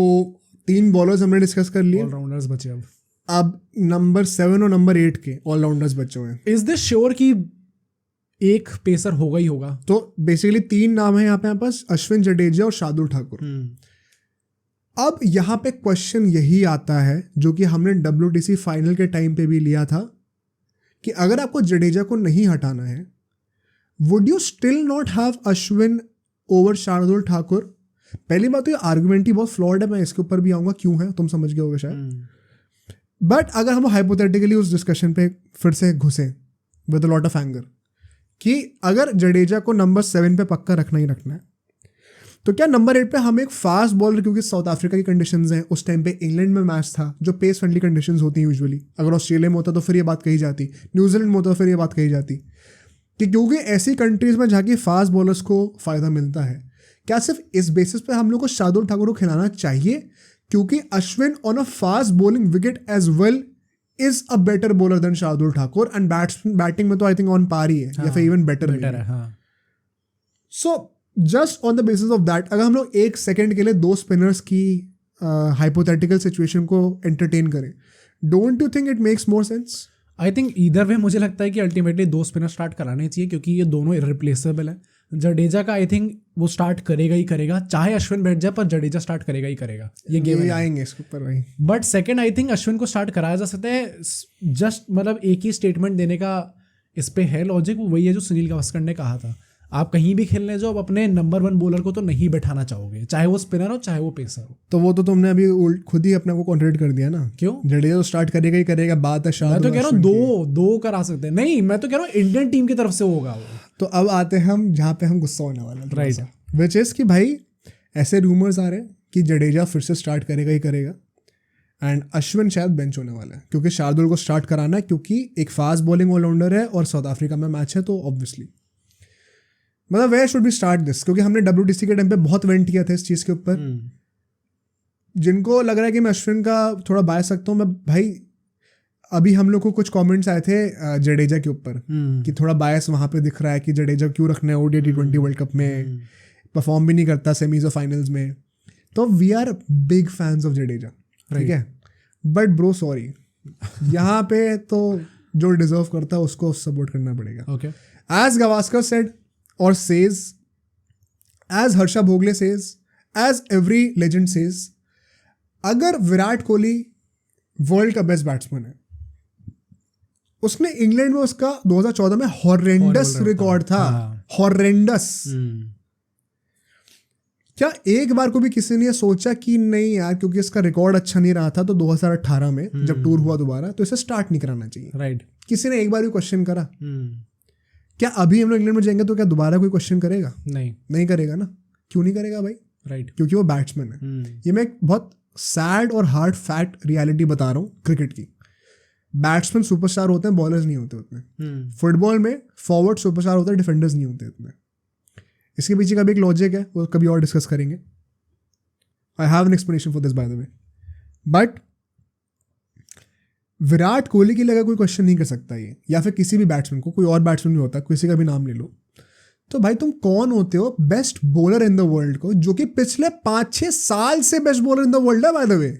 3 बॉलर्स हमने डिस्कस कर लिए, ऑलराउंडर्स बचे अब नंबर 7 और नंबर 8 के ऑलराउंडर्स बचे हुए हैं। इज दिस श्योर कि एक पेसर होगा ही होगा? तो बेसिकली 3 नाम है यहाँ पे हमारे पास, अश्विन, जडेजा और शार्दुल ठाकुर। अब यहाँ पे क्वेश्चन यही आता है जो कि हमने WTC फाइनल के टाइम पे भी लिया था, कि अगर आपको जडेजा को नहीं हटाना है, would you still not have Ashwin over Shardul Thakur? पहली बात तो ये आर्गुमेंट ही बहुत फ्लॉड है, मैं इसके ऊपर भी आऊँगा क्यों है, तुम समझ गए होगे शायद। बट अगर हम हाइपोथेटिकली उस डिस्कशन पे फिर से घुसे with a lot of anger, कि अगर जडेजा को नंबर 7 पे पक्का रखना ही रखना है, तो क्या नंबर 8 पे हम एक फास्ट बॉलर, क्योंकि साउथ अफ्रीका की कंडीशंस हैं, उस टाइम पे इंग्लैंड में मैच था जो पेस फ्रेंडली कंडीशंस होती हैं यूजुअली, अगर ऑस्ट्रेलिया में होता तो फिर ये बात कही जाती, न्यूजीलैंड में होता तो फिर ये बात कही जाती, कि क्योंकि ऐसी कंट्रीज में जहाँ की फास्ट बॉलर्स को फ़ायदा मिलता है, क्या सिर्फ इस बेसिस पे हम लोग को शार्दुल ठाकुर को खिलाना चाहिए? क्योंकि Ashwin on a fast bowling wicket as well is a better bowler than Shardul Thakur, and batting में तो आई थिंक ऑन पार ही है, या फिर इवन बेटर है। So just on the basis of that, अगर हम लोग 1 सेकेंड के लिए 2 स्पिनर्स की हाइपोथेटिकल सिचुएशन को एंटरटेन करें, don't you think it makes more sense? I think either way मुझे लगता है कि अल्टीमेटली 2 स्पिनर स्टार्ट कराने चाहिए, क्योंकि ये दोनों इररिप्लेसेबल है। जडेजा का आई थिंक वो स्टार्ट करेगा ही करेगा, चाहे अश्विन बैठ जाए, पर जडेजा स्टार्ट करेगा ही करेगा, ये गेम आएंगे इसके ऊपर भाई। But second I think Ashwin को स्टार्ट कराया जा सकता है, जस्ट मतलब एक ही स्टेटमेंट देने का इस पे है लॉजिक, वो वही है जो सुनील गावस्कर ने कहा था, आप कहीं भी खेलने जाओ, अब अपने नंबर 1 बॉलर को तो नहीं बैठाना चाहोगे, चाहे वो स्पिनर हो चाहे वो पेसर हो। तो वो तो तुमने अभी खुद ही अपने को कॉन्ट्रडिक्ट कर दिया ना। क्यों? जडेजा तो स्टार्ट करेगा ही करेगा, बात है शार्दुल। मैं तो कह रहा हूँ दो करा सकते हैं, नहीं मैं तो कह रहा हूँ इंडियन टीम की तरफ से होगा वो। तो अब आते हैं हम जहाँ पे हम गुस्सा होने वाले हैं, राइट, विच इज कि भाई ऐसे रूमर्स आ रहे हैं कि जडेजा फिर से स्टार्ट करेगा ही करेगा, एंड अश्विन शायद बेंच होने वाला है, क्योंकि शार्दुल को स्टार्ट कराना है, क्योंकि एक फास्ट बॉलिंग ऑलराउंडर है और साउथ अफ्रीका में मैच है, तो ऑब्वियसली मतलब where should be start this, क्योंकि हमने WTC के टाइम पे बहुत वेंट किया था इस चीज़ के ऊपर। जिनको लग रहा है कि मैं अश्विन का थोड़ा बाय सकता हूँ, मैं भाई अभी हम लोग को कुछ कमेंट्स आए थे जडेजा के ऊपर कि थोड़ा बायस वहाँ पे दिख रहा है कि जडेजा क्यों रखना है ODI T20 वर्ल्ड कप में, परफॉर्म भी नहीं करता सेमीज और फाइनल्स में। तो we are big fans of Jadeja, ठीक है, बट ब्रो सॉरी, यहाँ पे तो जो डिजर्व करता है उसको सपोर्ट करना पड़ेगा। ओके, एज गावस्कर सेड और says, as Harsha Bhogle says, as every legend says, अगर विराट कोहली वर्ल्ड का बेस्ट बैट्समैन है, उसने इंग्लैंड में उसका 2014 में हॉरेंडस रिकॉर्ड था, हॉरेंडस। क्या एक बार को भी किसी ने सोचा कि नहीं यार क्योंकि इसका रिकॉर्ड अच्छा नहीं रहा था तो 2018 में जब टूर हुआ दोबारा तो इसे स्टार्ट नहीं कराना चाहिए? राइट। किसी ने एक बार भी क्वेश्चन करा? क्या अभी हम लोग इंग्लैंड में जाएंगे तो क्या दोबारा कोई क्वेश्चन करेगा? नहीं करेगा ना। क्यों नहीं करेगा भाई? राइट। क्योंकि वो बैट्समैन है। ये मैं एक बहुत सैड और हार्ड फैक्ट रियलिटी बता रहा हूँ क्रिकेट की। बैट्समैन सुपरस्टार होते हैं, बॉलर्स नहीं होते उतने। फुटबॉल में फॉरवर्ड सुपरस्टार होते हैं, डिफेंडर्स नहीं होते उतने। इसके पीछे का भी एक लॉजिक है, वो कभी और डिस्कस करेंगे। I have an explanation for this by the way. But Virat Kohli के लिए अगर कोई क्वेश्चन नहीं कर सकता ये, या फिर किसी भी बैट्समैन को, कोई और बैट्समैन भी होता, किसी का भी नाम ले लो, तो भाई तुम कौन होते हो best bowler in the world को, जो कि पिछले 5-6 साल से best bowler in the world है बाय द वे।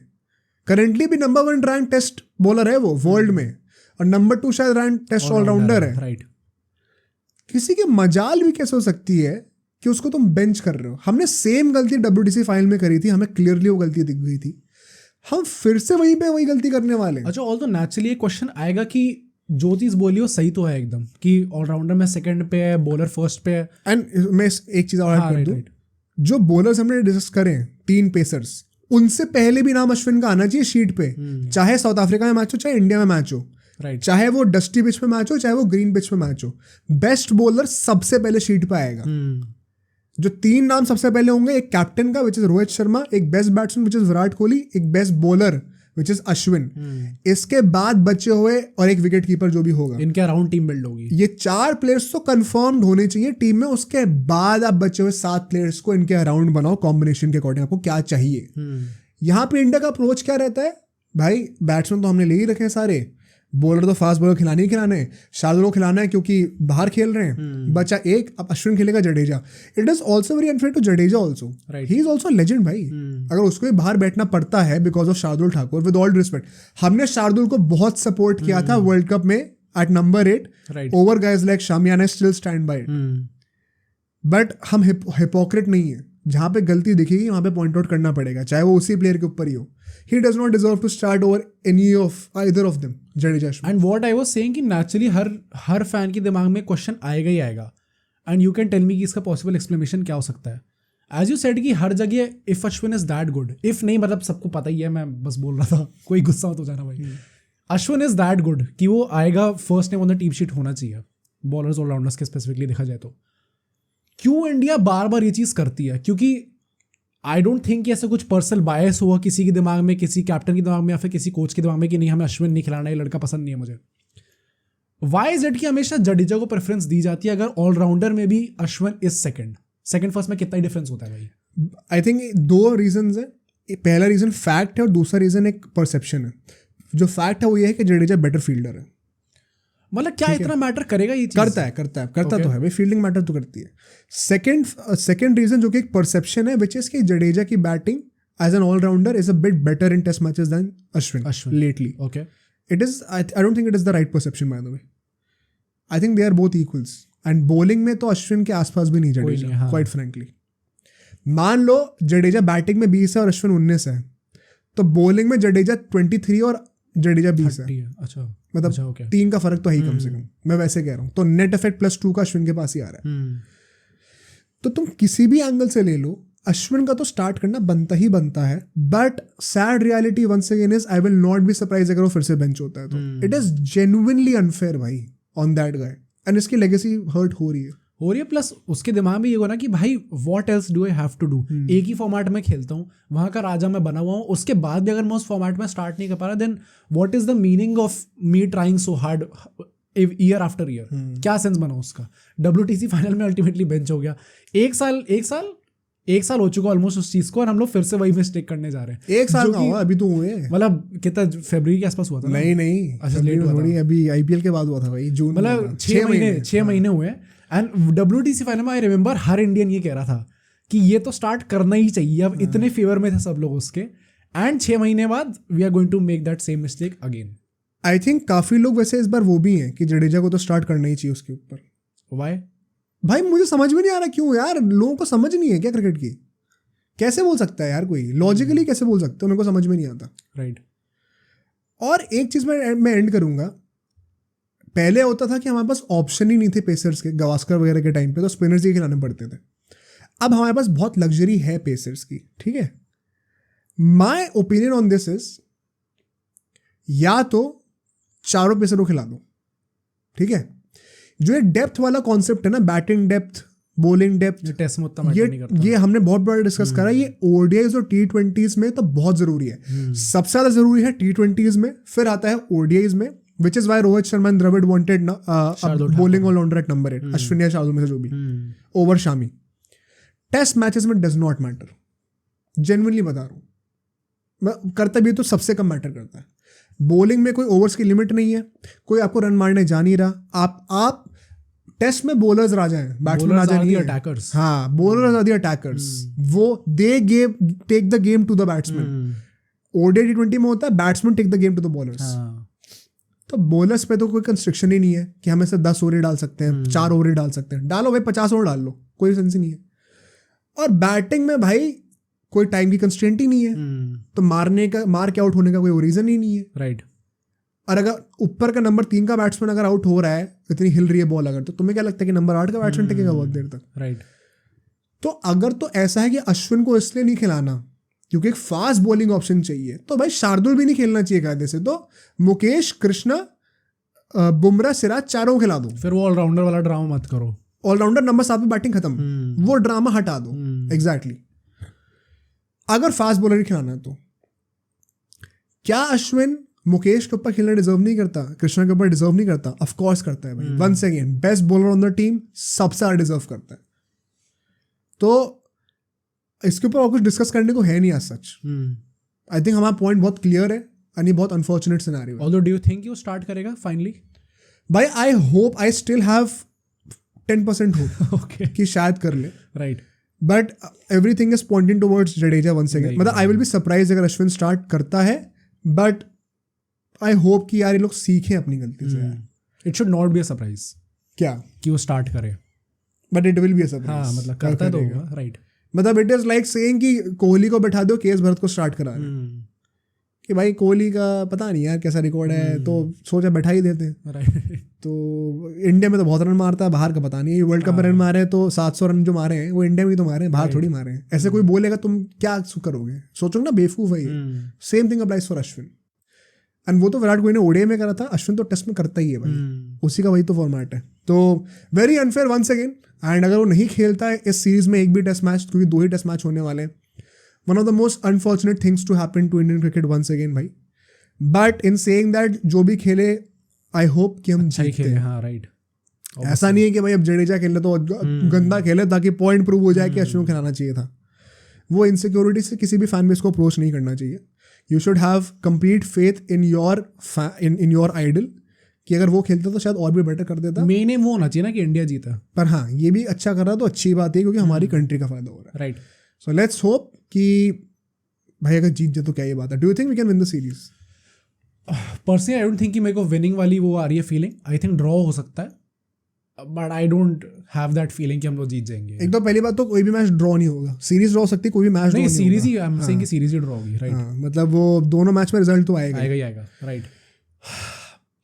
करेंटली भी नंबर 1 रैंक टेस्ट बॉलर है वो वर्ल्ड में, और नंबर 2 शायद रैंक टेस्ट ऑलराउंडर है। राइट। किसी की मजाल भी कैसे हो सकती है कि उसको तुम बेंच कर रहे हो? हमने सेम गलती WTC फाइनल में करी थी, हमें क्लियरली वो गलती दिख गई थी, हम फिर से वहीं पे वही गलती करने वाले। अच्छा, ऑल तो नेचुरली एक क्वेश्चन आएगा कि जो चीज बोली वो सही तो है एकदम, कि ऑलराउंडर में सेकंड पे है, बॉलर फर्स्ट पे है। एंड मैं एक चीज और ऐड कर दूं, जो बॉलर्स हमने डिस्कस करे 3 पेसर्स, उनसे पहले भी नाम अश्विन का आना चाहिए शीट पे, चाहे साउथ अफ्रीका में मैच हो, चाहे इंडिया में मैच हो, राइट, चाहे वो डस्टी पिच पे मैच हो, चाहे वो ग्रीन पिच पे मैच हो, बेस्ट बॉलर सबसे पहले शीट पे आएगा। जो 3 नाम सबसे पहले होंगे, एक कैप्टन का विच इज रोहित शर्मा, एक best batsman which is Virat Kohli, एक best bowler which is Ashwin. इसके बाद बचे हुए और एक विकेट कीपर जो भी होगा, इनके अराउंड टीम बिल्ड होगी। ये 4 प्लेयर्स तो कंफर्म्ड होने चाहिए टीम में। उसके बाद आप बचे हुए 7 प्लेयर्स को इनके अराउंड बनाओ, कॉम्बिनेशन के अकॉर्डिंग आपको क्या चाहिए। यहाँ पे इंडिया का अप्रोच क्या रहता है, भाई बैट्समैन तो हमने ले ही रखे हैं सारे, बॉलर तो फास्ट बॉलर खिलाने ही खिलाने हैं, शार्दुल को खिलाना है क्योंकि बाहर खेल रहे हैं, बचा एक, अब अश्विन खेलेगा, Jadeja. It is also very unfair to Jadeja also, he is also legend भाई। अगर उसको भी बाहर बैठना पड़ता है because of Shardul Thakur, with all respect, हमने शार्दुल को बहुत सपोर्ट किया था वर्ल्ड कप में at number 8 over guys like Shami, and I still stand by it. But हम हिपोक्रेट नहीं है, जहां पे गलती दिखेगी वहां पे पॉइंट आउट करना पड़ेगा, चाहे वो उसी प्लेयर के ऊपर ही हो। He does not deserve to start over any of either of them, Jadeja. And what I was saying कि naturally हर फैन के दिमाग में क्वेश्चन आएगा ही आएगा, and you can tell me कि इसका possible explanation क्या हो सकता है। As you said कि हर जगह if Ashwin is that good, if नहीं मतलब सबको पता ही है, मैं बस बोल रहा था, कोई गुस्सा हो तो जाना भाई। Ashwin is that good कि वो आएगा, first name on the team sheet होना चाहिए बॉलर्स ऑलराउंडर्स के स्पेसिफिकली देखा जाए तो। क्यों इंडिया बार बार ये चीज़ करती है? क्योंकि आई डोंट थिंक कि ऐसा कुछ पर्सनल बायस हुआ किसी के दिमाग में, किसी कैप्टन के दिमाग में, या फिर किसी कोच के दिमाग में कि नहीं हमें अश्विन नहीं खिलाना, ये लड़का पसंद नहीं है मुझे। वाई इज इट कि हमेशा जडेजा को प्रेफरेंस दी जाती है, अगर ऑलराउंडर में भी अश्विन इज सेकंड फर्स्ट में कितना ही डिफरेंस होता है भाई? आई थिंक 2 रीजन है। पहला रीजन फैक्ट है और दूसरा रीजन एक परसेप्शन है। जो फैक्ट है वो ये है कि जडेजा बेटर फील्डर है। मतलब क्या इतना मैटर करेगा ये चीज? करता तो है भाई, फील्डिंग मैटर तो करती है। सेकंड रीजन जो कि एक परसेप्शन है, विच इज कि जडेजा की batting as an allrounder is a bit better in test matches than Ashwin lately. Okay, it is, I don't think it is the right perception by the way. I think they are both equals, and bowling में तो अश्विन के आसपास भी नहीं Jadeja, quite frankly. मान लो Jadeja batting में 20 है और अश्विन 19 है, तो बॉलिंग में जडेजा 23 और जडेजा 20 है। अच्छा, मतलब 3 का फर्क तो है ही कम से कम, मैं वैसे कह रहा हूँ। तो नेट इफेक्ट +2 का अश्विन के पास ही आ रहा है। तो तुम किसी भी एंगल से ले लो, अश्विन का तो स्टार्ट करना बनता ही बनता है। But sad reality once again is, I will not be surprise अगर वो फिर से बेंच होता है तो। इट इज जेन्युइनली अनफेयर भाई ऑन दैट गाय, एंड इसकी लेगेसी हर्ट हो रही है। प्लस उसके दिमाग में ये हो ना कि भाई what else do I have to do. एक ही फॉर्मेट में खेलता हूँ, वहाँ का राजा मैं बना हुआ हूँ, उसके बाद भी अगर मैं उस फॉर्मेट में स्टार्ट नहीं कर पा रहा, then what is the meaning of me trying so hard year after year? क्या सेंस बना उसका? WTC फाइनल में अल्टीमेटली बेंच हो गया। एक साल हो चुका ऑलमोस्ट उस चीज को, और हम लोग फिर से वही मिस्टेक करने जा रहे हैं। 1 साल का हुआ अभी तो हुए, मतलब कितना फरवरी के आसपास हुआ था? नहीं, अच्छा लेट हुआ था, अभी IPL के बाद हुआ था भाई, जून, मतलब 6 महीने हुए। एंड WTC फाइनल में आई रिमेंबर हर इंडियन ये कह रहा था कि ये तो स्टार्ट करना ही चाहिए, अब इतने फेवर में थे सब लोग उसके, एंड 6 महीने बाद we are going to make that same mistake again. I think काफी लोग वैसे इस बार वो भी हैं कि जडेजा को तो स्टार्ट करना ही चाहिए उसके ऊपर। वाई भाई मुझे समझ में नहीं आ रहा क्यों यार, लोगों को समझ नहीं है क्या क्रिकेट की? कैसे बोल सकता है यार कोई, लॉजिकली कैसे बोल सकते हो, मेरे को समझ में नहीं आता। राइट। और एक चीज मैं एंड करूंगा, पहले होता था कि हमारे पास ऑप्शन ही नहीं थे पेसर्स के, गवास्कर वगैरह के टाइम पे तो स्पिनर्स ही खिलाने पड़ते थे। अब हमारे पास बहुत लग्जरी है पेसर्स की, ठीक है। My opinion on this is, या तो चारों पेसर को खिला दो, ठीक है। जो ये डेप्थ वाला कॉन्सेप्ट है ना, batting depth, bowling depth, test में उतना मैटर नहीं करता। ये हमने बहुत बड़ा डिस्कस करा, ये ओडीआईज और T20s में तो बहुत जरूरी है। सबसे ज्यादा जरूरी है T20s में, फिर आता है ओडीआईज में, which is why Rohit Sharma and Dravid wanted bowling allrounder at number 8, Ashwin या शार्दुल में से जो भी, ओवर शामी। टेस्ट मैचेस में डज नॉट मैटर, जेन्युइनली बता रहा हूँ मैं, करता भी तो सबसे कम मैटर करता है। बॉलिंग में कोई ओवर्स की लिमिट नहीं है, कोई आपको रन मारने जा नहीं रहा। आप टेस्ट में बॉलर्स राजा हैं, बैट्समैन राजा नहीं है। अटैकर्स, हाँ, बॉलर्स आर द अटैकर्स, वो they take the game to the batsman. ODI T20 में होता है batsman take the game to the bowlers. तो बॉलर्स पे तो कोई कंस्ट्रिक्शन ही नहीं है कि हम ऐसे 10 ओवर डाल सकते हैं, 4 ओवर डाल सकते हैं। डालो भाई 50 ओवर डाल लो, कोई सेंस ही नहीं है। और बैटिंग में भाई कोई टाइम की कंस्ट्रेंट ही नहीं है, तो मार के आउट होने का कोई रीजन ही नहीं है, राइट। और अगर ऊपर का नंबर 3 का बैट्समैन अगर आउट हो रहा है, इतनी हिल रही है बॉल अगर, तो तुम्हें क्या लगता है कि नंबर 8 का बैट्समैन टिकेगा बहुत देर तक, राइट। तो अगर तो ऐसा है कि अश्विन को इसलिए नहीं खिलाना क्योंकि एक फास्ट बॉलिंग ऑप्शन चाहिए, तो भाई शार्दुल भी नहीं खेलना चाहिए कायदे से। तो मुकेश, कृष्णा, बुमराह, सिराज चारों खिला दो। फिर वो ऑलराउंडर वाला ड्रामा मत करो, ऑलराउंडर नंबर 7 पे बैटिंग खत्म, वो ड्रामा हटा दो। एग्जैक्टली। अगर फास्ट बॉलर ही खिलाना है तो क्या अश्विन मुकेश के ऊपर खेलना डिजर्व नहीं करता, कृष्णा के ऊपर डिजर्व नहीं करता? ऑफ कोर्स करता है भाई। Once again best bowler on the team, सबसे ज्यादा डिजर्व करता है। तो इसके ऊपर और कुछ डिस्कस करने को है नहीं आज सच। आई थिंक हमारा पॉइंट बहुत क्लियर है, और ये बहुत अनफॉर्चुनेट सिनेरियो है। Although do you think you start करेगा फाइनली? भाई I hope, I still have 10% hope okay कि शायद कर ले, right. But everything is pointing towards Jadeja once again. मतलब आई विल बी सरप्राइज अगर अश्विन स्टार्ट करता है, बट आई होप कि यार ये लोग सीखें अपनी गलती से यार। It should not be a surprise क्या कि वो स्टार्ट करे, but it will be a surprise. हाँ, मतलब करता तो होगा, राइट। मतलब इट इज लाइक सेइंग कि कोहली को बैठा दो, केएस भरत को स्टार्ट करा रहे हैं कि भाई कोहली का पता नहीं यार कैसा रिकॉर्ड है, तो सोचा बैठा ही देते हैं, राइट। तो इंडिया में तो बहुत रन मारता है, बाहर का पता नहीं। वर्ल्ड कप में रन मारे हैं तो 700 रन जो मारे हैं वो इंडिया में ही तो मारे हैं, बाहर थोड़ी मारे हैं। ऐसे कोई बोलेगा तुम क्या करोगे, सोचो ना, बेवकूफ है ये। Same thing applies for Ashwin, and वो तो विराट कोहली ने ओडीआई में करा था, अश्विन तो टेस्ट में करता ही है भाई, उसी का वही तो फॉर्मेट है। तो very unfair once again. And अगर वो नहीं खेलता है इस सीरीज में एक भी टेस्ट मैच, क्योंकि 2 ही टेस्ट मैच होने वाले हैं, one of the most unfortunate things to happen to Indian cricket once again भाई। बट इन सेइंग दैट, जो भी खेले आई होप कि हम जीतते हैं। हाँ, राइट। ऐसा नहीं है कि भाई अब जडेजा खेले तो गंदा खेले ताकि पॉइंट प्रूव हो जाए कि अश्विन को खिलाना चाहिए था। वो इनसिक्योरिटी से किसी भी फैन बेस को अप्रोच नहीं करना चाहिए। You should have complete faith in your idol कि अगर वो खेलता तो शायद और भी बेटर कर देता। मेन एम वो होना चाहिए ना कि इंडिया जीता, पर हाँ, ये भी अच्छा कर रहा तो अच्छी बात है, क्योंकि हमारी कंट्री का फायदा हो रहा है, राइट। सो लेट्स होप कि भाई अगर जीत जाए तो क्या ये बात है। Do you think we can win the series? Personally I don't think कि मेरे को विनिंग वाली वो आ रही है फीलिंग। आई थिंक ड्रॉ हो सकता है, but I don't have that feeling कि हम लोग जीत जाएंगे। एक तो पहली बात तो कोई भी मैच ड्रॉ नहीं होगा, सीरीज ड्रॉ हो सकती है, कोई भी मैच नहीं, series he, I am saying कि सीरीज ही ड्रॉ होगी, राइट। मतलब वो दोनों मैच में रिजल्ट तो आएगा ही आएगा, राइट।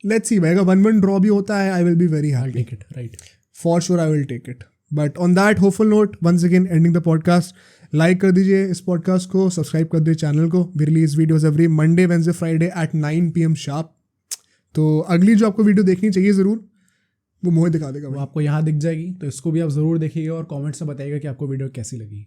लेट्स सी भाई, अगर 1-1 ड्रॉ भी होता है, I will be very happy, take it, right, for sure I will take it. But on that hopeful note, once again ending the podcast. Like कर दीजिए इस पॉडकास्ट को, सब्सक्राइब कर दीजिए चैनल को। We release videos every Monday, Wednesday, Friday at 9 PM sharp. तो अगली जो आपको वीडियो देखनी चाहिए ज़रूर, वो मोहित दिखा देगा, वो आपको यहाँ दिख जाएगी, तो इसको भी आप ज़रूर देखिएगा और कमेंट्स में बताइएगा कि आपको वीडियो कैसी लगी।